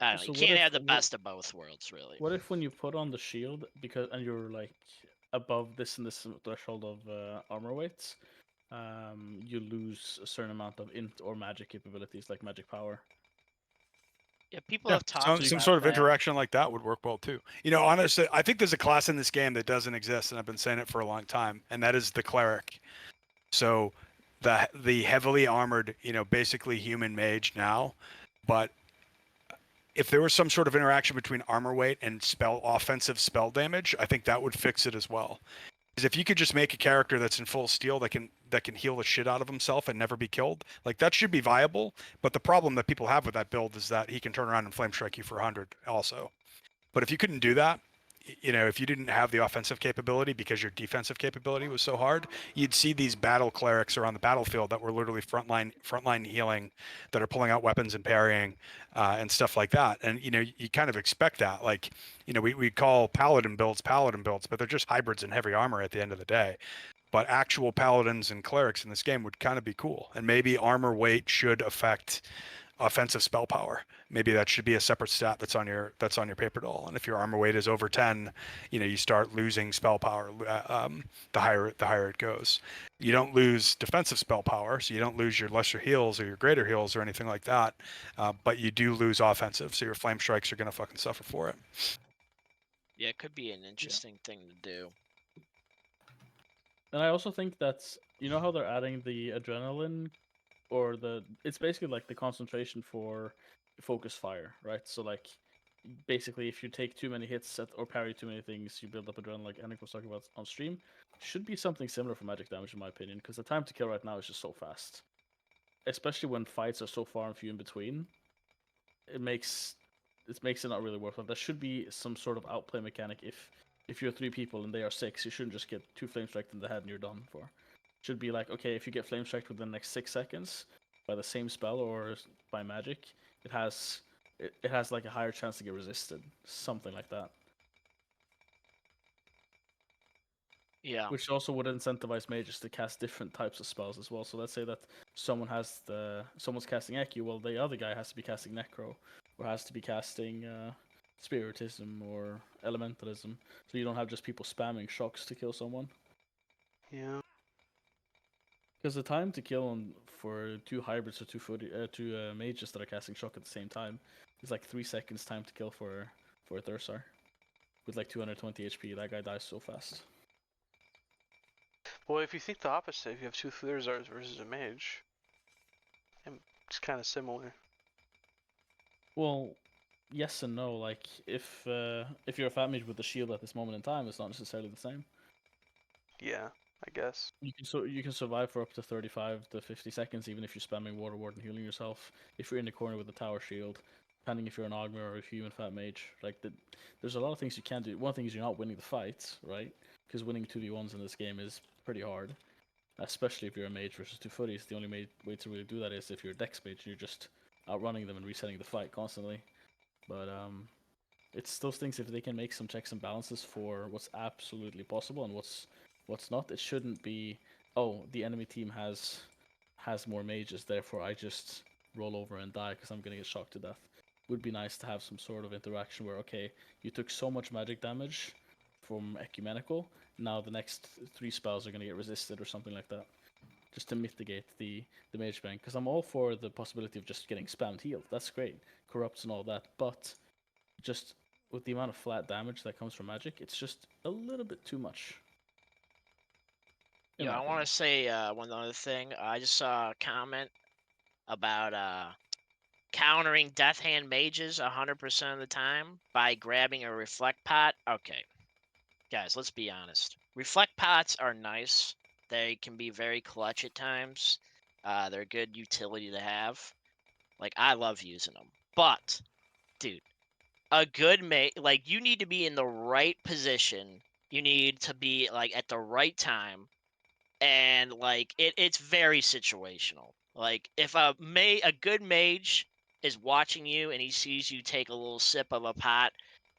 I don't know. So You can't have the best of both worlds, really. What if when you put on the shield and you're above this and this threshold of armor weights, you lose a certain amount of int or magic capabilities like magic power? Yeah, people have talked some about sort of that. interaction like that would work well too. Honestly, I think there's a class in this game that doesn't exist, and I've been saying it for a long time, and that is the cleric. So the heavily armored, basically human mage now, but if there was some sort of interaction between armor weight and offensive spell damage, I think that would fix it as well. Because if you could just make a character that's in full steel that can heal the shit out of himself and never be killed, like that should be viable. But the problem that people have with that build is that he can turn around and flame strike you for 100 also. But if you couldn't do that, if you didn't have the offensive capability because your defensive capability was so hard, you'd see these battle clerics around the battlefield that were literally frontline healing, that are pulling out weapons and parrying, and stuff like that. And you kind of expect that. Like, we call paladin builds, but they're just hybrids in heavy armor at the end of the day. But actual paladins and clerics in this game would kind of be cool. And maybe armor weight should affect offensive spell power. Maybe that should be a separate stat that's on your paper doll. And if your armor weight is over 10, you start losing spell power. The higher it goes. You don't lose defensive spell power, so you don't lose your lesser heals or your greater heals or anything like that. But you do lose offensive, so your flame strikes are gonna fucking suffer for it. Yeah, it could be an interesting thing to do. And I also think that's, how they're adding the adrenaline, or it's basically like the concentration for focus fire, right? So like, basically, if you take too many hits or parry too many things, you build up adrenaline, like Henrik was talking about on stream. Should be something similar for magic damage, in my opinion, because the time to kill right now is just so fast. Especially when fights are so far and few in between, it makes it not really worth it. There should be some sort of outplay mechanic. If you're 3 people and they are 6, you shouldn't just get 2 flame striked in the head and you're done for. Should be like, okay, if you get flame striked within the next 6 seconds by the same spell or by magic, it has like a higher chance to get resisted, something like that. Yeah. Which also would incentivize mages to cast different types of spells as well. So let's say that someone's casting Echo, well, the other guy has to be casting Necro, or has to be casting Spiritism or Elementalism. So you don't have just people spamming shocks to kill someone. Yeah. Because the time to kill for 2 hybrids or 2 mages that are casting shock at the same time is like 3 seconds time to kill for a Thursar. With like 220 HP, that guy dies so fast. Well, if you think the opposite, if you have 2 Thursars versus a mage, it's kind of similar. Well, yes and no. Like, if you're a fat mage with a shield at this moment in time, it's not necessarily the same. Yeah, I guess. You can survive for up to 35 to 50 seconds, even if you're spamming Water Ward and healing yourself. If you're in the corner with a tower shield, depending if you're an Ogre or a human fat mage, like there's a lot of things you can do. One thing is you're not winning the fights, right? Because winning 2v1s in this game is pretty hard, especially if you're a mage versus 2 footies. The only way to really do that is if you're a dex mage and you're just outrunning them and resetting the fight constantly. But it's those things, if they can make some checks and balances for what's absolutely possible and what's not, it shouldn't be, oh, the enemy team has more mages, therefore I just roll over and die because I'm gonna get shocked to death. It would be nice to have some sort of interaction where, okay, you took so much magic damage from Ecumenical, now the next 3 spells are gonna get resisted or something like that, just to mitigate the mage bank. Because I'm all for the possibility of just getting spammed healed. That's great, corrupts and all that, but just with the amount of flat damage that comes from magic, it's just a little bit too much. Yeah, I want to say one other thing. I just saw a comment about countering Death Hand mages 100% of the time by grabbing a Reflect Pot. Okay, guys, let's be honest. Reflect Pots are nice. They can be very clutch at times. They're a good utility to have. Like, I love using them. But, dude, a good mate, like, you need to be in the right position. You need to be, like, at the right time. And like it's very situational. Like if a good mage is watching you and he sees you take a little sip of a pot,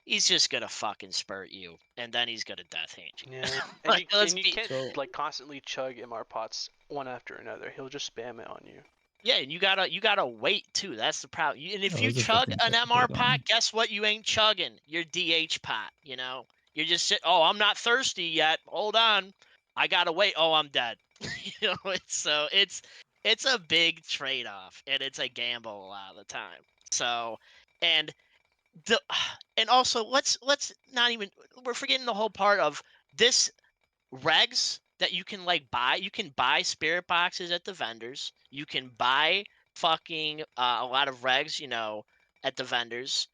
he's just gonna fucking spurt you, and then he's gonna death hand you. Yeah, Like, and you can't like constantly chug MR pots one after another. He'll just spam it on you. Yeah, and you gotta wait too. That's the problem. And if you there's a chug difference an with MR them. pot, guess what? You ain't chugging. You're DH pot. You're just sitting. Oh, I'm not thirsty yet. Hold on. I gotta wait. Oh, I'm dead. It's a big trade-off, and it's a gamble a lot of the time. So, and also let's not even, we're forgetting the whole part of this regs that you can like buy. You can buy spirit boxes at the vendors. You can buy fucking a lot of regs, at the vendors.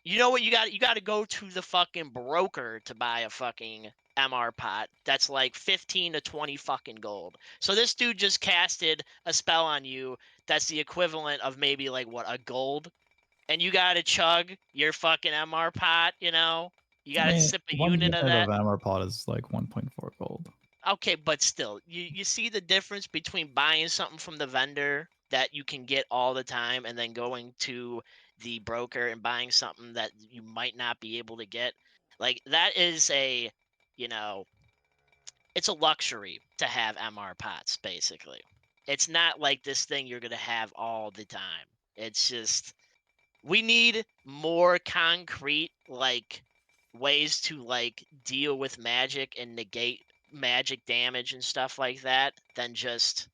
You know what? You got to go to the fucking broker to buy a fucking MR pot. That's like 15 to 20 fucking gold. So this dude just casted a spell on you. That's the equivalent of maybe like what, a gold, and you got to chug your fucking MR pot. You know, you I got to mean, sip a one unit of that. of Amor Pot is like 1.4 gold. Okay, but still, you see the difference between buying something from the vendor that you can get all the time and then going to the broker and buying something that you might not be able to get. Like that is a, you know, it's a luxury to have MR pots basically. It's not like this thing you're going to have all the time. It's just we need more concrete like ways to like deal with magic and negate magic damage and stuff like that than just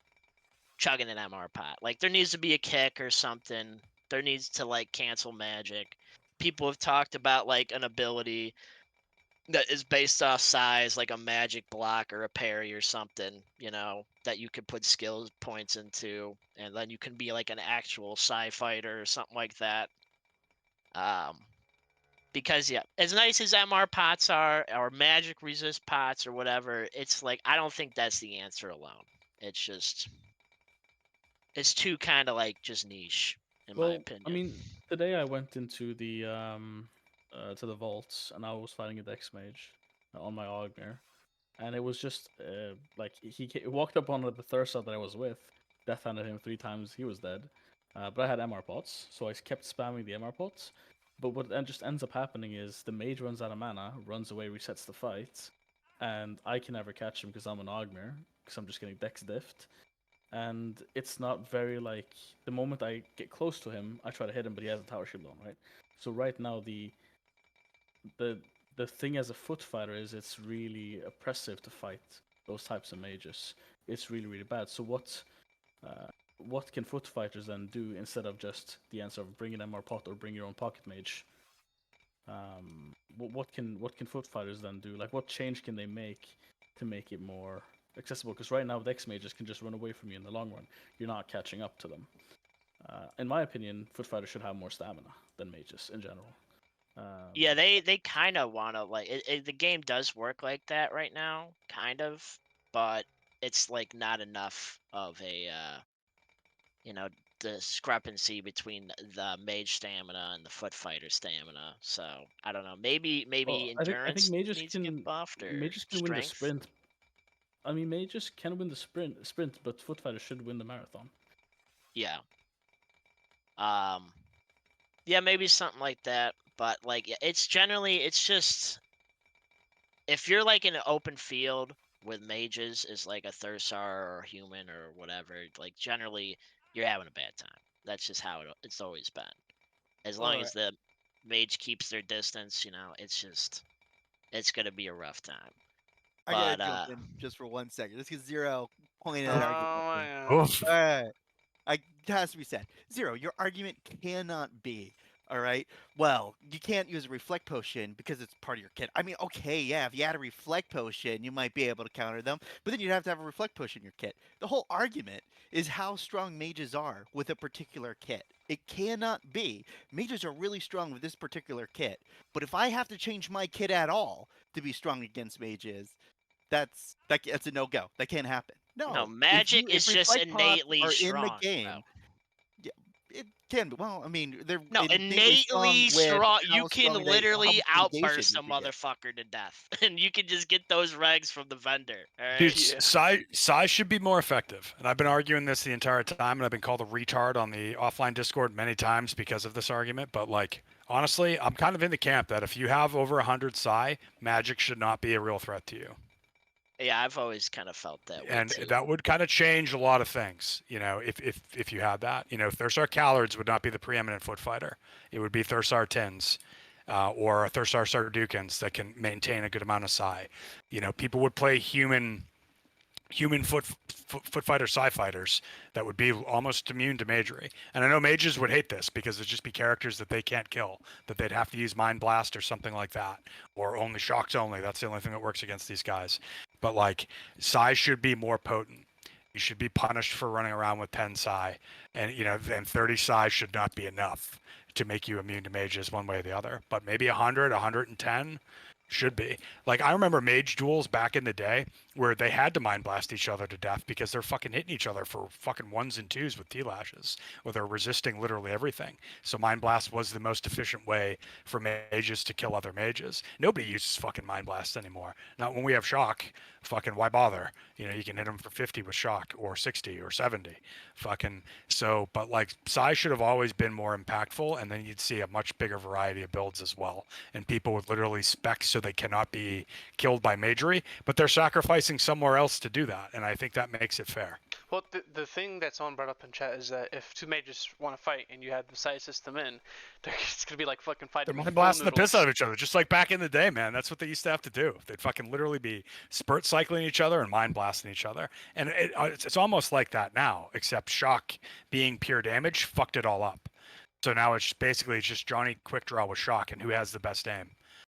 chugging an MR pot. Like there needs to be a kick or something. There needs to like cancel magic. People have talked about like an ability that is based off size, like a magic block or a parry or something, you know, that you could put skill points into, and then you can be like an actual psi fighter or something like that. Because yeah, as nice as MR pots are, or magic resist pots or whatever, it's like I don't think that's the answer alone. It's just it's too kind of like just niche in my opinion. I mean, today I went into the to the vaults and I was fighting a Dex Mage on my Ogmere, and it was just like he walked up on the Thursa that I was with, death handed him 3 times, he was dead. But I had MR pots, so I kept spamming the MR pots. But what then just ends up happening is the mage runs out of mana, runs away, resets the fight, and I can never catch him because I'm an Ogmere, because I'm just getting Dex diffed. And it's not very like the moment I get close to him, I try to hit him, but he has a tower shield on, right? So right now the thing as a foot fighter is it's really oppressive to fight those types of mages. It's really really bad. So what can foot fighters then do instead of just the answer of bring an MR pot or bring your own pocket mage? What can foot fighters then do? Like what change can they make to make it more accessible? Because right now Dex mages can just run away from you in the long run. You're not catching up to them. In my opinion, foot fighters should have more stamina than mages in general. Yeah, they kind of want to like the game does work like that right now, kind of, but it's like not enough of a you know, discrepancy between the mage stamina and the foot fighter stamina. So I don't know. Maybe Well, I think endurance mages needs to get buffed or can win the strength. sprint. I mean, mages can win the sprint, but foot fighters should win the marathon. Yeah. Yeah, maybe something like that. But like, it's generally it's just if you're like in an open field with mages is like a Thursar or a human or whatever, like generally you're having a bad time. That's just how it's always been. As long as the mage keeps their distance, you know, it's gonna be a rough time. I gotta jump in just for 1 second. Just because Zero pointed Oh an argument. my All god. Oof. right. It has to be said. Zero, your argument cannot be, all right? Well, you can't use a reflect potion because it's part of your kit. I mean, okay, yeah, if you had a reflect potion, you might be able to counter them, but then you'd have to have a reflect potion in your kit. The whole argument is how strong mages are with a particular kit. It cannot be. Mages are really strong with this particular kit, but if I have to change my kit at all to be strong against mages, that's a no-go. That can't happen. No, No, magic is if just reflect pots innately are strong. in the game, Bro. yeah, it can be. Well, I mean, they're No, innately innately with strong. You how can strong literally how much negation outburst you a can get. motherfucker to death, and you can just get those regs from the vendor. All right. Dude, Yeah. size should be more effective. And I've been arguing this the entire time, and I've been called a retard on the offline Discord many times because of this argument. But, like, honestly, I'm kind of in the camp that if you have over 100 psi, magic should not be a real threat to you. Yeah, I've always kind of felt that way And too. that would kind of change a lot of things, you know, if you had that. You know, Thursar Callards would not be the preeminent foot fighter. It would be Thursar Tins. Or Thursar Sardukans that can maintain a good amount of psi. You know, people would play human foot fighter psi fighters that would be almost immune to magery. And I know mages would hate this because it'd just be characters that they can't kill, that they'd have to use Mind Blast or something like that, or only shocks only. That's the only thing that works against these guys. But like, psi should be more potent. You should be punished for running around with 10 psi, and you know, and 30 psi should not be enough to make you immune to mages one way or the other. But maybe 100, 110 should be. Like, I remember mage duels back in the day where they had to mind blast each other to death because they're fucking hitting each other for fucking 1s and 2s with T-lashes, or they're resisting literally everything. So mind blast was the most efficient way for mages to kill other mages. Nobody uses fucking mind blast anymore. Not when we have shock. Fucking why bother? You know, you can hit them for 50 with shock, or 60 or 70. Fucking so, but like Psy should have always been more impactful, and then you'd see a much bigger variety of builds as well. And people would literally spec so they cannot be killed by magery, but they're sacrificing somewhere else to do that, and I think that makes it fair. Well, the thing that someone brought up in chat is that if two mages want to fight and you have the Psy system in, it's gonna be like fucking fighting. They're with mind pool blasting the piss noodles. out of each other, just like back in the day, man. That's what they used to have to do. They'd fucking literally be spurt cycling each other and mind blasting each other. And it's almost like that now, except shock being pure damage fucked it all up. So now it's basically just Johnny quick draw with shock and who has the best aim.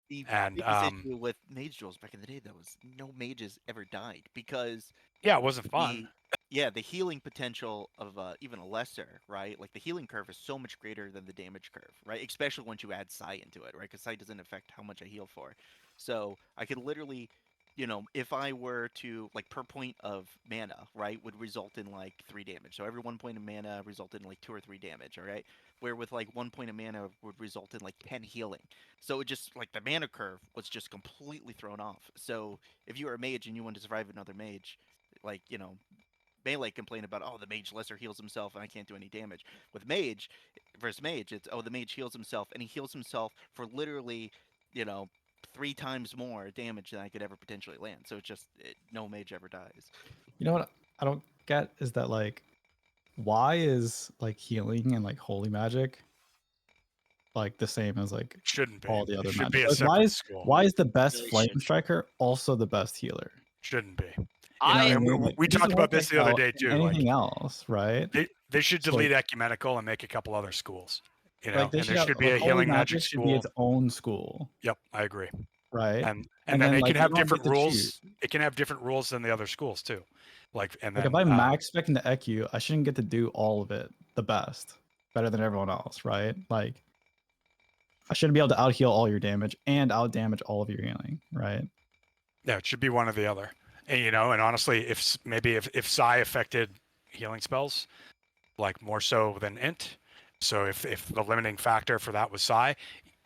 The And, biggest issue with mage duels back in the day, though, was no mages ever died because Yeah, it wasn't fun. the healing potential of even a lesser, right? Like the healing curve is so much greater than the damage curve, right? Especially once you add Psy into it, right? Because Psy doesn't affect how much I heal for. So I could literally, you know, if I were to, like, per point of mana, right, would result in like 3 damage. So every 1 point of mana resulted in like 2 or 3 damage, all right? Where with like 1 point of mana would result in like 10 healing. So it just, like, the mana curve was just completely thrown off. So if you were a mage and you wanted to survive another mage, like, you know, melee complain about, oh, the mage lesser heals himself and I can't do any damage. With mage versus mage, it's, oh, the mage heals himself, and he heals himself for literally, you know, 3 times more damage than I could ever potentially land. So it's just no mage ever dies. You know what I don't get is that, like, why is like healing and like holy magic like the same as like Shouldn't be. all the It other should magic? be a Like, separate school. why is the best Really flame should. striker also the best healer? Shouldn't be. I and mean? Like, we it doesn't talked about work this like the other that day in too. Like, anything else, right? they should So, delete ecumenical and make a couple other schools. You know, like, they and should there have, should be like, a holy healing magic should be school. its own school, Yep, I agree. right? And And then then, it like, can you have don't different get to choose. rules. It can have different rules than the other schools too. Like, and Like, then if I max spec into EQ, I shouldn't get to do all of it the best, better than everyone else, right? Like, I shouldn't be able to out heal all your damage and out damage all of your healing, right? yeah, it should be one or the other. And you know, and honestly, if Psy affected healing spells, like more so than Int, so if the limiting factor for that was Psy,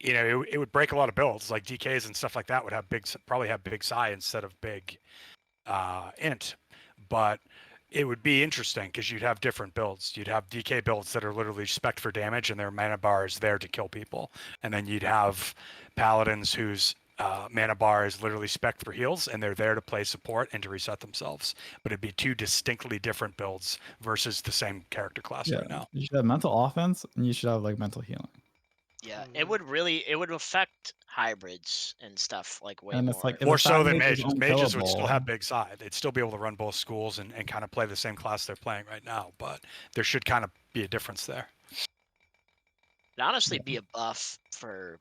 you know, it would break a lot of builds. Like DKs and stuff like that would have probably have big Psy instead of big Int, but it would be interesting because you'd have different builds. You'd have DK builds that are literally spec for damage and their mana bar is there to kill people, and then you'd have paladins whose mana bar is literally spec for heals and they're there to play support and to reset themselves. But it'd be 2 distinctly different builds versus the same character class right now. You should have mental offense and you should have like mental healing. yeah, it would affect hybrids and stuff like way And more. it's like, if More a so Psy than mage is mages. Mages would still unkillable- have big side. They'd still be able to run both schools and kind of play the same class they're playing right now. But there should kind of be a difference there. It'd honestly be a buff for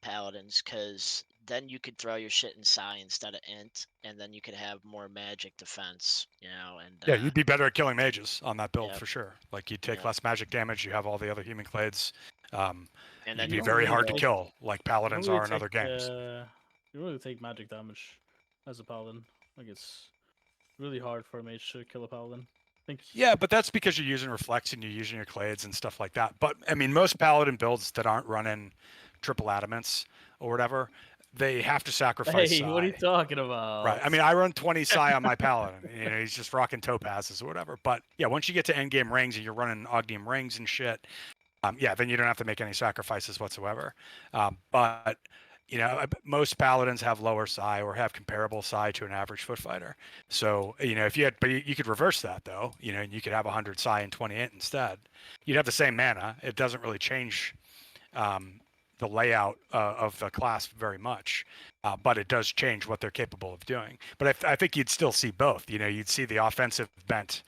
paladins, because then you could throw your shit in Psy instead of Int, and then you could have more magic defense, you know. And Yeah, you'd be better at killing mages on that build Yep. for sure. Like you'd take Yep. less magic damage. You have all the other human clades. and You'd then be you very can hard to roll- kill, like paladins You don't are in really other games. You really take magic damage as a paladin. Like, it's really hard for a mage to kill a paladin. I think. Yeah, but that's because you're using reflex and you're using your clades and stuff like that. But I mean, most paladin builds that aren't running triple adamants or whatever, they have to sacrifice. Hey, what are you Psi. talking about? Right. I mean, I run 20 Psi on my paladin. You know, he's just rocking topazes or whatever. But yeah, once you get to endgame rings and you're running Ognium rings and shit, yeah, then you don't have to make any sacrifices whatsoever. But you know, most paladins have lower Psi or have comparable Psi to an average foot fighter. So you know, if you had, but you could reverse that though. You know, and you could have 100 Psi and 20 Int instead. You'd have the same mana. It doesn't really change the layout of the class very much, but it does change what they're capable of doing. But I think you'd still see both. You know, you'd see the offensive bent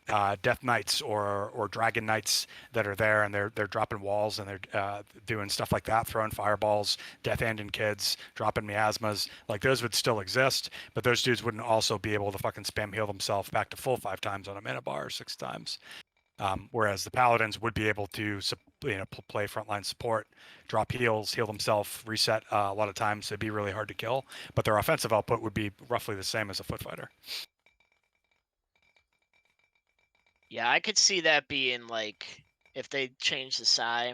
Death Knights or Dragon Knights that are there, and they're dropping walls and they're doing stuff like that, throwing fireballs, Death Ending kids, dropping miasmas. Like those would still exist, but those dudes wouldn't also be able to fucking spam heal themselves back to full 5 times on a mana bar or 6 times. Whereas the paladins would be able to play frontline support, drop heals, heal themselves, reset. A lot of times it'd be really hard to kill, but their offensive output would be roughly the same as a foot fighter. Yeah, I could see that being like if they change the Psy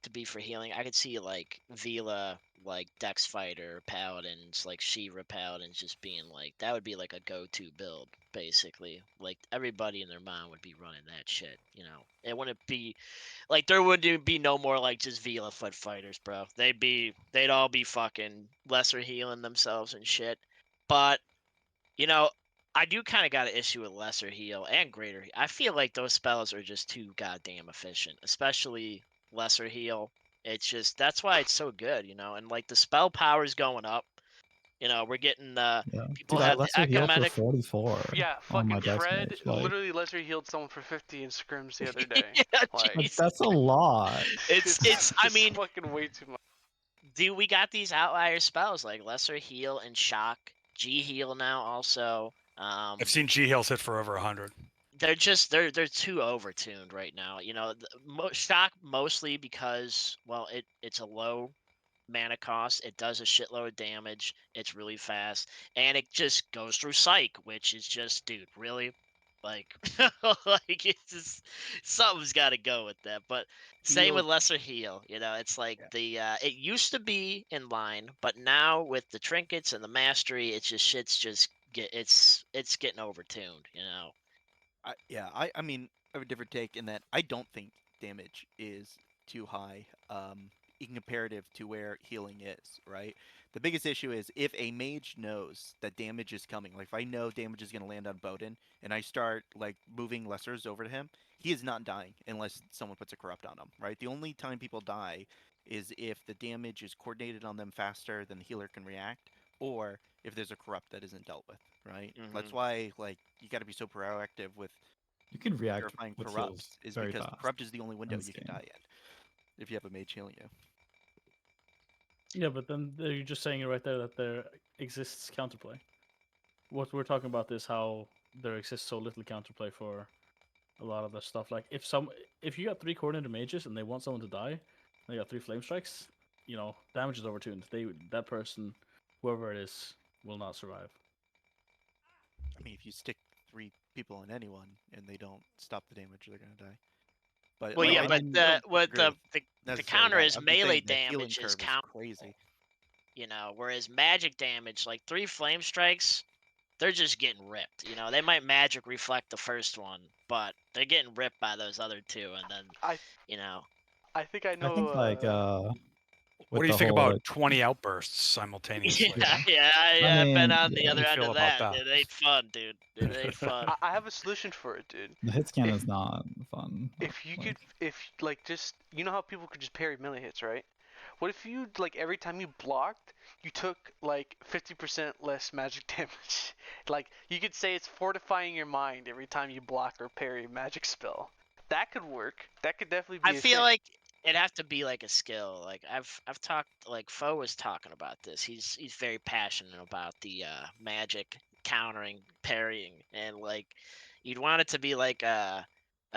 to be for healing. I could see like Vila, like Dex Fighter, Paladins, like Shiva Paladins, just being like that would be like a go-to build, basically. Like everybody and their mom would be running that shit. It wouldn't be like there would be no more like just Vila foot fighters, bro. They'd all be fucking lesser healing themselves and shit. But I do kind of got an issue with lesser heal and greater heal. I feel like those spells are just too goddamn efficient, especially lesser heal. It's just that's why it's so good, and like the spell power's going up. We're getting Yeah. people Dude, I have the lesser heal for economic. 44 Yeah, on my fucking dex Fred mage. Like, literally lesser healed someone for 50 in scrims the other day. Yeah, Like, jeez. that's a lot. It's I mean, fucking way too much. dude, we got these outlier spells like lesser heal and shock, G heal now also. I've seen G heals hit for over 100. They're too overtuned right now. Shock mostly because it's a low mana cost. It does a shitload of damage. It's really fast, and it just goes through psych, which is just, dude, really, like, like it's just something's got to go with that. But same with Heal. lesser heal. It's like it used to be in line, but now with the trinkets and the mastery, it's just it's getting overtuned. I mean, I have a different take in that I don't think damage is too high in comparative to where healing is, right? The biggest issue is if a mage knows that damage is coming, like if I know damage is going to land on Boden and I start like moving lessers over to him, he is not dying unless someone puts a corrupt on him, right? The only time people die is if the damage is coordinated on them faster than the healer can react, or if there's a corrupt that isn't dealt with, right? That's why like you got to be so proactive with You can react purifying with corrupts, heals is very because fast. corrupt is the only window in this you can game. die in if you have a mage healing you. Yeah, but then you're just saying it right there that there exists counterplay. What we're talking about is how there exists so little counterplay for a lot of the stuff. Like if you got 3 coordinated mages and they want someone to die, and they got 3 flame strikes, damage is overtuned. That person, whoever it is, will not survive. I mean, if you stick 3 people on anyone and they don't stop the damage, they're gonna die. But Well, like, yeah, I but don't the disagree with the necessarily counter that. is I'm just saying melee the healing damage is curve count. crazy. Whereas magic damage, like 3 flame strikes, they're just getting ripped. They might magic reflect the first one, but they're getting ripped by those other 2, and then I think I know. I think like What with do you the think whole about like, 20 outbursts simultaneously? I've been mean, on the How do other you end feel of about that. that? It ain't fun, dude. It ain't fun. I have a solution for it, dude. the hit scan If- is not fun. If you like, could, if like just how people could just parry melee hits, right? What if you like every time you blocked, you took like 50% less magic damage? Like you could say it's fortifying your mind every time you block or parry a magic spell. That could work. That could definitely be. I a feel thing. like it'd have to be like a skill. Like I've talked, like Foe was talking about this. He's very passionate about the magic countering, parrying, and like you'd want it to be like a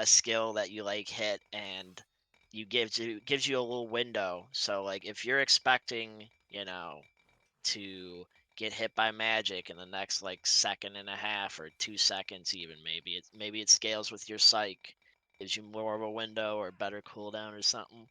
skill that you like hit and gives you a little window. So like if you're expecting, to get hit by magic in the next like second and a half or 2 seconds, even maybe it scales with your psych, gives you more of a window or better cooldown or something,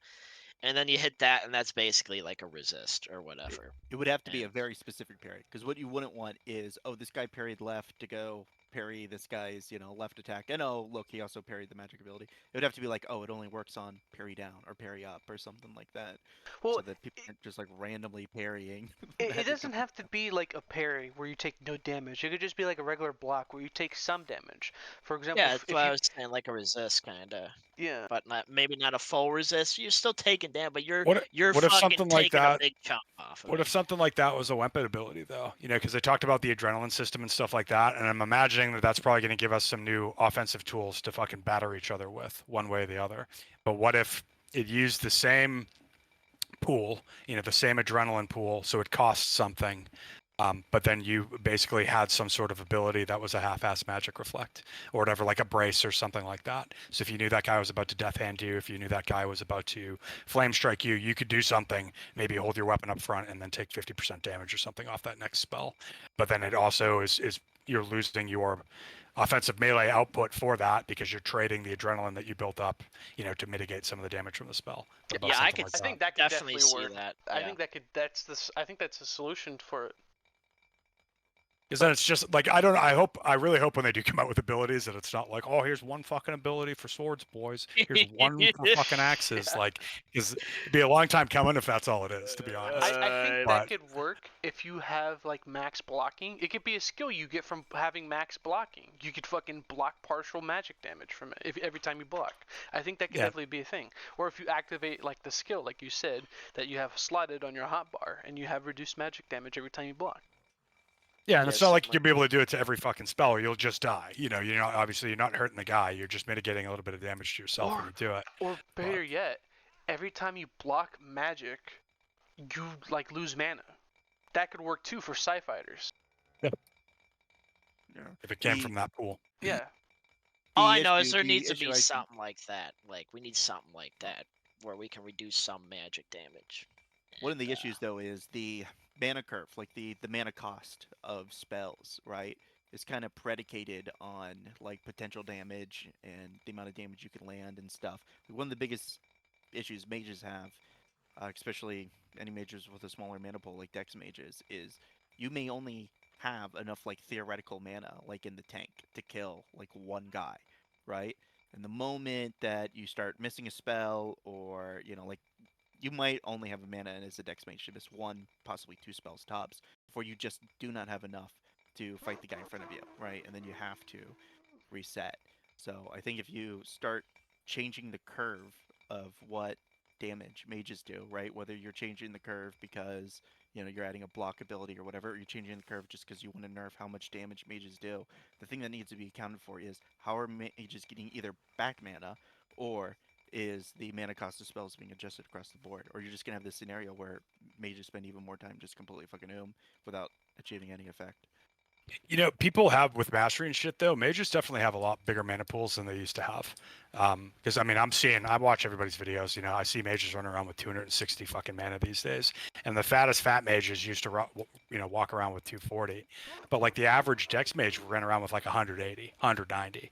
and then you hit that, and that's basically like a resist or whatever. It would have to be a And very specific parry, because what you wouldn't want is, oh, this guy parried left to go parry this guy's, left attack, and oh, look, he also parried the magic ability. It would have to be like, oh, it only works on parry down or parry up or something like that, Well, so that people aren't just like randomly parrying. it magic doesn't have to ability. be like a parry where you take no damage. It could just be like a regular block where you take some damage. For example, yeah, that's if why I you was saying like a resist kind of, yeah. but maybe not a full resist. You're still taking damage, but you're What if fucking something like taking a that? big chunk off of What it. if something like that was a weapon ability, though? Because they talked about the adrenaline system and stuff like that, and I'm imagining that that's probably going to give us some new offensive tools to fucking batter each other with, one way or the other. But what if it used the same pool, the same adrenaline pool, so it costs something, but then you basically had some sort of ability that was a half-ass magic reflect or whatever, like a brace or something like that. So if you knew that guy was about to death hand you, if you knew that guy was about to flame strike you, you could do something, maybe hold your weapon up front and then take 50% damage or something off that next spell. But then it also is you're losing your offensive melee output for that because you're trading the adrenaline that you built up, to mitigate some of the damage from the spell. What about Yeah, I something could like I that? think that could definitely definitely see work. that. I Yeah. think that could. I think that's a solution for it. Because then it's just like I really hope when they do come out with abilities that it's not like, oh, here's one fucking ability for swords, boys. Here's one for fucking axes. Yeah. Like, because it'd be a long time coming if that's all it is, to be honest. I think But- that could work if you have like max blocking. It could be a skill you get from having max blocking. You could fucking block partial magic damage from it every time you block. I think that could Yeah. definitely be a thing. Or if you activate like the skill, like you said, that you have slotted on your hotbar and you have reduced magic damage every time you block. Yeah, and Yeah, it's not like something you'll be able to do it to every fucking spell, or you'll just die. You're not obviously you're not hurting the guy. You're just mitigating a little bit of damage to yourself when you do it. Or better yet, every time you block magic, you like lose mana. That could work too for Psi fighters. If it came The- from that pool. Yeah. All The I know is issue- there the needs to issue be I see- something like that. Like we need something like that where we can reduce some magic damage. One of the And, issues though is the mana curve, like the mana cost of spells, right? Is kind of predicated on like potential damage and the amount of damage you can land and stuff. One of the biggest issues mages have, especially any mages with a smaller mana pool like Dex mages, is you may only have enough like theoretical mana like in the tank to kill like one guy, right? And the moment that you start missing a spell or like you might only have a mana and as a Dex mage to miss one, possibly two spells tops before you just do not have enough to fight the guy in front of you, right? And then you have to reset. So I think if you start changing the curve of what damage mages do, right? Whether you're changing the curve because you're adding a block ability or whatever, or you're changing the curve just because you want to nerf how much damage mages do. The thing that needs to be accounted for is how are mages getting either back mana or is the mana cost of spells being adjusted across the board, or you're just gonna have this scenario where mages spend even more time just completely fucking without achieving any effect. People have with mastery and shit though. Mages definitely have a lot bigger mana pools than they used to have. Because I watch everybody's videos. I see mages running around with 260 fucking mana these days, and the fattest fat mages used to walk around with 240, but like the average Dex mage ran around with like 180, 190.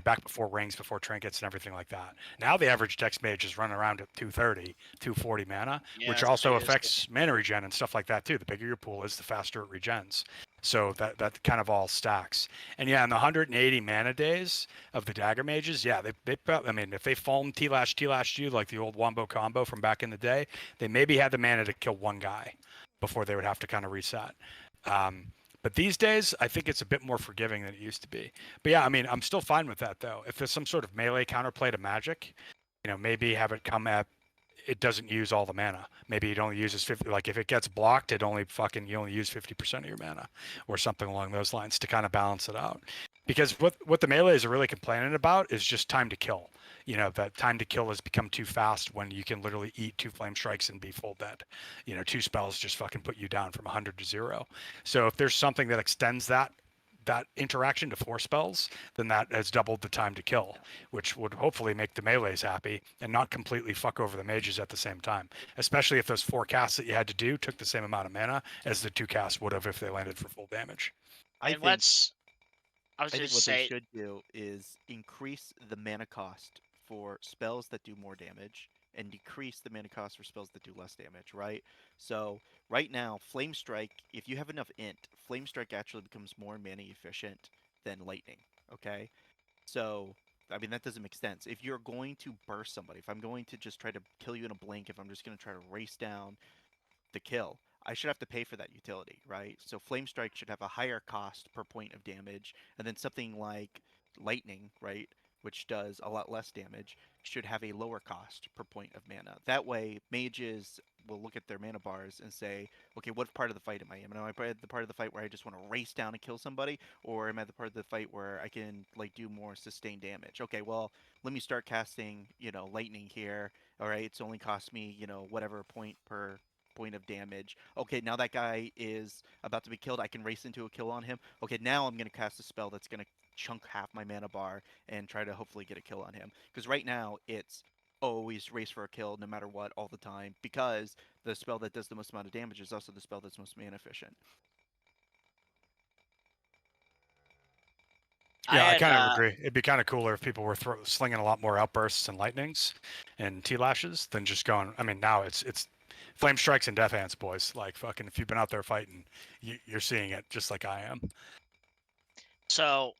Back before rings, before trinkets and everything like that. Now the average Dex mage is running around at 230, 240 mana, Yeah, which it's also big as affects mana regen and stuff like that too. The bigger your pool is, the faster it regens. So that kind of all stacks. And yeah, in the 180 mana days of the dagger mages, yeah, if they foam T-Lash you like the old Wombo combo from back in the day, they maybe had the mana to kill one guy before they would have to kind of reset. But these days, I think it's a bit more forgiving than it used to be. But yeah, I'm still fine with that though. If there's some sort of melee counterplay to magic, maybe have it come at it doesn't use all the mana. Maybe it only uses 50. Like if it gets blocked, you only use 50% of your mana, or something along those lines to kind of balance it out. Because what the melees are really complaining about is just time to kill. That time to kill has become too fast when you can literally eat 2 flame strikes and be full dead. 2 spells just fucking put you down from 100 to 0. So if there's something that extends that interaction to 4 spells, then that has doubled the time to kill, which would hopefully make the melees happy and not completely fuck over the mages at the same time. Especially if those 4 casts that you had to do took the same amount of mana as the 2 casts would have if they landed for full damage. I and think I was I think just what they say should do is increase the mana cost for spells that do more damage and decrease the mana cost for spells that do less damage, right? So right now, Flame Strike, if you have enough int, Flame Strike actually becomes more mana efficient than Lightning, okay? So, that doesn't make sense. If you're going to burst somebody, if I'm going to just try to kill you in a blink, if I'm just going to try to race down the kill, I should have to pay for that utility, right? So Flame Strike should have a higher cost per point of damage, and then something like Lightning, right, which does a lot less damage, should have a lower cost per point of mana. That way, mages will look at their mana bars and say, okay, what part of the fight am I in? Am I the part of the fight where I just want to race down and kill somebody, or am I the part of the fight where I can do more sustained damage? Okay, well, let me start casting, Lightning here. All right, it's only cost me, whatever point per point of damage. Okay, now that guy is about to be killed. I can race into a kill on him. Okay, now I'm going to cast a spell that's going to chunk half my mana bar and try to hopefully get a kill on him. Because right now, it's always race for a kill no matter what all the time, because the spell that does the most amount of damage is also the spell that's most mana efficient. Yeah, I had, kind of agree. It'd be kind of cooler if people were slinging a lot more outbursts and lightnings and T-lashes than just going. I mean, now it's flame strikes and death hands, boys. Like fucking, if you've been out there fighting, you're seeing it just like I am. So,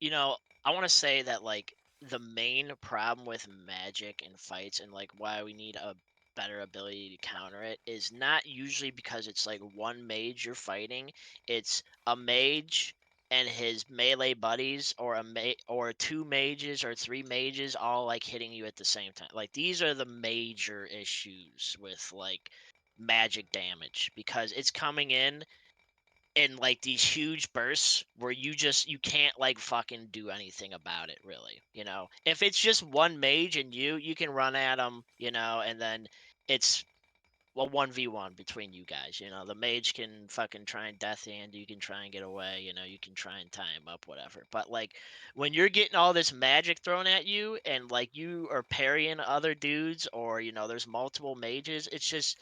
you know, I want to say that like the main problem with magic and fights and like why we need a better ability to counter it is not usually because it's like one mage you're fighting. It's a mage and his melee buddies, or or two mages or three mages all like hitting you at the same time. Like these are the major issues with like magic damage, because it's coming in like these huge bursts where you can't like fucking do anything about it, really. You know, if it's just one mage and you can run at them, you know, and then it's well 1v1 between you guys. You know, the mage can fucking try and death hand, you can try and get away, you know, you can try and tie him up, whatever. But like when you're getting all this magic thrown at you and like you are parrying other dudes, or you know there's multiple mages, it's just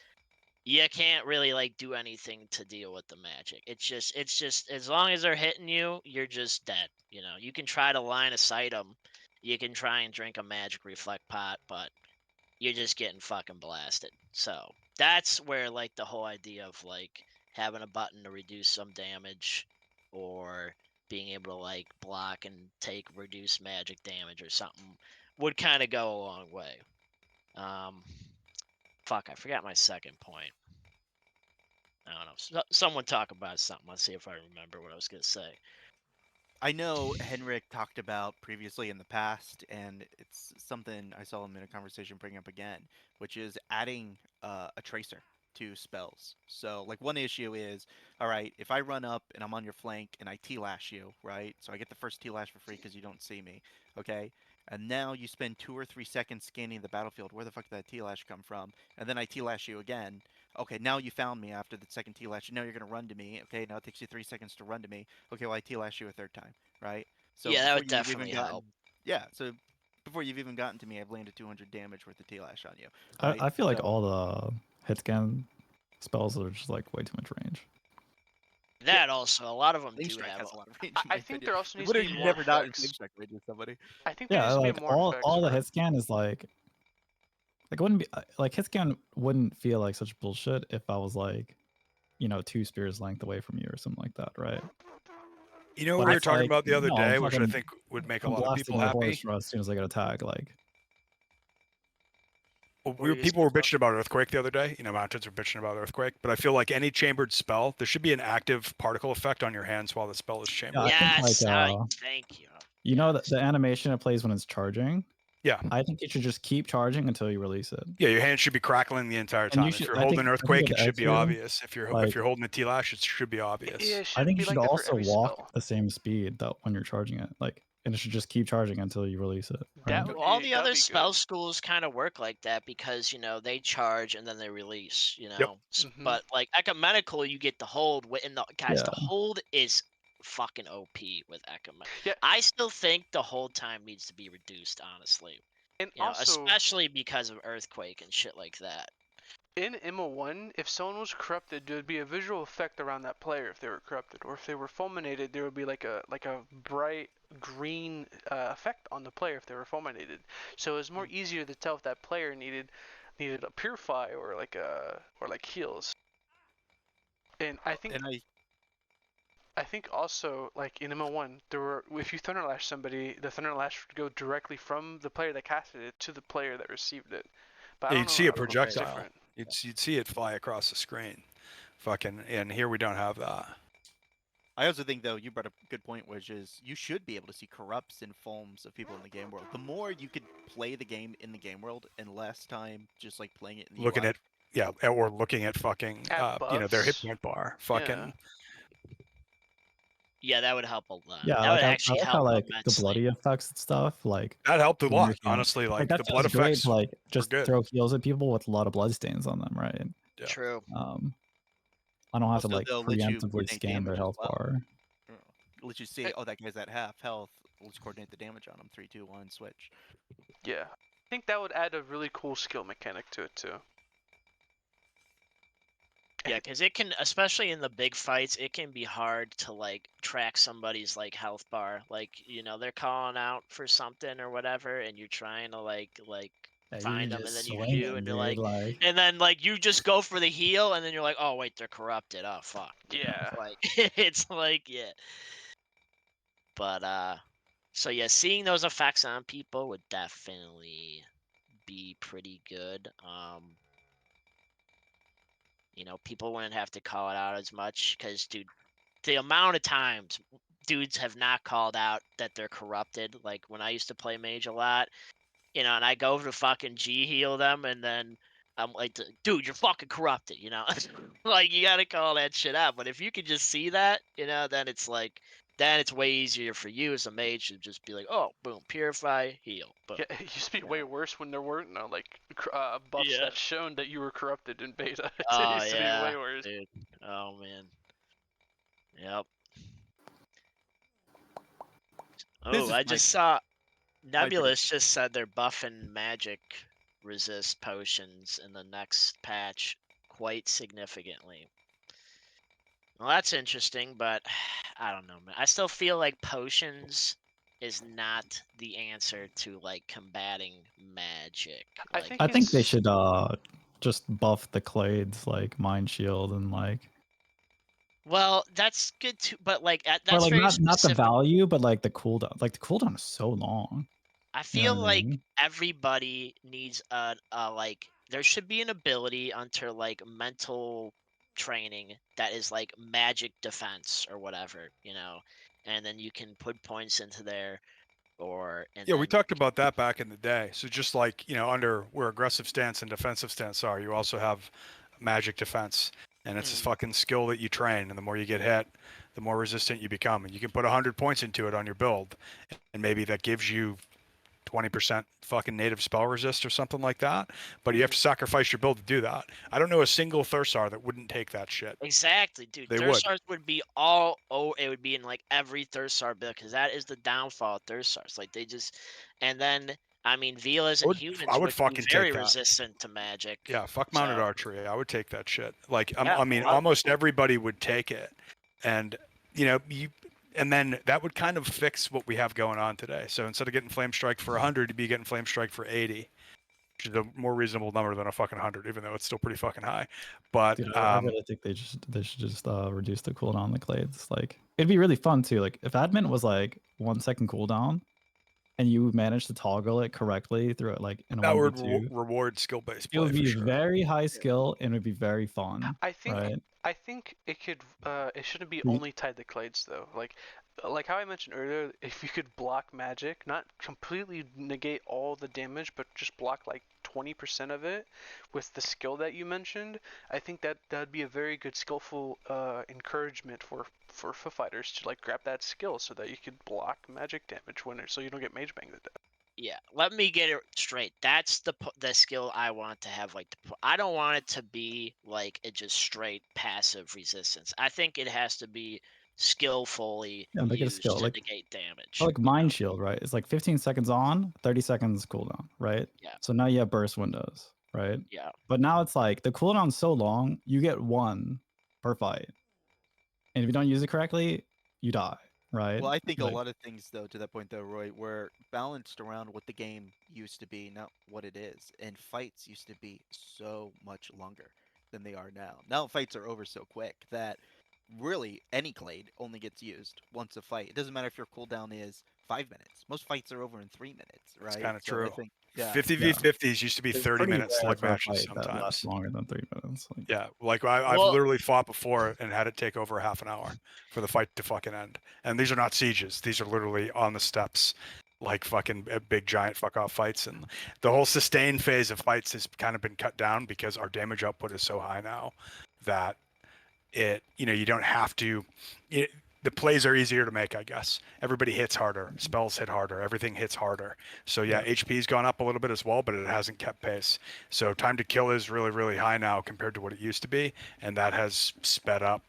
you can't really like do anything to deal with the magic. It's just as long as they're hitting you, you're just dead. You know, you can try to line of sight them, you can try and drink a magic reflect pot, but you're just getting fucking blasted. So that's where like the whole idea of like having a button to reduce some damage, or being able to like block and take reduced magic damage or something would kind of go a long way. Fuck, I forgot my second point. I don't know. Someone talk about something. Let's see if I remember what I was gonna say. I know Henrik talked about previously in the past, and it's something I saw him in a conversation bring up again, which is adding a tracer to spells. So, like, one issue is, all right, if I run up and I'm on your flank and I T-lash you, right? So I get the first T-lash for free because you don't see me, okay? And now you spend 2 or 3 seconds scanning the battlefield. Where the fuck did that T-lash come from? And then I T-lash you again. Okay, now you found me after the second T-lash. Now you're going to run to me. Okay, now it takes you 3 seconds to run to me. Okay, well, I T-lash you a third time, right? So Yeah, that before would you've even definitely gotten, help. yeah, so before you've even gotten to me, I've landed 200 damage worth of T-lash on you. I, Right? I feel like So- all the hit scan spells are just like way too much range. That also, a lot of them Flame do strike have. has a lot of range. I in my think opinion. there also needs What to have be you more never not in effects. flame strike range with somebody? I think there Yeah, needs to like be more all effects the for- hit scan is like it wouldn't be like hit scan wouldn't feel like such bullshit if I was like, you know, 2 spears length away from you or something like that, right? You know what But we were it's talking like, about the other no, I'm day, which I fucking- think would make a I'm lot of blasting people your happy. Orchestra as soon as I get attacked. Like, Well, What are you people were saying, bitching about Earthquake the other day. You know, mountains were bitching about Earthquake, but I feel like any chambered spell, there should be an active particle effect on your hands while the spell is chambered. I think, Yes, like, thank you. you know, the animation it plays when it's charging. Yeah. I think you should just keep charging until you release it. Yeah, your hand should be crackling the entire And time. you If should- you're I holding think- I think Earthquake, with it should be X2, obvious. If you're like- holding a T-lash, it should be obvious. Yeah, it should I think be you should like that for also every walk spell. the same speed that when you're charging it, like, and it should just keep charging until you release it. That right? would All be- the that'd other be spell good. schools kind of work like that, because you know they charge and then they release. You know, Yep. Mhm. But like ecumenical, you get the hold. And the guys, the Yeah. hold is fucking OP with ecumenical. Yeah. I still think the hold time needs to be reduced, honestly. And You know, also, especially because of earthquake and shit like that. in MO1, if someone was corrupted, there would be a visual effect around that player if they were corrupted, or if they were fulminated, there would be like a bright green effect on the player if they were fulminated. So it was more easier to tell if that player needed a purify or like heals. And I think And I think also, like in ML1, if you Thunderlash somebody, the Thunderlash would go directly from the player that casted it to the player that received it. But I Yeah, don't you'd know- see I a don't know if it's projectile. different. You'd see it fly across the screen. Fucking, and here we don't have that. I also think, though, you brought up a good point, which is you should be able to see corrupts and foams of people in the game world. The more you could play the game in the game world and less time just like playing it in the Looking UI. at, yeah, or looking at fucking, At you know, their hit buffs. point bar. Fucking, Yeah, that would help a lot. Yeah, that like would I actually like how help like the immensely. bloody effects and stuff. Like, that helped a when lot, you can- honestly. Like, that the blood feels great effects to, like, just good. throw heals at people with a lot of blood stains on them, right? Yeah. True. I don't have to Also, like they'll let you preemptively coordinate scan their damage as health well. bar. Let you see, oh, that guy's at half health. Let's coordinate the damage on him. 3, 2, 1, switch. Yeah. I think that would add a really cool skill mechanic to it too. Yeah, because it can, especially in the big fights, it can be hard to like track somebody's like health bar. Like, you know, they're calling out for something or whatever, and you're trying to like Yeah, find them, and just then you swinging, do, and you're dude, like, and then like you just go for the heal, and then you're like, oh wait, they're corrupted. Oh fuck. You know, Yeah. like it's like yeah. But so yeah, seeing those effects on people would definitely be pretty good. You know, people wouldn't have to call it out as much because, dude, the amount of times dudes have not called out that they're corrupted. Like when I used to play mage a lot, you know, and I go to fucking G heal them, and then I'm like, dude, you're fucking corrupted, you know? Like you gotta call that shit out. But if you could just see that, you know, then it's like, then it's way easier for you as a mage to just be like, oh, boom, purify, heal, boom. Yeah, it used to be way worse when there weren't no like buffs Yeah. that shown that you were corrupted in beta. It Oh used to be yeah, way worse. dude. Oh man. Yep. This Oh, is I my- just saw my Nebulous just said they're buffing magic resist potions in the next patch quite significantly. Well, that's interesting, but I don't know, man. I still feel like potions is not the answer to like combating magic. I Like, think I think they it's- should just buff the clades like Mind Shield and like, well, that's good too, but like or that's like very not the specific. value, but like the cooldown. Like the cooldown is so long. I You know feel what I like mean? everybody needs a like there should be an ability under like mental training that is like magic defense or whatever, you know, and then you can put points into there or and Yeah, we then talked about that back in the day. So just like, under where aggressive stance and defensive stance are, you also have magic defense. And it's this fucking skill that you train, and the more you get hit, the more resistant you become. And you can put 100 points into it on your build, and maybe that gives you 20% fucking native spell resist or something like that. But you have to sacrifice your build to do that. I don't know a single Thursar that wouldn't take that shit. exactly, dude. They would. Thursars would be it would be in like every Thursar build because that is the downfall of Thursars. Like they just and then I mean Velas and humans I would would be fucking very take that. resistant to magic. Yeah, fuck mounted So- archery. I would take that shit. Like, Yeah, I mean, well, almost everybody would take it, and and then that would kind of fix what we have going on today. So instead of getting flame strike for 100, you'd be getting flame strike for 80, which is a more reasonable number than a fucking 100, even though it's still pretty fucking high. But Dude, I really think they should just reduce the cooldown on the clades. Like it'd be really fun too. Like if admin was like 1 second cooldown, and you managed to toggle it correctly through it, like in a that would 1v2, reward skill-based it play would for be sure. very high skill and it would be very fun. I think right? I think it could it shouldn't be You- only tied to clades though. Like how I mentioned earlier, if you could block magic, not completely negate all the damage, but just block like 20% of it with the skill that you mentioned, I think that'd be a very good skillful encouragement for fighters to like grab that skill so that you could block magic damage so you don't get mage banged to death. yeah, let me get it straight. That's the skill I want to have. Like, I don't want it to be like a just straight passive resistance. I think it has to be skillfully Yeah, make it a used skill, to like- negate damage. Or like Mind Shield, right? It's like 15 seconds on, 30 seconds cooldown, right? Yeah. So now you have burst windows, right? Yeah. But now it's like the cooldown's so long, you get 1 per fight. And if you don't use it correctly, you die, right? Well, I think Like- a lot of things, though, to that point, though, Roy, were balanced around what the game used to be, not what it is. And fights used to be so much longer than they are now. Now fights are over so quick that really any clade only gets used once a fight. It doesn't matter if your cooldown is 5 minutes. Most fights are over in 3 minutes, right? kinda I true. think, yeah. 50v50s used to be It's 30 pretty minute rare slug for a matches fight that sometimes. lasts longer than 3 minutes. Like, Yeah, like I've Well- literally fought before and had it take over half an hour for the fight to fucking end. And these are not sieges; these are literally on the steps, like fucking big giant fuck off fights. And the whole sustain phase of fights has kind of been cut down because our damage output is so high now that you don't have to. the plays are easier to make, I guess. Everybody hits harder, spells hit harder, everything hits harder. So yeah, HP's gone up a little bit as well, but it hasn't kept pace. So time to kill is really, really high now compared to what it used to be, and that has sped up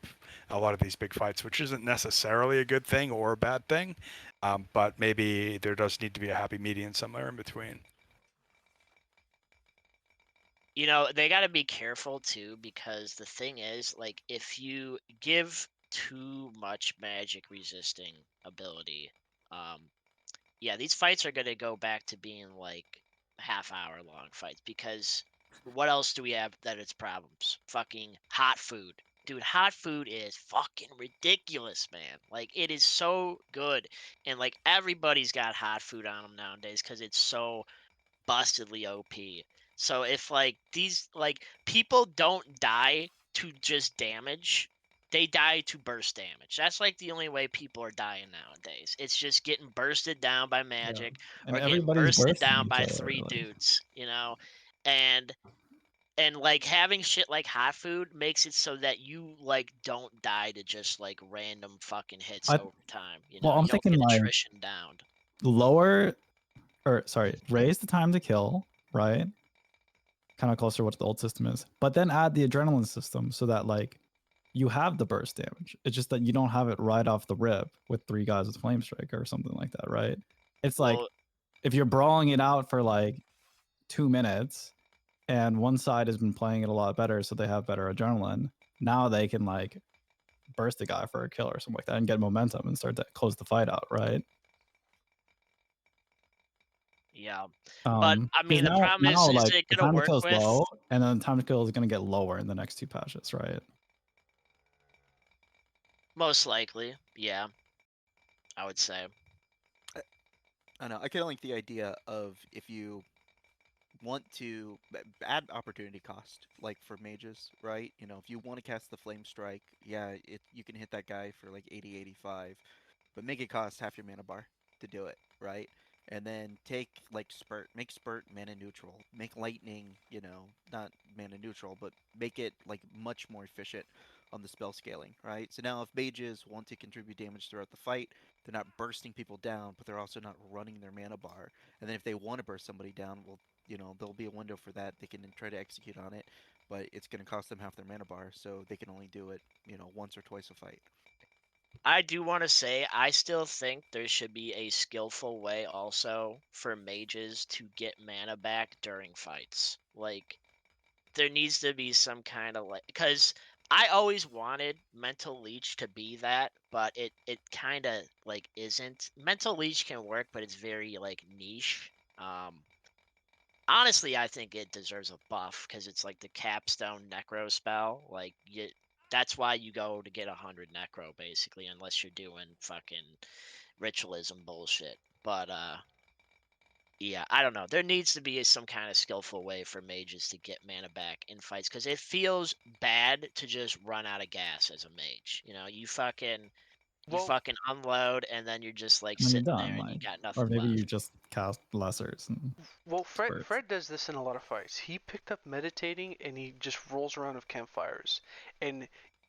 a lot of these big fights, which isn't necessarily a good thing or a bad thing, but maybe there does need to be a happy median somewhere in between. You know, they got to be careful too, because the thing is, like, if you give too much magic resisting ability, yeah, these fights are going to go back to being like half-hour long fights, because what else do we have that it's problems? Fucking hot food. Dude, hot food is fucking ridiculous, man. Like, it is so good. And, like, everybody's got hot food on them nowadays because it's so bustedly OP. So if like these like people don't die to just damage, they die to burst damage. That's like the only way people are dying nowadays. It's just getting bursted down by magic And or getting everybody's bursted bursting down each by other, 3 like- dudes, you know? And like having shit like hot food makes it so that you like don't die to just like random fucking hits I- over time. You know, well, I'm you don't thinking, get like, attrition down. Raise the time to kill, right? Kind of closer to what the old system is, but then add the adrenaline system so that like you have the burst damage. It's just that you don't have it right off the rip with 3 guys with flame striker or something like that, right? It's like Well, if you're brawling it out for like 2 minutes and one side has been playing it a lot better, so they have better adrenaline. Now they can like burst the guy for a kill or something like that and get momentum and start to close the fight out, right? yeah. But I 'Cause mean, the problem is like it the gonna time to work kill is with? low, and then the time to kill is gonna get lower in the next 2 patches, right? Most likely, yeah. I would say. I don't know. I kind of like the idea of if you want to add opportunity cost, like for mages, right? You know, if you want to cast the flame strike, yeah, you can hit that guy for like 80, 85, but make it cost half your mana bar to do it, right? And then take like make spurt mana neutral, make lightning, you know, not mana neutral, but make it like much more efficient on the spell scaling, right? So now if mages want to contribute damage throughout the fight, they're not bursting people down, but they're also not running their mana bar. And then if they want to burst somebody down, well, you know, there'll be a window for that. They can try to execute on it, but it's going to cost them half their mana bar, so they can only do it, you know, once or twice a fight. I do want to say I still think there should be a skillful way also for mages to get mana back during fights. Like there needs to be some kind of like, because I always wanted Mental Leech to be that, but it kind of like isn't. Mental Leech can work, but it's very like niche. Honestly, I think it deserves a buff because it's like the capstone necro spell. Like that's why you go to get 100 necro basically, unless you're doing fucking ritualism bullshit. But yeah, I don't know. There needs to be some kind of skillful way for mages to get mana back in fights, because it feels bad to just run out of gas as a mage. You know, you fucking unload and then you're just like And then you're sitting there done, and you like, got or nothing maybe left. you just cast lessers and Well, spurts. Fred does this in a lot of fights. He picked up meditating and he just rolls around with campfires. And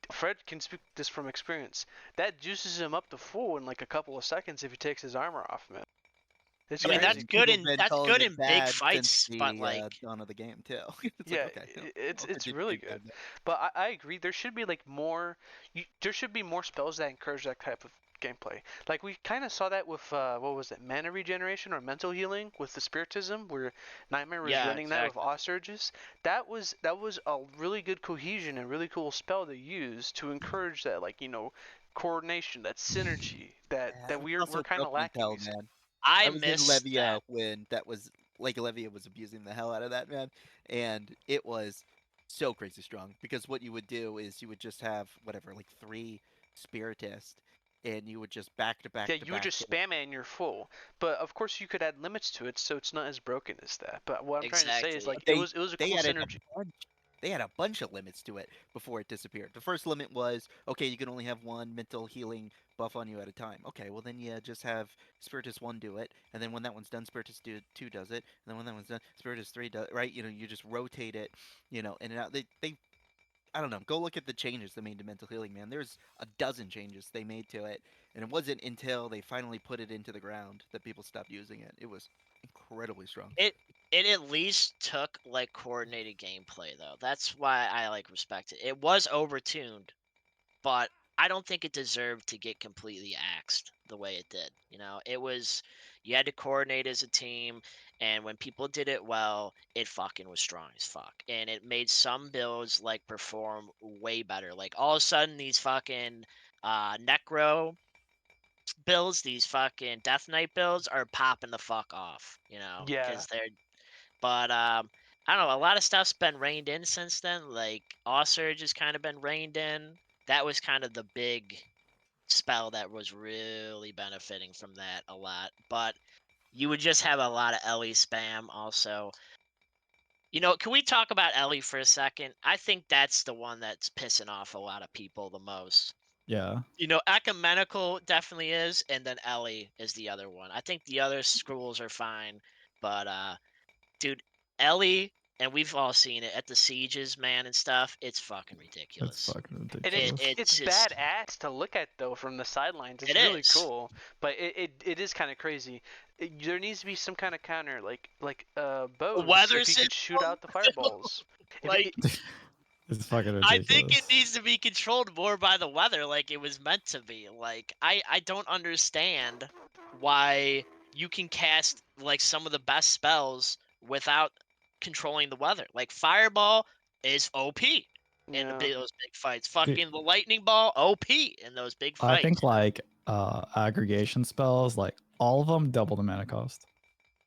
Fred can speak this from experience. That juices him up to full in like a couple of seconds if he takes his armor off, man. It's I mean, crazy. And people have been that's calling good it in big bad since fights, but the like dawn of the game too. It's Yeah, like okay, it's I'll it's continue really being bad good. now. But I agree. There should be like more. There should be more spells that encourage that type of gameplay. Like we kind of saw that with what was it, mana regeneration or mental healing with the spiritism, where Nightmare was yeah, running that with exactly. Surges. That was a really good cohesion and really cool spell to use to encourage that, like, you know, coordination, that synergy that Yeah, that it was we're also kind of broken lacking hell, these. man. I I was in miss Levia that. when that was like Levia was abusing the hell out of that man, and it was so crazy strong because what you would do is you would just have whatever like 3 spiritists, and you would just back to back Yeah, to you would back just hit. spam it and you're full. But of course you could add limits to it, so it's not as broken as that. But what I'm trying to say is Exactly. like But it was a they cool added synergy. a bunch. They had a bunch of limits to it before it disappeared. The first limit was okay, you can only have 1 mental healing buff on you at a time. Okay, well then you just have Spiritus 1 do it, and then when that one's done, Spiritus 2 does it, and then when that one's done, Spiritus 3 does. Right? You know, you just rotate it, you know, in and out. They I don't know. Go look at the changes they made to mental healing, man. There's a dozen changes they made to it, and it wasn't until they finally put it into the ground that people stopped using it. It was incredibly strong. It at least took like coordinated gameplay though. That's why I like respect it. It was overtuned, but I don't think it deserved to get completely axed the way it did. You know, it was you had to coordinate as a team, and when people did it well, it fucking was strong as fuck, and it made some builds like perform way better. Like all of a sudden, these fucking necro builds, these fucking Death Knight builds are popping the fuck off. You know, Yeah. because they're but I don't know. A lot of stuff's been reined in since then. Like Surge has kind of been reined in. That was kind of the big spell that was really benefiting from that a lot. But you would just have a lot of Ellie spam also. You know, can we talk about Ellie for a second? I think that's the one that's pissing off a lot of people the most. Yeah. You know, Ecumenical definitely is, and then Ellie is the other one. I think the other schools are fine, but dude, Ellie, and we've all seen it at the sieges, man, and stuff. It's fucking It's ridiculous. fucking And ridiculous. it's just badass to look at though from the sidelines. It's It really is. cool, but it is kind of crazy. There needs to be some kind of counter, like bows. weather If you could shoot out the fireballs. If like It's fucking I ridiculous. think it needs to be controlled more by the weather, like it was meant to be. Like I don't understand why you can cast like some of the best spells without controlling the weather. Like Fireball is OP in yeah. those big fights. Fucking the Lightning Ball OP in those big I fights. think like aggregation spells, like all of them double the mana cost.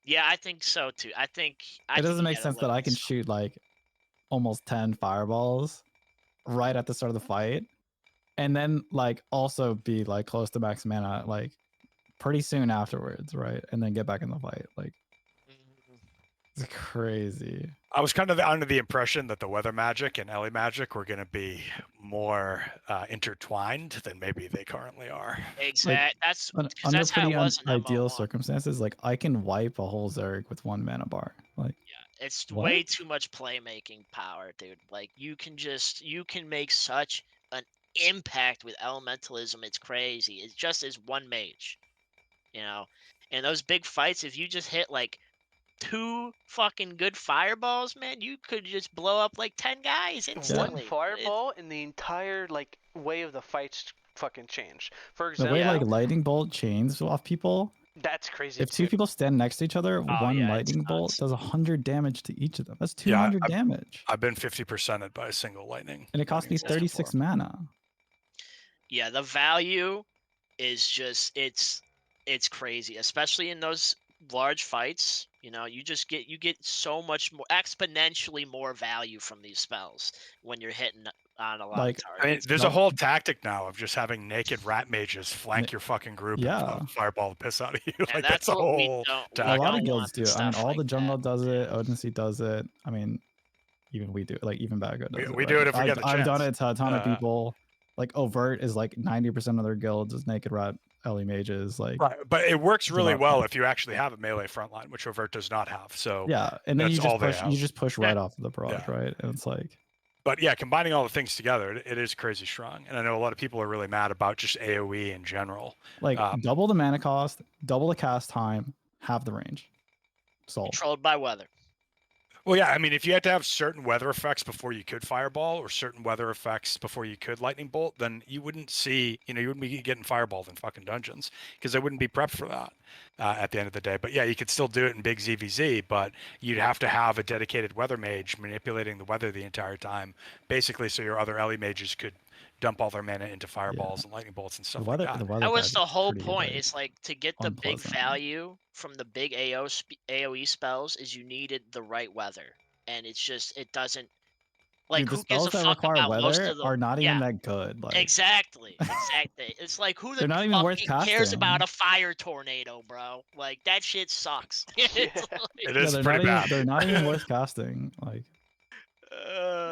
Yeah, I think so too. I think It doesn't make get sense away that I with can some. shoot like almost 10 fireballs right at the start of the fight and then like also be like close to max mana like pretty soon afterwards, right? And then get back in the fight. Like it's crazy. I was kind of under the impression that the weather magic and Ellie magic were going to be more intertwined than maybe they currently are. Exact. That's Under that's how pretty it was in ideal MO1. circumstances, like I can wipe a whole Zerg with 1 mana bar. Like Yeah, it's What? way too much playmaking power, dude. Like you can make such an impact with elementalism. It's crazy. It's just as one mage, you know. And those big fights, if you just hit like 2 fucking good fireballs, man, you could just blow up like 10 guys instantly. One fireball and the entire like way of the fights fucking changed. For the example, way Yeah. like lightning bolt chains off people. that's crazy. If 2 too. people stand next to each other, Oh, one yeah, it's lightning bolt nuts. does 100 damage to each of them. That's Yeah, 200 damage. I've been 50%ed by a single lightning. And it cost me lightning bolt 36 before. mana. Yeah, the value is just it's crazy, especially in those large fights. You know, you get so much more exponentially more value from these spells when you're hitting on a lot Like, of I mean, targets. there's No. a whole tactic now of just having naked rat mages flank your fucking group Yeah. and fireball the piss out of you. And Like that's a what we whole don't. We a tactic. lot of don't guilds want do. I mean, stuff all like the jungle that. does it. Odyssey does it. I mean, even we do. Like even Bago does it. We do right? it if we get the I've done chance. it to a ton of Uh, people. Like overt is like 90% of their guilds is naked rat Ellie mages. Like Right, but it works It's really about well that. if you actually have a melee frontline, which Overt does not have. So, yeah, and then that's you just all they push. have. You just push right off of the barrage, Yeah. right? And it's like but yeah, combining all the things together, it is crazy strong. And I know a lot of people are really mad about just AOE in general. like double the mana cost, double the cast time, half the range. Solved. Controlled by weather. Well, yeah, I mean, if you had to have certain weather effects before you could fireball or certain weather effects before you could lightning bolt, then you wouldn't see, you wouldn't be getting fireballed in fucking dungeons because they wouldn't be prepped for that at the end of the day. But yeah, you could still do it in big ZVZ, but you'd have to have a dedicated weather mage manipulating the weather the entire time, basically, so your other Ellie mages could dump all their mana into fireballs and lightning bolts and stuff The weather, like that. the weather That was guide the is whole pretty, point. like, It's like to get the big unpleasant. value from the big AOE spells is you needed the right weather, and it's just it doesn't. Like Dude, the who gives a spells that fuck require about most weather of the? are not even Yeah, that good. Like exactly. It's like who the They're not even worth fucking cares about casting. a fire tornado, bro? Like that shit sucks. It's Yeah. like- It yeah, is they're pretty not bad. even they're not even worth casting. Like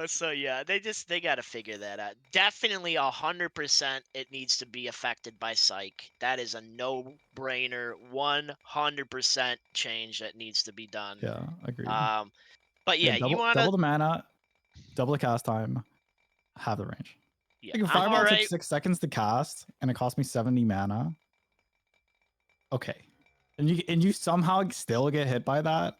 So yeah, they gotta figure that out. Definitely 100%. It needs to be affected by psych. That is a no-brainer. 100% change that needs to be done. yeah, agreed. But yeah, you wanna double the mana, double the cast time, have the range. Yeah, Like if I'm Fireball took alright. 6 seconds to cast and it cost me 70 mana. Okay. And you somehow still get hit by that.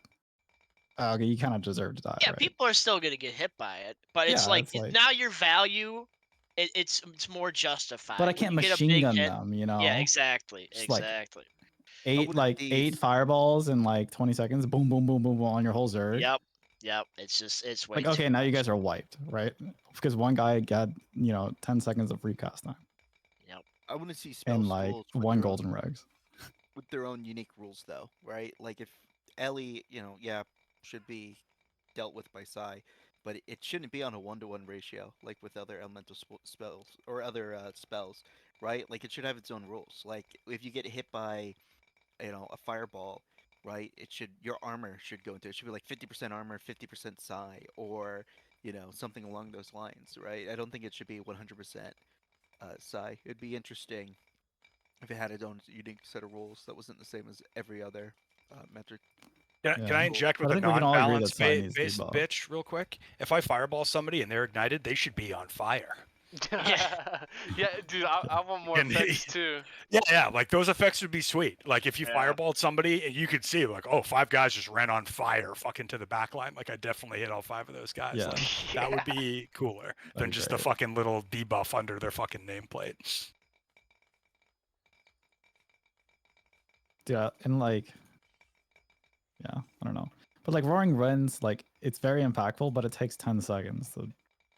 Okay, you kind of deserve to die, Yeah, right? people are still gonna get hit by it, but it's Yeah, like it's like- now your value, it's more justified. But I When can't you get a machine big gun hit, them, you know? yeah, exactly, Just like exactly. eight wouldn't eight these- fireballs in like 20 seconds. Boom, boom, boom, boom, boom on your whole Zerg. Yep. It's way Like, too okay, now you much. guys are wiped, right? Because one guy got, 10 seconds of recast time I want to see spell and like schools with one their own- golden regs. with their own unique rules, though, right? Like if Ellie, should be dealt with by Psy, but it shouldn't be on a 1-to-1 ratio like with other elemental spells or other spells, right? Like it should have its own rules. Like if you get hit by, a fireball, right? Your armor should go into it. It should be like 50% armor, 50% Psy, or something along those lines, right? I don't think it should be 100% Psy. It'd be interesting if it had its own unique set of rules that wasn't the same as every other metric. Can I Yeah. inject with But I a think we can all agree that non-balance Psy needs based debuff. bitch real quick? If I fireball somebody and they're ignited, they should be on fire. Yeah, dude, I want more And effects too. Yeah, like those effects would be sweet. Like if you Yeah. fireballed somebody and you could see like, oh, 5 guys just ran on fire fucking to the back line. Like I definitely hit all 5 of those guys. Yeah. Like, that would be cooler than be just the great. fucking little debuff under their fucking nameplate. Yeah, and like, yeah, I don't know. But like Roaring Winds, like it's very impactful, but it takes 10 seconds to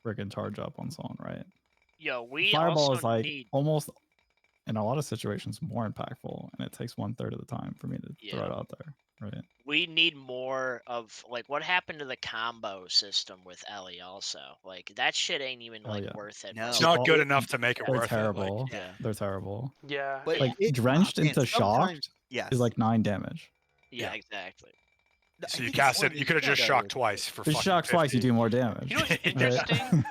friggin' charge up on someone, right? Yo, we Fireball also is like need almost in a lot of situations more impactful, and it takes 1/3 of the time for me to throw Yeah. it out there, right? we need more of like what happened to the combo system with Ellie also. Like that shit ain't even Oh, like yeah. worth it. No. It's Oh, not all- good enough to make it They're worth terrible. it. Like, Yeah. They're terrible. Yeah. But Like it- drenched man, into sometimes- shocked Yes. is like 9 damage. Yeah, Yeah. exactly. I so think you it's cast one it. of You these could have just shadows. shocked twice for If you fucking shock twice, you 50. do more damage. You know what's right? interesting?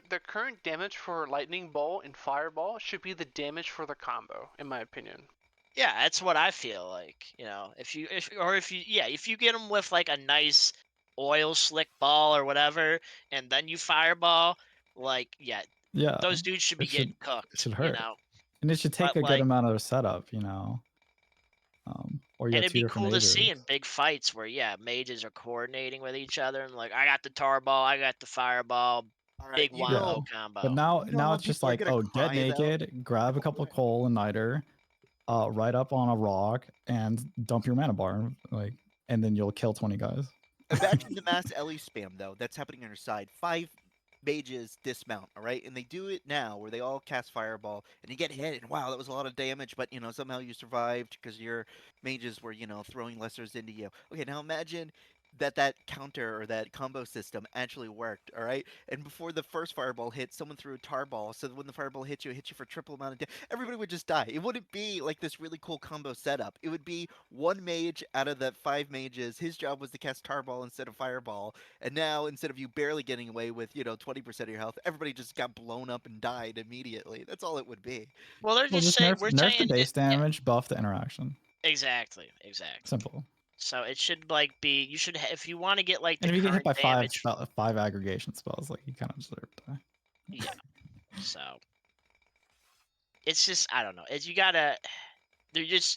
the current damage for lightning bolt and fireball should be the damage for the combo, in my opinion. Yeah, that's what I feel like. If you get them with like a nice oil slick ball or whatever, and then you fireball, like yeah, Yeah, those dudes should be it should- getting cooked. should hurt. You know, and it should take but, a good like- amount of setup, or you and have it'd 2 be different cool to see mages. in big fights where mages are coordinating with each other and like I got the tar ball, I got the fireball, All right, big you wombo know- combo. But now You know how it's just people are like, gonna oh, cry, get though? naked, grab a couple of coal and niter, right up on a rock, and dump your mana bar, and then you'll kill 20 guys. Imagine the mass Ellie spam though. That's happening on your side. 5 mages dismount, all right, and they do it now where they all cast fireball and you get hit and wow, that was a lot of damage, but somehow you survived because your mages were throwing lessers into you. Okay, now imagine that counter or that combo system actually worked, all right, and before the first fireball hit, someone threw a tar ball, so that when the fireball hit you, it hit you for triple amount of damage. Everybody would just die. It wouldn't be like this really cool combo setup. It would be one mage out of the 5 mages, his job was to cast tar ball instead of fireball, and now instead of you barely getting away with 20% of your health, everybody just got blown up and died immediately. That's all it would be. Well, they're Well, just just saying nerf, we're nerf saying the base yeah, damage, buff the interaction. exactly. Simple. So it should like be you should if you want to get like the And if you get hit current by damage. 5 aggregation spells, like you kind of deserve to die. Yeah. So it's just I don't know.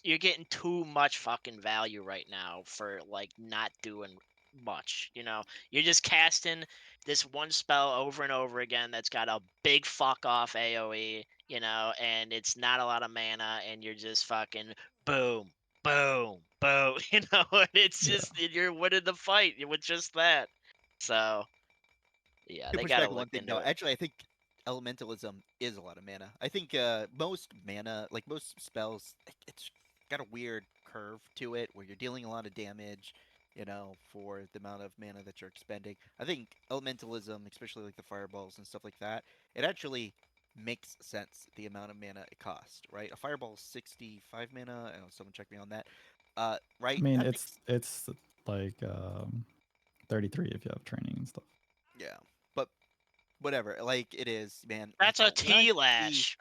You're getting too much fucking value right now for like not doing much. You're just casting this one spell over and over again that's got a big fuck off AoE, and it's not a lot of mana, and you're just fucking boom, boom, boom, and it's Yeah. just you're winning the fight with just that. So yeah, To they push gotta back one look thing into though, it. actually, I think elementalism is a lot of mana. I think most mana, like most spells, it's got a weird curve to it where you're dealing a lot of damage, for the amount of mana that you're expending. I think elementalism, especially like the fireballs and stuff like that, it actually makes sense the amount of mana it costs, right? A fireball is 65 mana. I know someone check me on that. Right? I mean, That it's like 33 if you have training and stuff. yeah, but whatever, like it is, man. That's a when I see- T-lash.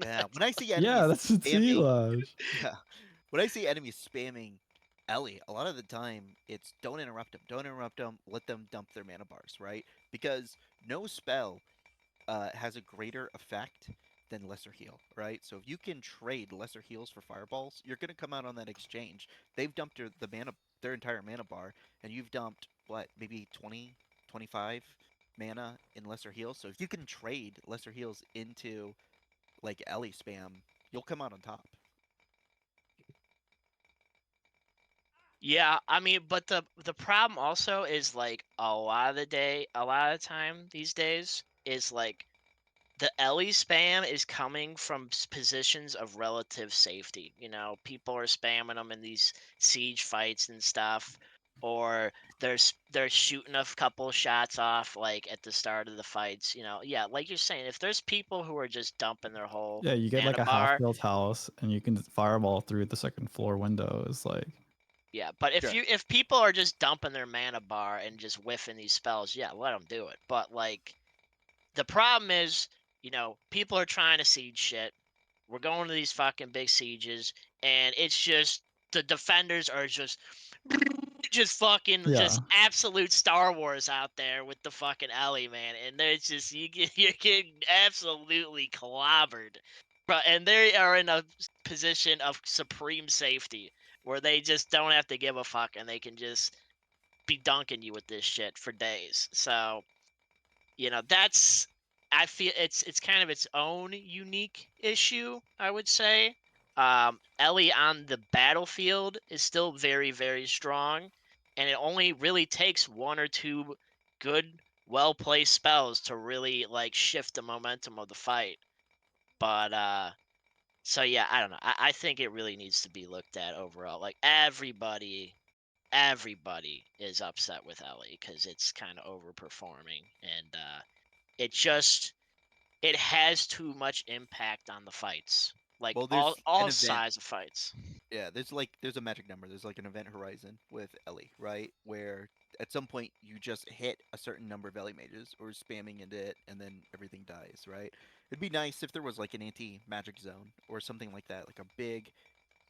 Yeah, when I see enemies Yeah, that's a spamming, T-Lash. yeah, when I see enemies spamming Ellie, a lot of the time it's don't interrupt them, let them dump their mana bars, right? Because no spell has a greater effect than lesser heal, right? So if you can trade lesser heals for fireballs, you're gonna come out on that exchange. They've dumped their entire mana bar, and you've dumped what, maybe 20, 25 mana in lesser heals. So if you can trade lesser heals into like Ellie spam, you'll come out on top. Yeah, I mean, but the problem also is like a lot of the time these days is like the Ellie spam is coming from positions of relative safety. You know, people are spamming them in these siege fights and stuff, or they're shooting a couple shots off like at the start of the fights. You know, yeah, like you're saying, if there's people who are just dumping their whole Yeah, you get like mana a bar, half-built house, and you can fireball through the second floor windows. Like, yeah, but if Sure. if people are just dumping their mana bar and just whiffing these spells, yeah, let them do it. But like the problem is, you know, people are trying to siege shit. We're going to these fucking big sieges, and it's just the defenders are just fucking yeah, just absolute Star Wars out there with the fucking Ellie, man. And there's just you're getting absolutely clobbered, but and they are in a position of supreme safety where they just don't have to give a fuck and they can just be dunking you with this shit for days. So, you know, that's I feel it's kind of its own unique issue, I would say. Ellie on the battlefield is still very, very strong, and it only really takes one or two good, well-placed spells to really like shift the momentum of the fight. But so yeah, I don't know. I think it really needs to be looked at overall. Like everybody is upset with Ellie because it's kind of overperforming, and it has too much impact on the fights. Like Well, all there's an event. size of fights. Yeah, there's a magic number. There's like an event horizon with Ellie, right? Where at some point you just hit a certain number of Ellie mages or spamming into it, and then everything dies, right? It'd be nice if there was like an anti-magic zone or something like that, like a big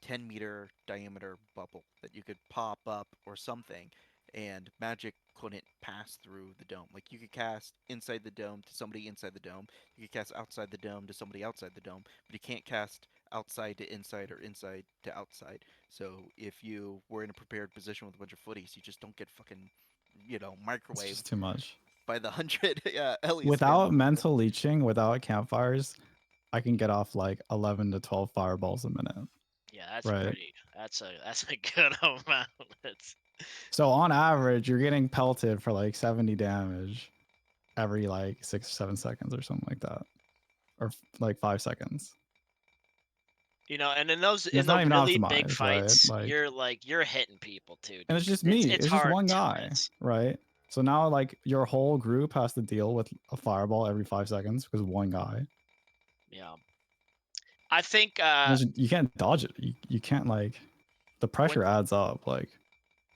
10-meter diameter bubble that you could pop up or something, and magic couldn't pass through the dome. Like you could cast inside the dome to somebody inside the dome, you could cast outside the dome to somebody outside the dome, but you can't cast outside to inside or inside to outside. So if you were in a prepared position with a bunch of footies, you just don't get fucking, it's microwaved just too much. by the 100 Ellie spam. Without mental leeching, without campfires, I can get off like 11 to 12 fireballs a minute. Yeah, that's Right. that's a good amount. It's So on average, you're getting pelted for like 70 damage every like 6 or 7 seconds or something like that, or like 5 seconds. you know, and in those And in it's the not even really big optimized, right? fights, Like, you're hitting people too, and dude. it's just me. It's It's just hard one 2 guy, minutes. right? So now like your whole group has to deal with a fireball every 5 seconds because one guy. Yeah. I think You can't dodge it. You can't like the pressure adds up. Like,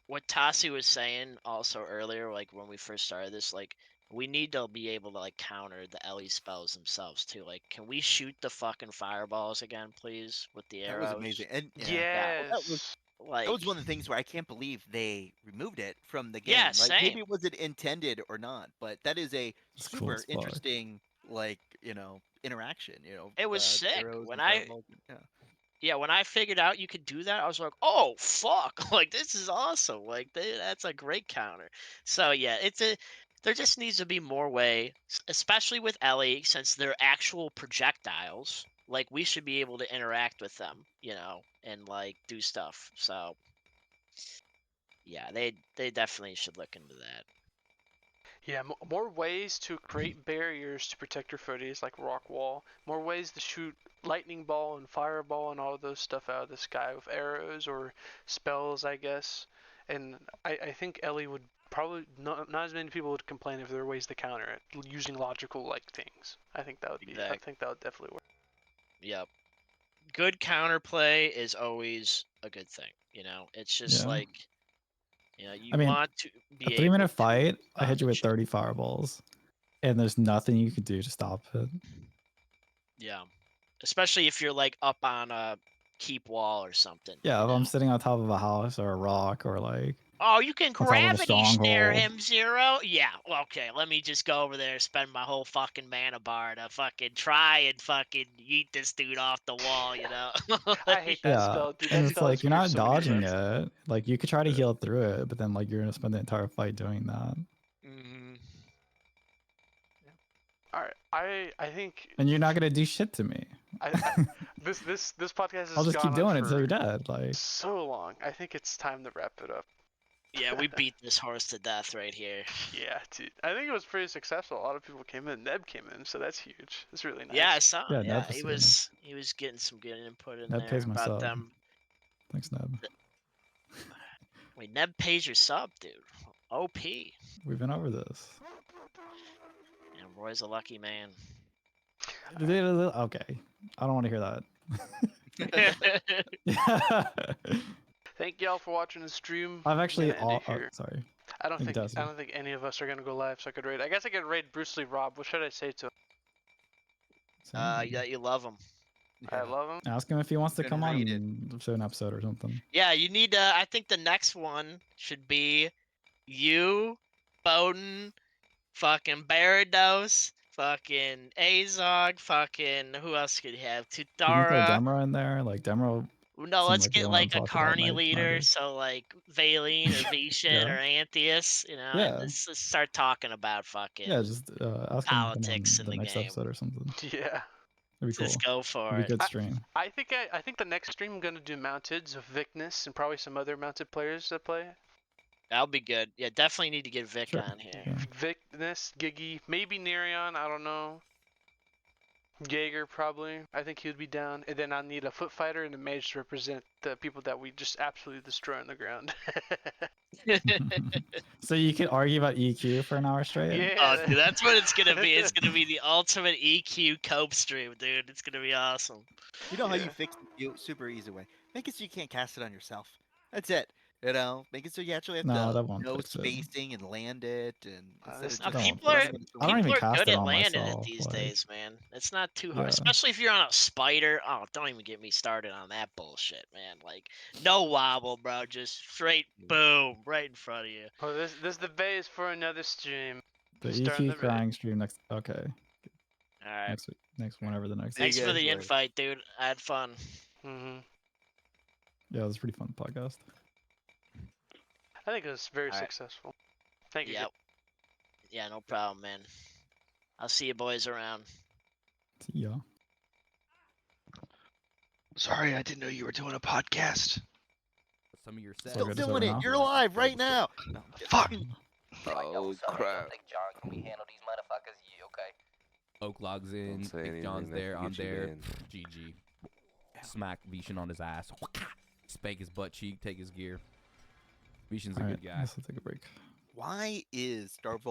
what Tasu was saying also earlier, like when we first started this, like we need to be able to like counter the Ellie spells themselves too. Like, can we shoot the fucking fireballs again, please, with the That was arrows? amazing. And yeah, Yeah, well, Yes. that like was one of the things where I can't believe they removed it from the yeah, game. Like maybe same. it wasn't intended or not, but that is a it's cool super as fuck. interesting like, interaction, It was sick arrows when and fireballs. Yeah. yeah, when I figured out you could do that, I was like, "Oh fuck!" Like this is awesome. Like that's a great counter. So yeah, there just needs to be more way, especially with Ellie, since they're actual projectiles. Like we should be able to interact with them, you know, and like do stuff. So yeah, they definitely should look into that. Yeah, more ways to create barriers to protect your footies, like rock wall. More ways to shoot lightning ball and fireball and all of those stuff out of the sky with arrows or spells, I guess. And I think Ellie would probably not as many people would complain if there were ways to counter it using logical like things. I think that would be. I Exact. think that would definitely work. Yep. Good counterplay is always a good thing. You know, it's just Yeah. like you know I you mean, want to a be 3-minute able to fight, I hit you dodge with shit. 30 fireballs, and there's nothing you could do to stop it. Yeah. Especially if you're like up on a keep wall or something. Yeah, you if I'm know? sitting on top of a house or a rock or like Oh, you can That's our little gravity snare stronghold. him, Zero? Yeah, well, okay, let me just go over there and spend my whole fucking mana bar to fucking try and fucking yeet this dude off the wall, you know? I hate that Yeah, spell, dude. and That it's spell like is you're weird not so many dodging times. it. Like you could try to heal through it, but then like you're gonna spend the entire fight doing that, Mhm. Alright, I think and you're not gonna do shit to me. this podcast I'll has just keep gone on doing it until for you're dead. Like, so long. I think it's time to wrap it up. Yeah, we beat this horse to death right here. Yeah, dude. I think it was pretty successful. A lot of people came in. Neb came in, so that's huge. That's really nice. Yeah, I saw. yeah, Yeah, Neb he was was getting some good input in Neb there pays my about sub. them. Thanks, Neb. Wait, Neb pays your sub, dude. OP. We've been over this. And Roy's a lucky man. Okay, I don't want to hear that. Thank y'all for watching the stream. I've I'm actually gonna end it here. sorry. I don't Thank you, think Tasu. any of us are gonna go live, so I could raid. I guess I could raid Bruce Lee Rob. What should I say to him? that you love him. I love him. Ask him if he wants to Been come on raided. and show an episode or something. Yeah, you need to. I think the next one should be you, Boden, fucking Barados, fucking Azog, fucking who else could you have? You can throw Tutara. Demra in there. Like Demra No, seemed let's like the get one like to a talk about Carney leader, Magic. so like Valine or Vishen Yeah. or Antheus, you know, Yeah. and let's start talking about fucking Yeah, just ask him to come politics on in the the next game. episode or something. Yeah. That'd be cool. Just go for It'd be it. a good stream. I think the next stream I'm gonna do mounteds of Vicness and probably some other mounted players that play. That'll be good. Yeah, definitely need to get Vic Sure. on here. Yeah. Vicness, Giggy, maybe Nerion, I don't know. Jaeger probably. I think he would be down. And then I need a foot fighter and a mage to represent the people that we just absolutely destroy on the ground. So you can argue about EQ for an hour straight? Yeah. Oh, dude, that's what it's gonna be. It's gonna be the ultimate EQ cope stream, dude. It's gonna be awesome. You know how Yeah. you fix it super easy way. Make it so you can't cast it on yourself. That's it. You know, make it so you actually have No, to that won't know fix it. spacing and land it, and instead this- of That just won't People are fix running with I don't people even are cast good it at on landing it myself, these like- days, man. It's not too hard, Yeah. especially if you're on a spider. Oh, don't even get me started on that bullshit, man. Like no wobble, bro. Just straight boom right in front of you. Oh, this the base for another stream. The Starting EQ the raid. crying stream next. Okay, All right. next week, whenever the next. See you Thanks for guys the later. invite, dude. I had fun. Hmm. Yeah, it was a pretty fun podcast. I think it was very Alright. successful. Thank you. Yep. Yeah, no problem, man. I'll see you boys around. See ya. Sorry, I didn't know you were doing a podcast. Some of your sets. Still good, it's doing over it. now. You're live right now. No, I'm just Fuck! kidding. Oh crap! Big John, can we handle these motherfuckers? Yeah, okay. Oak logs in. Don't say Big anything John's that there. can I'm get you there. banned. GG. Smack Vishen on his ass. Spank his butt cheek. Take his gear. Vishen's a All right, good guy. let's take a break. Why is Starvolt